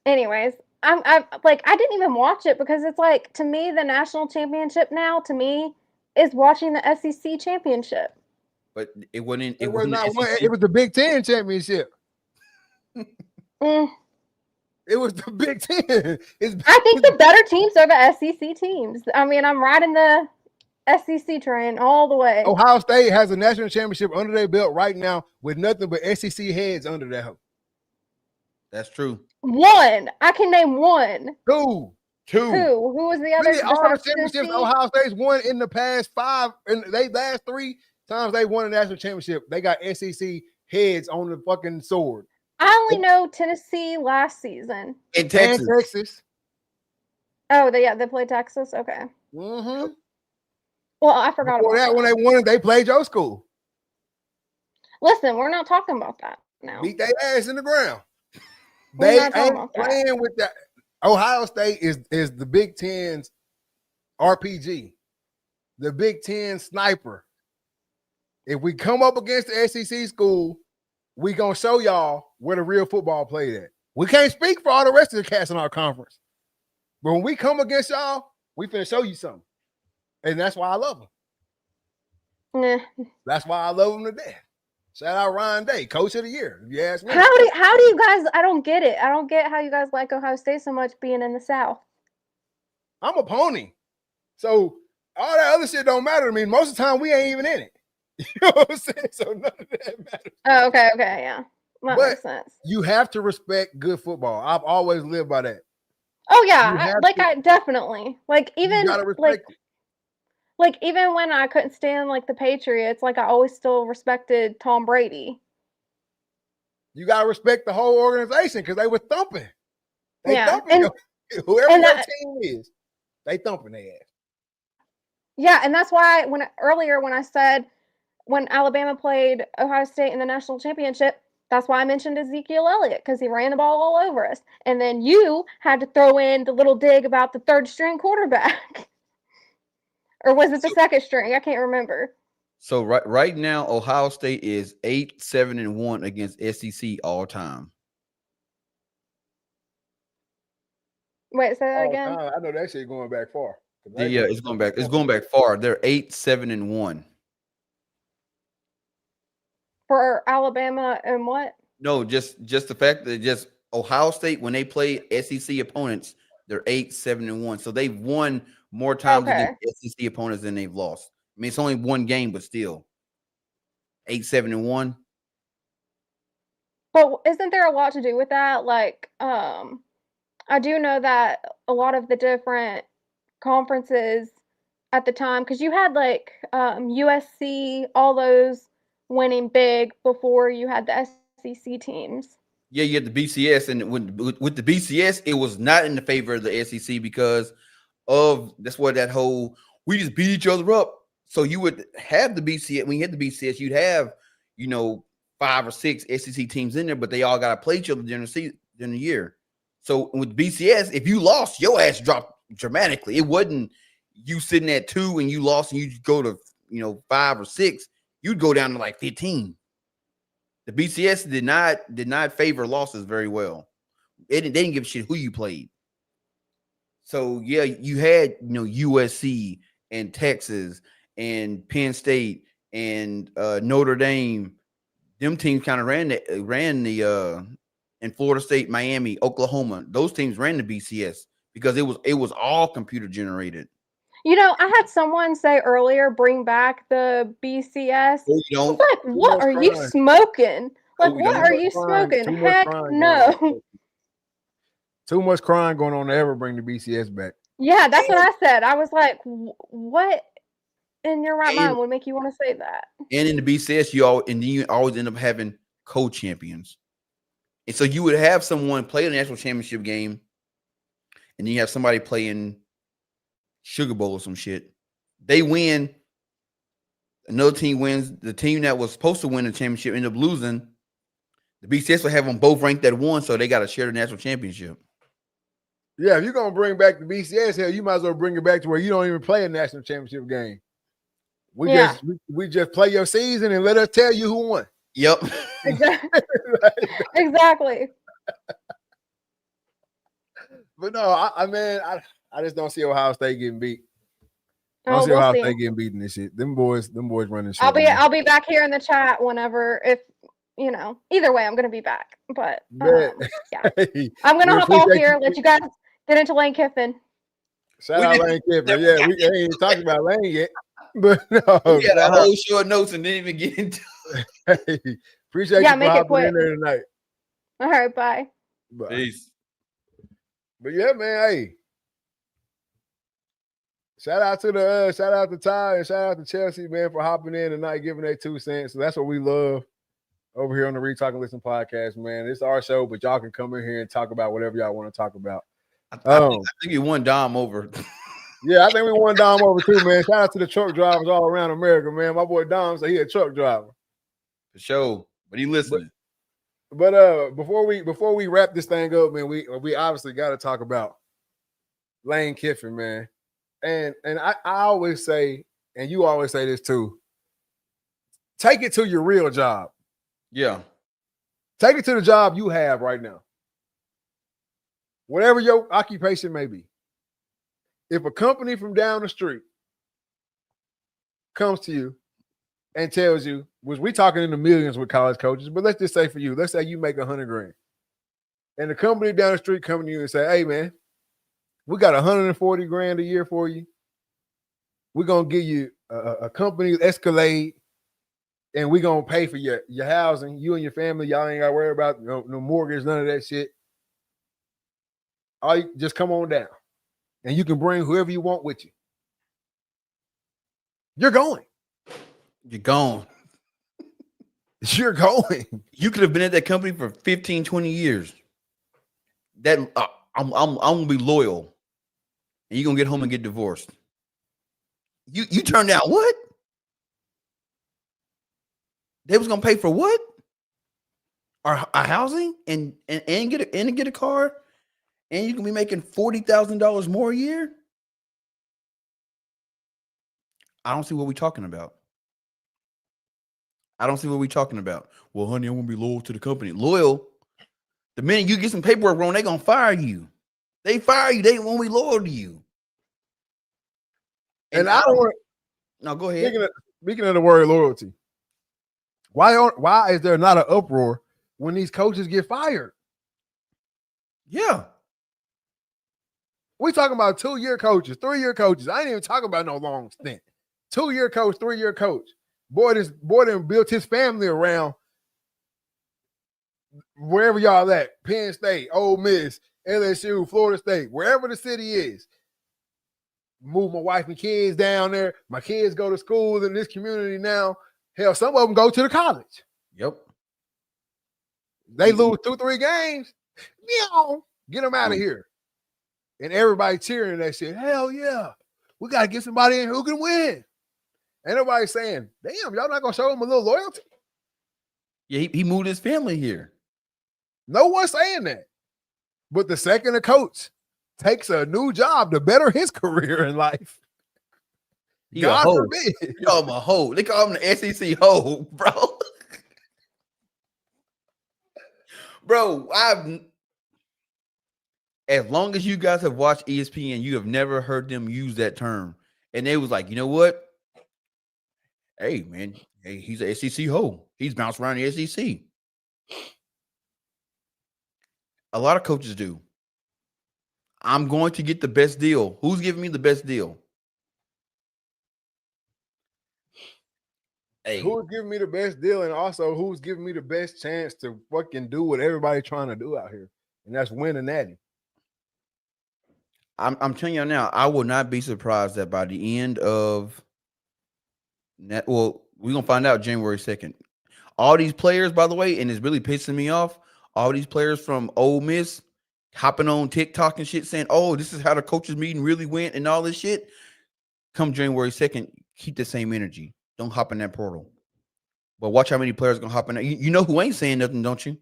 anyways, I didn't even watch it because it's like, to me, the national championship now, to me, is watching the SEC championship. But it wasn't. It was not one. SEC. It was the Big Ten championship. Mm. It was the Big Ten. I think the better teams are the SEC teams. I mean, I'm riding the SEC train all the way. Ohio State has a national championship under their belt right now with nothing but SEC heads under their hoe. That's true. One. I can name one. Two. Who was the other? All the championships Tennessee? Ohio State's won in the past 5, and they last 3 times they won a national championship. They got SEC heads on the fucking sword. I only know Tennessee last season. In Texas. And Texas. Oh, they played Texas? Okay. Mm-hmm. Well, I forgot Before about that. When they won it, they played your school. Listen, we're not talking about that now. Beat their ass in the ground. We're They not talking ain't about that. playing with that. Ohio State is the Big Ten's RPG, the Big Ten sniper. If we come up against the SEC school, we gonna show y'all where the real football played at. We can't speak for all the rest of the cats in our conference, but when we come against y'all, we finna show you something, and that's why I love them. Nah. That's why I love them to death. Shout out Ryan Day, Coach of the Year. If you ask me, How do you guys? I don't get it. I don't get how you guys like Ohio State so much being in the South. I'm a pony, so all that other shit don't matter to me. Most of the time, we ain't even in it. You know what I'm saying? So none of that matters. Oh, okay, yeah, that makes sense. You have to respect good football. I've always lived by that. Oh yeah, I definitely even You gotta respect it. Even when I couldn't stand the Patriots, I always still respected Tom Brady. You gotta respect the whole organization because they were thumping. They thumping whoever your team is, they thumping their ass. Yeah, and that's why when I said when Alabama played Ohio State in the national championship, that's why I mentioned Ezekiel Elliott, because he ran the ball all over us. And then you had to throw in the little dig about the third string quarterback. Or was it the second string? I can't remember. So right now, Ohio State is 8-7-1 against SEC all time. Wait, say that again. I know that shit going back far. Yeah, it's going back. It's going back far. They're 8-7-1. For Alabama and what? No, just the fact that just Ohio State, when they play SEC opponents, they're 8-7-1. So they've won more times against SEC opponents than they've lost. I mean, it's only one game, but still 8-7-1. But isn't there a lot to do with that? I do know that a lot of the different conferences at the time, because you had USC, all those winning big before you had the SEC teams. Yeah, you had the BCS, and with the BCS, it was not in the favor of the SEC because of that's what that whole we just beat each other up. So you would have the BCS. When you had the BCS, you'd have 5 or 6 SEC teams in there, but they all got to play each other during the year. So with BCS, if you lost, your ass dropped dramatically. It wasn't you sitting at 2 and you lost and you go to 5 or 6. You'd go down to 15. The BCS did not favor losses very well. They didn't give a shit who you played. So yeah, you had USC and Texas and Penn State and Notre Dame. Them teams kind of ran the and Florida State, Miami, Oklahoma. Those teams ran the BCS because it was all computer generated. I had someone say earlier, bring back the BCS. No, what are you smoking? What are you smoking? Heck no. Too much crying going on to ever bring the BCS back. Yeah, that's what I said. I was like, what in your right mind would make you want to say that? And in the BCS, you always end up having co-champions. And so you would have someone play the national championship game, and then you have somebody playing Sugar Bowl or some shit. They win. Another team wins. The team that was supposed to win the championship ended up losing. The BCS will have them both ranked at 1, so they got to share the national championship. Yeah, if you're going to bring back the BCS, hell, you might as well bring it back to where you don't even play a national championship game. We just play your season and let us tell you who won. Yep. Exactly. But no, I just don't see Ohio State getting beat. I don't Oh, see we'll Ohio see. State getting beaten this shit. Them boys running shit. I'll be back here in the chat whenever if either way I'm gonna be back. But yeah. Hey, I'm gonna hop off here, you. let you guys get into Lane Kiffin. Shout out Lane Kiffin. Yeah, we ain't even talked about Lane yet. But no, we had a whole short notes and didn't even get into hey, appreciate you for hopping in there tonight. All right, bye. Peace. But yeah, man, hey. Shout out to Ty and shout out to Chelsea, man, for hopping in tonight, giving their 2 cents. So that's what we love over here on the Retalk and Listen podcast, man. It's our show, but y'all can come in here and talk about whatever y'all want to talk about. I think you won Dom over. Yeah, I think we won Dom over too, man. Shout out to the truck drivers all around America, man. My boy Dom said he a truck driver. For sure. But he listening. But before we wrap this thing up, man, we obviously got to talk about Lane Kiffin, man. And I always say, and you always say this too, take it to your real job. Yeah. Take it to the job you have right now. Whatever your occupation may be. If a company from down the street comes to you and tells you, which we talking in the millions with college coaches, but let's just say for you, let's say you make $100,000. And the company down the street coming to you and say, hey man, we got $140,000 a year for you. We're gonna give you a company Escalade, and we're gonna pay for your housing. You and your family, y'all ain't gotta worry about no mortgage, none of that shit. All you just come on down, and you can bring whoever you want with you. You're going. You're gone. You're going. You could have been at that company for 15, 20 years. That I'm gonna be loyal. And you're gonna get home and get divorced. You turned out what? They was gonna pay for what? Our housing and get a car, and you can be making $40,000 more a year. I don't see what we're talking about. I don't see what we're talking about. Well, honey, I'm gonna be loyal to the company. Loyal. The minute you get some paperwork wrong, they're gonna fire you. They fire you. They won't be loyal to you. And I don't want. No, go ahead. Speaking of the word loyalty, why is there not an uproar when these coaches get fired? Yeah. We talking about 2-year coaches, 3-year coaches. I ain't even talking about no long stint. 2-year coach, 3-year coach. Boy done built his family around wherever y'all at. Penn State, Ole Miss, LSU, Florida State, wherever the city is. Move my wife and kids down there. My kids go to school in this community now. Hell, some of them go to the college. Yep. They lose 2-3 games. Get them out of here. And everybody cheering that shit. Hell yeah. We got to get somebody in who can win. Ain't nobody saying, damn, y'all not going to show him a little loyalty? Yeah, he moved his family here. No one's saying that. But the second a coach takes a new job to better his career in life, God forbid. They call him a hoe. They call him the SEC hoe, bro. Bro, as long as you guys have watched ESPN, you have never heard them use that term. And they was like, you know what? Hey, man, he's an SEC hoe. He's bounced around the SEC. A lot of coaches do. I'm going to get the best deal. Who's giving me the best deal? Hey. Who's giving me the best deal, and also who's giving me the best chance to fucking do what everybody's trying to do out here, and that's win a natty. I'm telling you now, I will not be surprised that by the end of we're gonna find out January 2nd. All these players, by the way, and it's really pissing me off. All these players from Ole Miss hopping on TikTok and shit saying, oh, this is how the coaches meeting really went and all this shit. Come January 2nd, keep the same energy. Don't hop in that portal. But watch how many players gonna hop in there. You know who ain't saying nothing, don't you?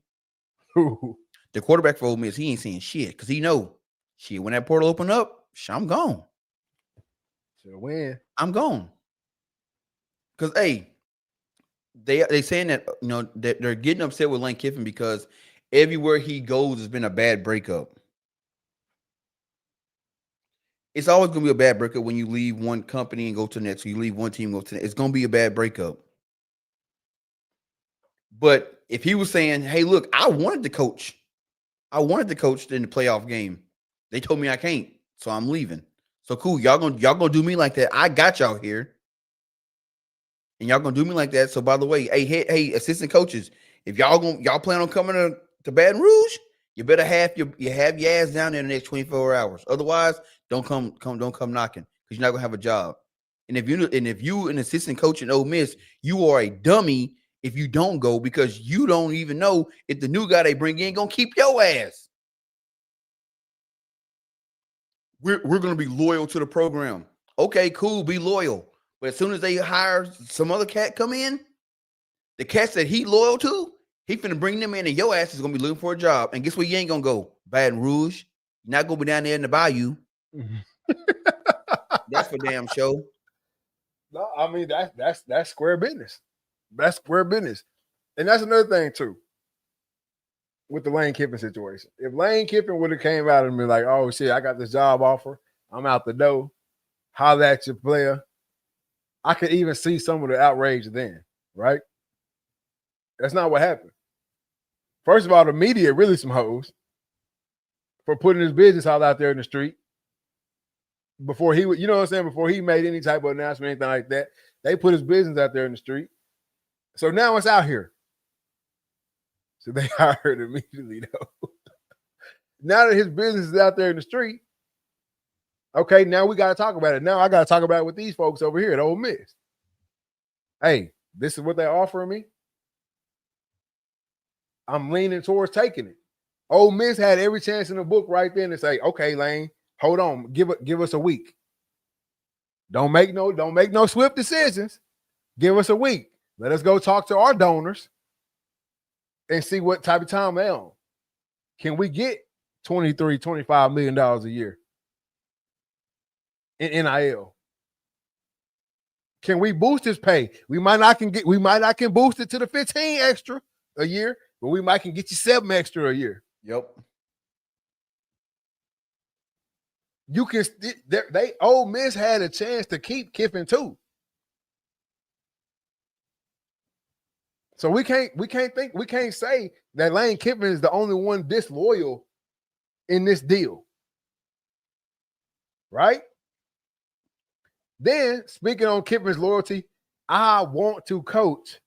Who? The quarterback for Ole Miss, he ain't saying shit because he know shit. When that portal open up, I'm gone. Should win. I'm gone. Because they saying that that they're getting upset with Lane Kiffin because everywhere he goes has been a bad breakup. It's always gonna be a bad breakup when you leave one company and go to the next. When you leave one team, and go to the next. It's gonna be a bad breakup. But if he was saying, "Hey, look, I wanted to coach in the playoff game. They told me I can't, so I'm leaving. So cool, y'all gonna do me like that. I got y'all here, and y'all gonna do me like that. So by the way, hey, assistant coaches, if y'all plan on coming to Baton Rouge, you better have your ass down there in the next 24 hours. Otherwise, don't come knocking because you're not gonna have a job. And if you an assistant coach in Ole Miss, you are a dummy if you don't go because you don't even know if the new guy they bring in gonna keep your ass. We're gonna be loyal to the program. Okay, cool, be loyal. But as soon as they hire some other cat come in, the cats that he loyal to, he finna bring them in, and your ass is gonna be looking for a job. And guess where you ain't gonna go? Baton Rouge. You're not gonna be down there in the bayou. That's for damn show. No, I mean that's square business. That's square business. And that's another thing too. With the Lane Kiffin situation. If Lane Kiffin would have came out and been like, oh shit, I got this job offer. I'm out the door. Holla at your player. I could even see some of the outrage then, right? That's not what happened. First of all, the media really some hoes for putting his business all out there in the street. Before he would, you know what I'm saying? Before he made any type of announcement, anything like that, they put his business out there in the street. So now it's out here. So they hired immediately, though. Now that his business is out there in the street, okay, now we got to talk about it. Now I got to talk about it with these folks over here at Ole Miss. Hey, this is what they're offering me. I'm leaning towards taking it. Ole Miss had every chance in the book right then to say, okay, Lane, hold on, give us a week. Don't make no swift decisions. Give us a week. Let us go talk to our donors and see what type of time they're on. Can we get $23-25 million a year in NIL? Can we boost his pay? We might not can boost it to the 15 extra a year, but we might can get you 7 extra a year. Yep. You can Ole Miss had a chance to keep Kiffin too. So we can't say that Lane Kiffin is the only one disloyal in this deal. Right? Then, speaking on Kiffin's loyalty, I want to coach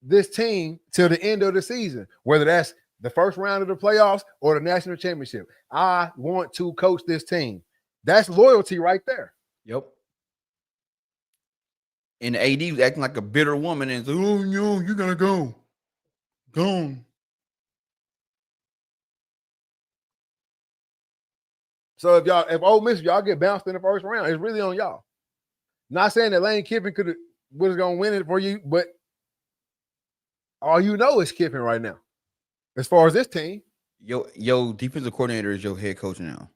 this team till the end of the season, whether that's the first round of the playoffs or the national championship. I want to coach this team. That's loyalty right there. Yep. And the AD was acting like a bitter woman and said, oh, no, you're going to go. Go. So if Ole Miss, y'all get bounced in the first round, it's really on y'all. Not saying that Lane Kiffin was going to win it for you, but all you know is Kiffin right now. As far as this team. Yo, defensive coordinator is your head coach now.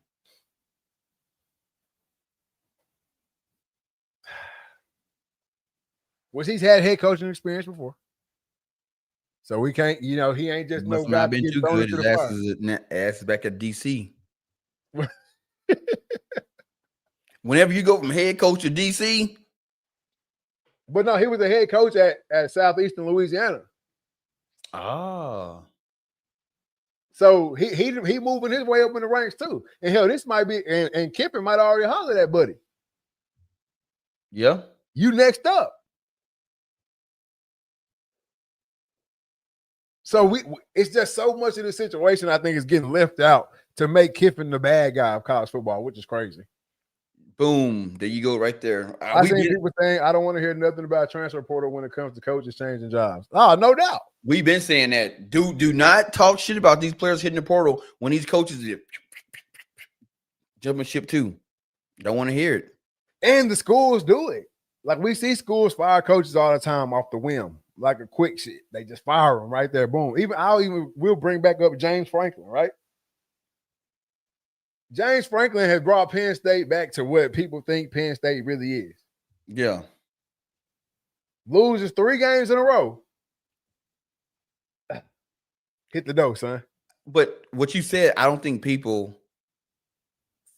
Which he's had head coaching experience before. So we can't, he ain't just no guy not been too good. His ass is back at DC. Whenever you go from head coach to DC. But no, he was a head coach at Southeastern Louisiana. Ah. So he moving his way up in the ranks too. And hell, this might be, and Kiffin might already holler at buddy. Yeah. You next up. So it's just so much of the situation I think is getting left out to make Kiffin the bad guy of college football, which is crazy. Boom. There you go right there. I seen people saying, I don't want to hear nothing about transfer portal when it comes to coaches changing jobs. Oh, no doubt. We've been saying that. Do not talk shit about these players hitting the portal when these coaches are jumping ship too. Don't want to hear it. And the schools do it. Like we see schools fire coaches all the time off the whim. Like a quick shit. They just fire them right there. Boom. We'll bring back up James Franklin, right? James Franklin has brought Penn State back to what people think Penn State really is. Yeah. Loses 3 games in a row. Hit the dough, son. But what you said, I don't think people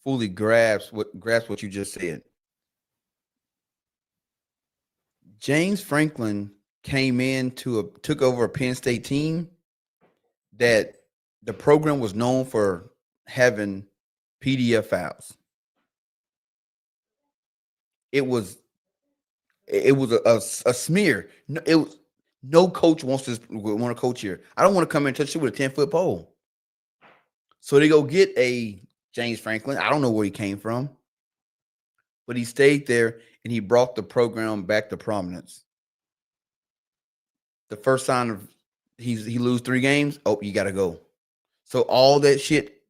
fully grasp what you just said. James Franklin took over a Penn State team that the program was known for having PDF files. It was a smear. No coach want to coach here. I don't want to come and touch you with a 10-foot pole. So they go get a James Franklin. I don't know where he came from, but he stayed there and he brought the program back to prominence. The first sign of he lose 3 games, oh, you got to go. So all that shit,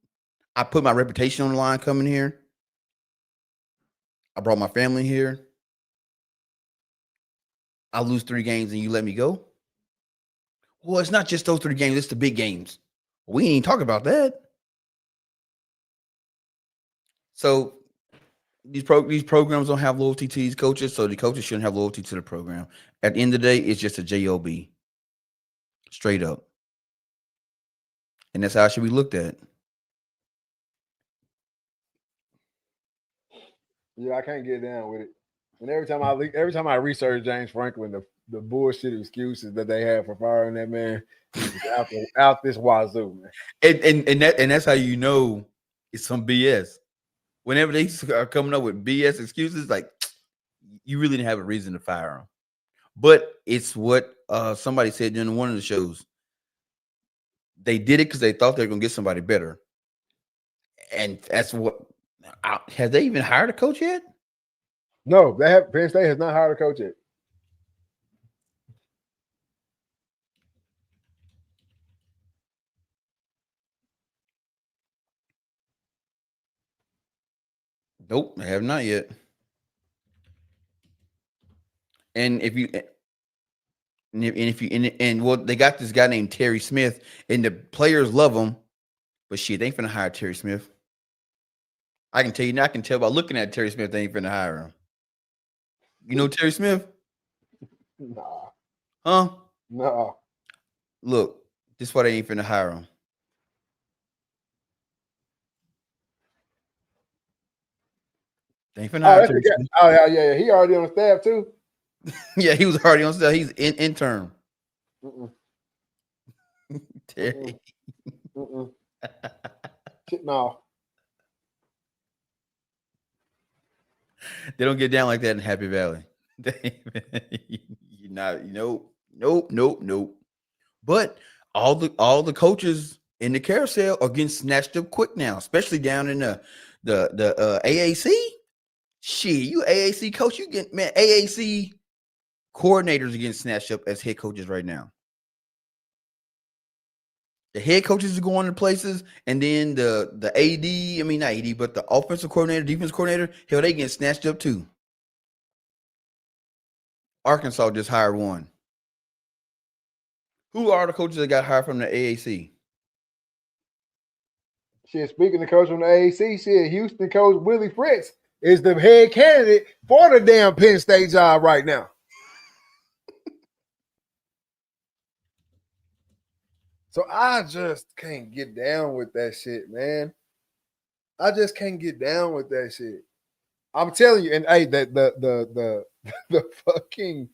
I put my reputation on the line coming here. I brought my family here. I lose 3 games and you let me go? Well, it's not just those 3 games, it's the big games. We ain't talking about that. So these programs don't have loyalty to these coaches, so the coaches shouldn't have loyalty to the program. At the end of the day, it's just a job, straight up, and that's how it should be looked at. Yeah, I can't get down with it. And every time I research James Franklin, the bullshit excuses that they have for firing that man is out this wazoo, man. And that's how you know it's some BS. Whenever they are coming up with BS excuses, like you really didn't have a reason to fire them. But it's what somebody said during one of the shows. They did it because they thought they were going to get somebody better. And that's what have they even hired a coach yet? No, Penn State has not hired a coach yet. Nope, they have not yet. And well, they got this guy named Terry Smith, and the players love him, but shit, they ain't finna hire Terry Smith. I can tell you now, I can tell by looking at Terry Smith, they ain't finna hire him. You know Terry Smith? Nah. Huh? Nah. Look, this is why they ain't finna hire him. They ain't finna hire Terry Smith. Oh, yeah. He already on staff too. Yeah, he was already on staff. He's intern. Terry. No. They don't get down like that in Happy Valley. Nope. But all the coaches in the carousel are getting snatched up quick now, especially down in the AAC. Shit, you AAC coach, you get AAC coordinators are getting snatched up as head coaches right now. The head coaches are going to places, and then the AD, I mean not AD, but the offensive coordinator, defense coordinator, hell, they getting snatched up too. Arkansas just hired one. Who are the coaches that got hired from the AAC? Shit, speaking of coach from the AAC, shit, Houston coach Willie Fritz is the head candidate for the damn Penn State job right now. So I just can't get down with that shit, man. I just can't get down with that shit. I'm telling you, and hey, that the fucking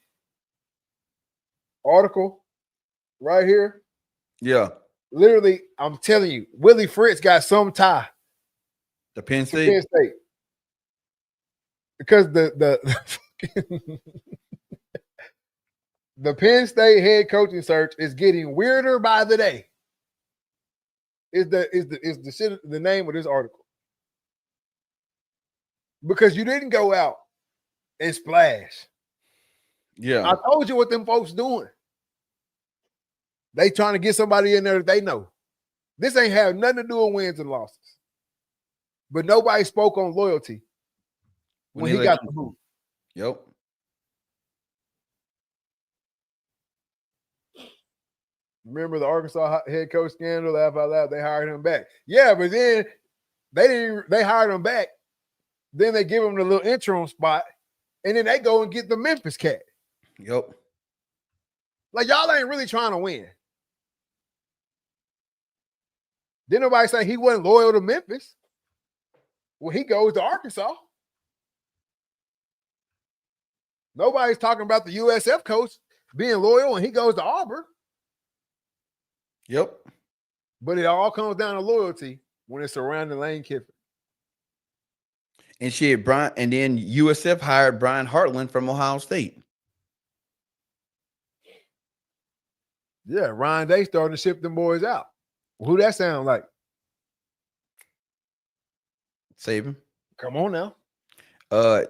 article right here. Yeah. Literally, I'm telling you, Willie Fritz got some tie to Penn State. Penn State. Because the the Penn State head coaching search is getting weirder by the day. Is the name of this article. Because you didn't go out and splash. Yeah. I told you what them folks doing. They trying to get somebody in there that they know. This ain't have nothing to do with wins and losses. But nobody spoke on loyalty when he got the boot. Yep. Remember the Arkansas head coach scandal? Laugh out loud. They hired him back. Yeah, but then they hired him back. Then they give him the little interim spot, and then they go and get the Memphis cat. Yep. Like y'all ain't really trying to win. Didn't nobody say he wasn't loyal to Memphis? Well, he goes to Arkansas. Nobody's talking about the USF coach being loyal and he goes to Auburn. Yep. But it all comes down to loyalty when it's surrounding Lane Kiffin. And shit, Brian, and then USF hired Brian Hartland from Ohio State. Yeah, Ryan Day starting to ship them boys out. Who that sound like? Saban. Come on now.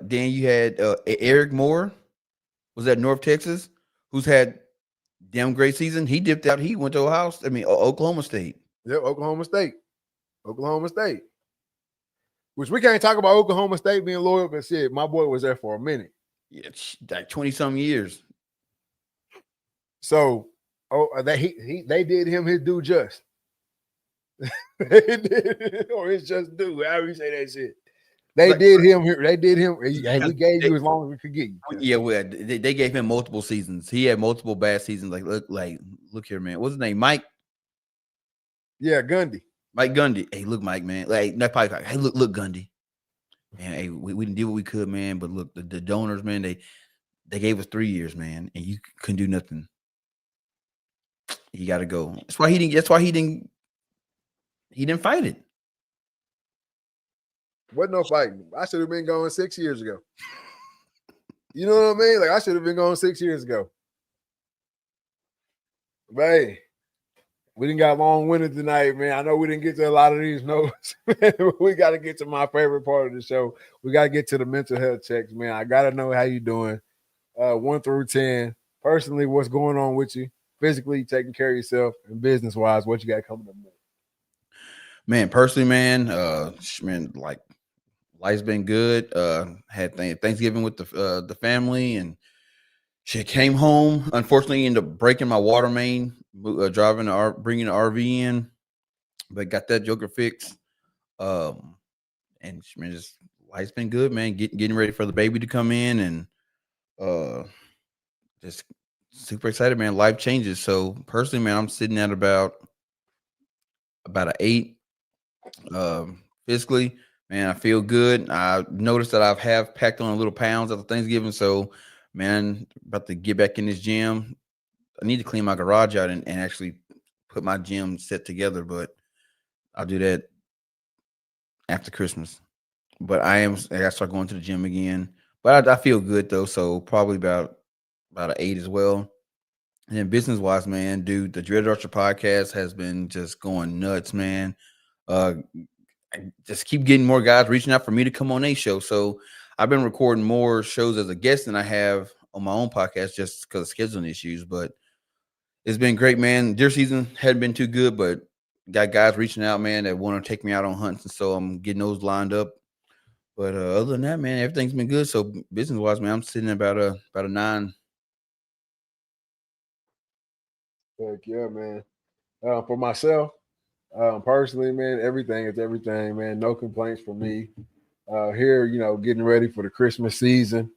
Then you had Eric Moore, was at North Texas, who's had damn great season. He dipped out. He went to Oklahoma State. Yep, Oklahoma State. Which we can't talk about Oklahoma State being loyal, but shit, my boy was there for a minute. Yeah, like 20-some years. So, they did him his due just. They did, or it's just due. However you say that shit. They did him. Hey, we gave you as long as we could get you. Yeah, well, they gave him multiple seasons. He had multiple bad seasons. Look here, man. What's his name? Mike. Yeah, Gundy. Mike Gundy. Hey, look, Mike, man. Like that probably. Hey, look, Gundy. Man, hey, we didn't do what we could, man. But look, the donors, man, they gave us 3 years, man, and you couldn't do nothing. You got to go. That's why he didn't fight it. Wasn't no fighting. I should have been going 6 years ago. You know what I mean? Like I should have been going 6 years ago. But hey, we didn't got long-winded tonight, man. I know we didn't get to a lot of these notes. We got to get to my favorite part of the show. We got to get to the mental health checks, man. I got to know how you doing. 1 through 10. Personally, what's going on with you? Physically, taking care of yourself, and business-wise, what you got coming up? Man, personally, man, like life's been good. Had Thanksgiving with the family, and shit, came home. Unfortunately, ended up breaking my water main, bringing the RV in, but got that joker fixed. And man, just life's been good, man. Getting ready for the baby to come in, and just super excited, man. Life changes. So personally, man, I'm sitting at about an 8. Physically, man, I feel good. I noticed that I have packed on a little pounds after Thanksgiving. So, man, about to get back in this gym. I need to clean my garage out and actually put my gym set together, but I'll do that after Christmas. But I gotta start going to the gym again. But I feel good though, so probably about an 8 as well. And then business wise, man, dude, the Dreaded Archer podcast has been just going nuts, man. I just keep getting more guys reaching out for me to come on a show. So I've been recording more shows as a guest than I have on my own podcast just because of scheduling issues. But it's been great, man. Deer season hadn't been too good, but got guys reaching out, man, that want to take me out on hunts. And so I'm getting those lined up. But other than that, man, everything's been good. So business wise, man, I'm sitting at about a 9. Heck yeah, man. For myself, personally, man, everything is everything, man. No complaints from me. Here, getting ready for the Christmas season.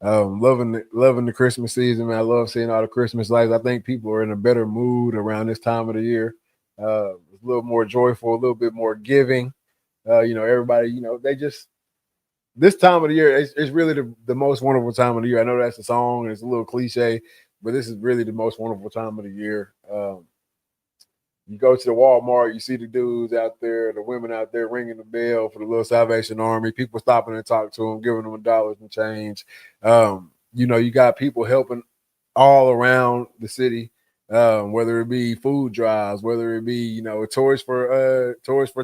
Loving the Christmas season, man. I love seeing all the Christmas lights. I think people are in a better mood around this time of the year. A little more joyful, a little bit more giving. Everybody, they just this time of the year, it's really the most wonderful time of the year. I know that's a song, and it's a little cliche, but this is really the most wonderful time of the year. You go to the Walmart, you see the dudes out there, the women out there ringing the bell for the little Salvation Army, people stopping and talk to them, giving them dollars and change. You got people helping all around the city, whether it be food drives, whether it be, toys for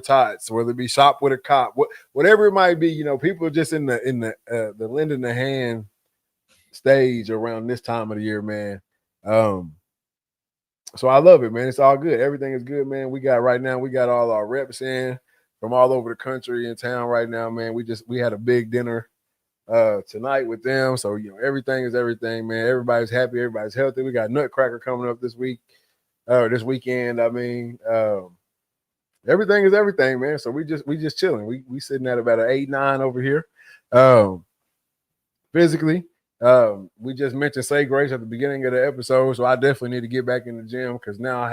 tots, whether it be shop with a cop, whatever it might be, people are just in the lending a hand stage around this time of the year, man. So I love it, man. It's all good. Everything is good, man. We got all our reps in from all over the country in town right now, man. We had a big dinner tonight with them. So, everything is everything, man. Everybody's happy. Everybody's healthy. We got Nutcracker coming up this weekend. I mean, everything is everything, man. So we just chilling. We sitting at about an 8, 9 over here. Physically. We just mentioned Say Grace at the beginning of the episode, so I definitely need to get back in the gym because now I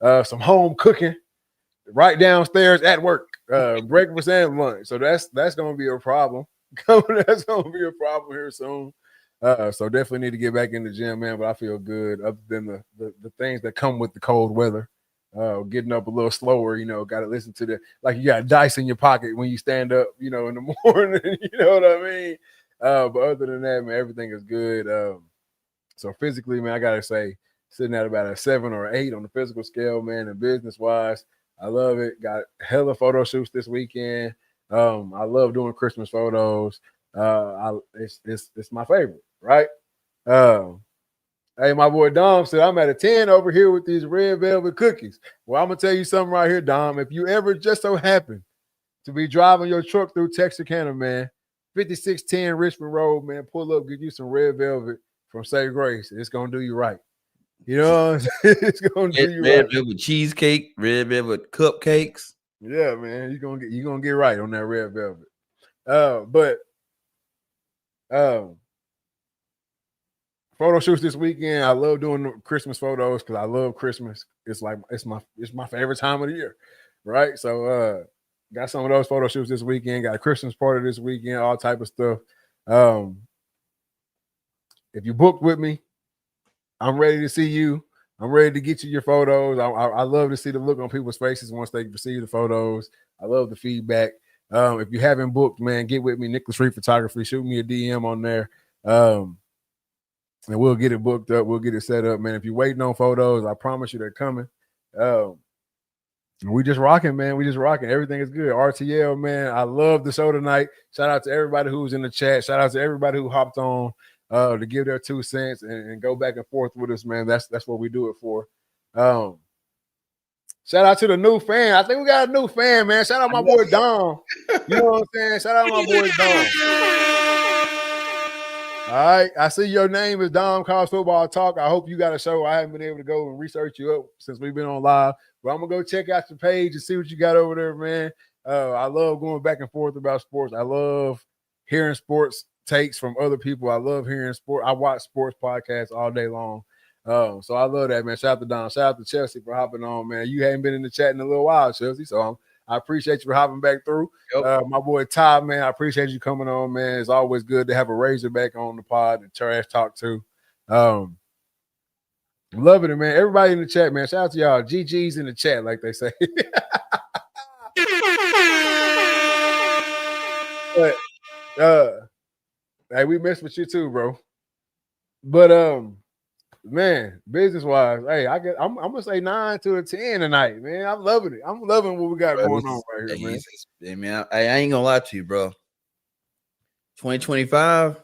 have some home cooking right downstairs at work, breakfast and lunch. So that's gonna be a problem. That's gonna be a problem here soon. So definitely need to get back in the gym, man. But I feel good, other than the things that come with the cold weather. Getting up a little slower, got to listen to like you got dice in your pocket when you stand up, in the morning, you know what I mean? But other than that, man, everything is good. So physically, man, I got to say, sitting at about a 7 or 8 on the physical scale, man, and business-wise, I love it. Got hella photo shoots this weekend. I love doing Christmas photos. It's my favorite, right? Hey, my boy Dom said, I'm at a 10 over here with these red velvet cookies. Well, I'm going to tell you something right here, Dom. If you ever just so happen to be driving your truck through Texarkana, man, 5610 Richmond Road, man, pull up, get you some red velvet from Say Grace. It's going to do you right. You know what I'm saying? It's going to do you red right. velvet cheesecake, red velvet cupcakes. Yeah, man, you're gonna get right on that red velvet. Photo shoots this weekend. I love doing Christmas photos because I love Christmas. It's my favorite time of the year, right? So got some of those photo shoots this weekend. Got a Christmas party this weekend. All type of stuff. If you booked with me, I'm ready to see you. I'm ready to get you your photos. I love to see the look on people's faces once they receive the photos. I love the feedback. If you haven't booked, man, get with me, Nicholas Reed Photography. Shoot me a DM on there. And we'll get it booked up. We'll get it set up, man. If you're waiting on photos, I promise you they're coming. We just rocking, man. We just rocking. Everything is good. RTL, man. I love the show tonight. Shout out to everybody who's in the chat. Shout out to everybody who hopped on to give their 2 cents and go back and forth with us, man. That's what we do it for. Shout out to the new fan. I think we got a new fan, man. Shout out my boy Dom. You know what I'm saying? Shout out my boy Dom. All right. I see your name is Dom College Football Talk. I hope you got a show. I haven't been able to go and research you up since we've been on live. But I'm going to go check out your page and see what you got over there, man. I love going back and forth about sports. I love hearing sports takes from other people. I love hearing sport. I watch sports podcasts all day long. So I love that, man. Shout out to Don. Shout out to Chelsea for hopping on, man. You haven't been in the chat in a little while, Chelsea. So I appreciate you for hopping back through. Yep. My boy Todd, man, I appreciate you coming on, man. It's always good to have a Razorback on the pod and trash talk too. Loving it, man. Everybody in the chat, man. Shout out to y'all. GG's in the chat, like they say. But hey, we messed with you too, bro. But man, business wise, hey, I'm gonna say 9 to a 10 tonight, man. I'm loving it. I'm loving what we got going on right here, man. Hey, man, I ain't gonna lie to you, bro. 2025,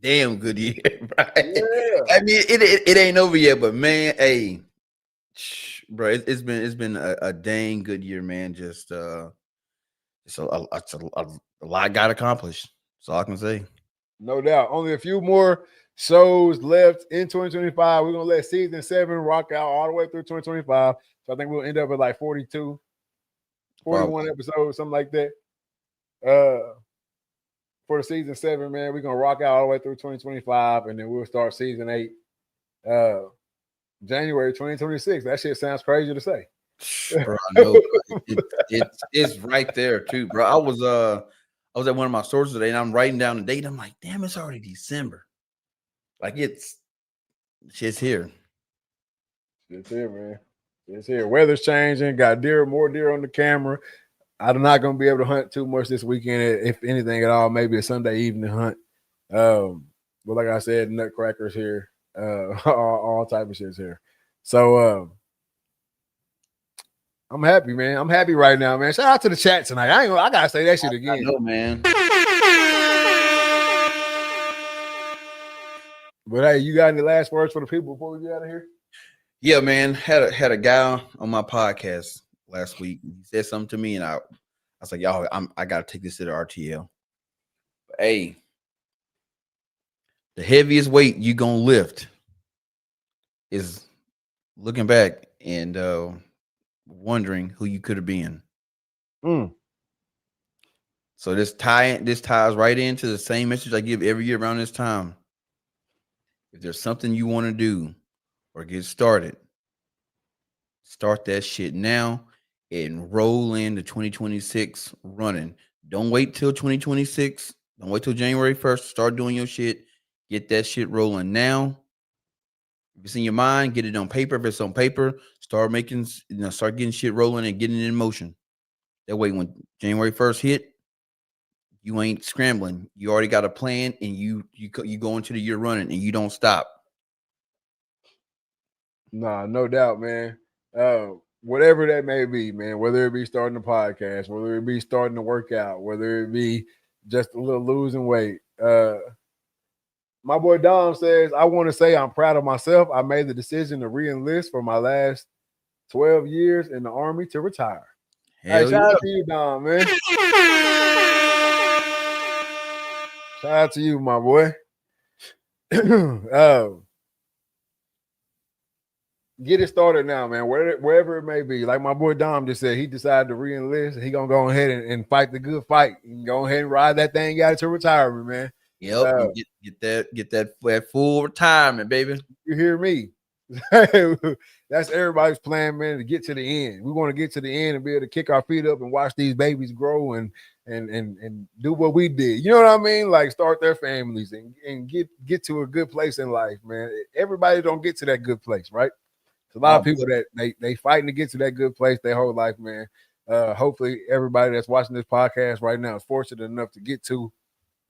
damn good year, right? Yeah. I mean, it ain't over yet, but man, hey, bro, it's been a dang good year, man. Just it's a lot got accomplished. That's all I can say. No doubt. Only a few more shows left in 2025. We're gonna let season 7 rock out all the way through 2025. So I think we'll end up at like 42, 41 episodes, something like that. For the season 7, man, we're gonna rock out all the way through 2025, and then we'll start season 8 January 2026. That shit sounds crazy to say. Bro, I know. It's right there too, bro. I was at one of my stores today, and I'm writing down the date. I'm like, damn, it's already December. Like it's here. It's here, man. It's here. Weather's changing. Got more deer on the camera. I'm not gonna be able to hunt too much this weekend, if anything at all. Maybe a Sunday evening hunt. But like I said, nutcrackers here, all type of shit's here. So I'm happy, man. I'm happy right now, man. Shout out to the chat tonight. I gotta say that shit again. I know, man. But hey, you got any last words for the people before we get out of here? Yeah, man. Had a guy on my podcast last week. He said something to me, and I was like, y'all, I gotta take this to the RTL. But, hey, the heaviest weight you gonna lift is looking back and wondering who you could have been. So this ties right into the same message I give every year around this time. If there's something you want to do or get started, Start that shit now and roll into 2026 running. Don't wait till 2026. Don't wait till January 1st. Start doing your shit. Get that shit rolling now. If it's in your mind, get it on paper. If it's on paper, start making, start getting shit rolling and getting it in motion. That way, when January 1st hit, you ain't scrambling. You already got a plan, and you go into the year running, and you don't stop. Nah, no doubt, man. Whatever that may be, man, whether it be starting a podcast, whether it be starting to work out, whether it be just a little losing weight. My boy Dom says, I want to say I'm proud of myself. I made the decision to re-enlist for my last 12 years in the Army to retire. Hell Hey, shout yeah. out to you, Dom, man. Shout out to you, my boy. Get it started now, man. Wherever it may be. Like my boy Dom just said, he decided to re-enlist. He gonna go ahead and fight the good fight. He can go ahead and ride that thing out to retirement, man. Yep. And get that full retirement, baby. You hear me? That's everybody's plan, man, to get to the end. We want to get to the end and be able to kick our feet up and watch these babies grow and do what we did. You know what I mean? Like start their families and get to a good place in life, man. Everybody don't get to that good place, right? It's a lot of people that they fighting to get to that good place their whole life, man. Hopefully everybody that's watching this podcast right now is fortunate enough to get to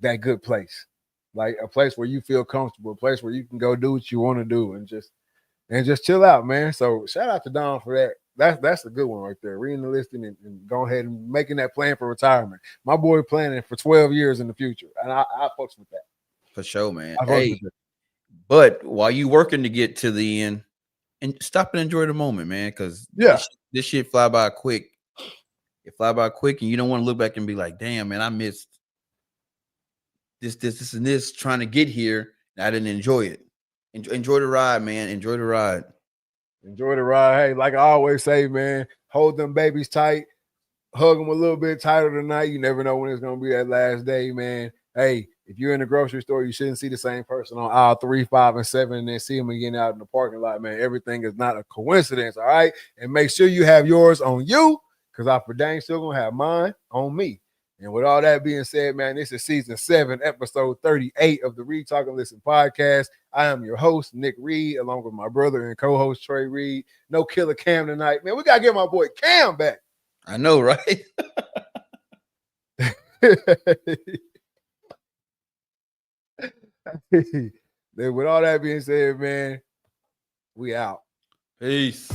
that good place. Like a place where you feel comfortable, a place where you can go do what you want to do and just chill out, man. So shout out to Don for that. That's a good one right there. Re-enlisting and go ahead and making that plan for retirement. My boy planning for 12 years in the future. And I fucks with that. For sure, man. Hey, but while you working to get to the end, and stop and enjoy the moment, man, because this shit fly by quick. It fly by quick, and you don't want to look back and be like, damn, man, I missed this, and this trying to get here. And I didn't enjoy it. Enjoy the ride, man. Enjoy the ride. Enjoy the ride. Hey, like I always say, man, hold them babies tight. Hug them a little bit tighter tonight. You never know when it's going to be that last day, man. Hey, if you're in the grocery store, you shouldn't see the same person on aisle 3, 5, and 7 and then see them again out in the parking lot, man. Everything is not a coincidence, all right? And make sure you have yours on you because I for dang still going to have mine on me. And with all that being said, man, this is season 7, episode 38 of the Read, Talk, and Listen podcast. I am your host, Nick Reed, along with my brother and co-host, Trey Reed. No Killer Cam tonight. Man, we got to get my boy Cam back. I know, right? With all that being said, man, we out. Peace.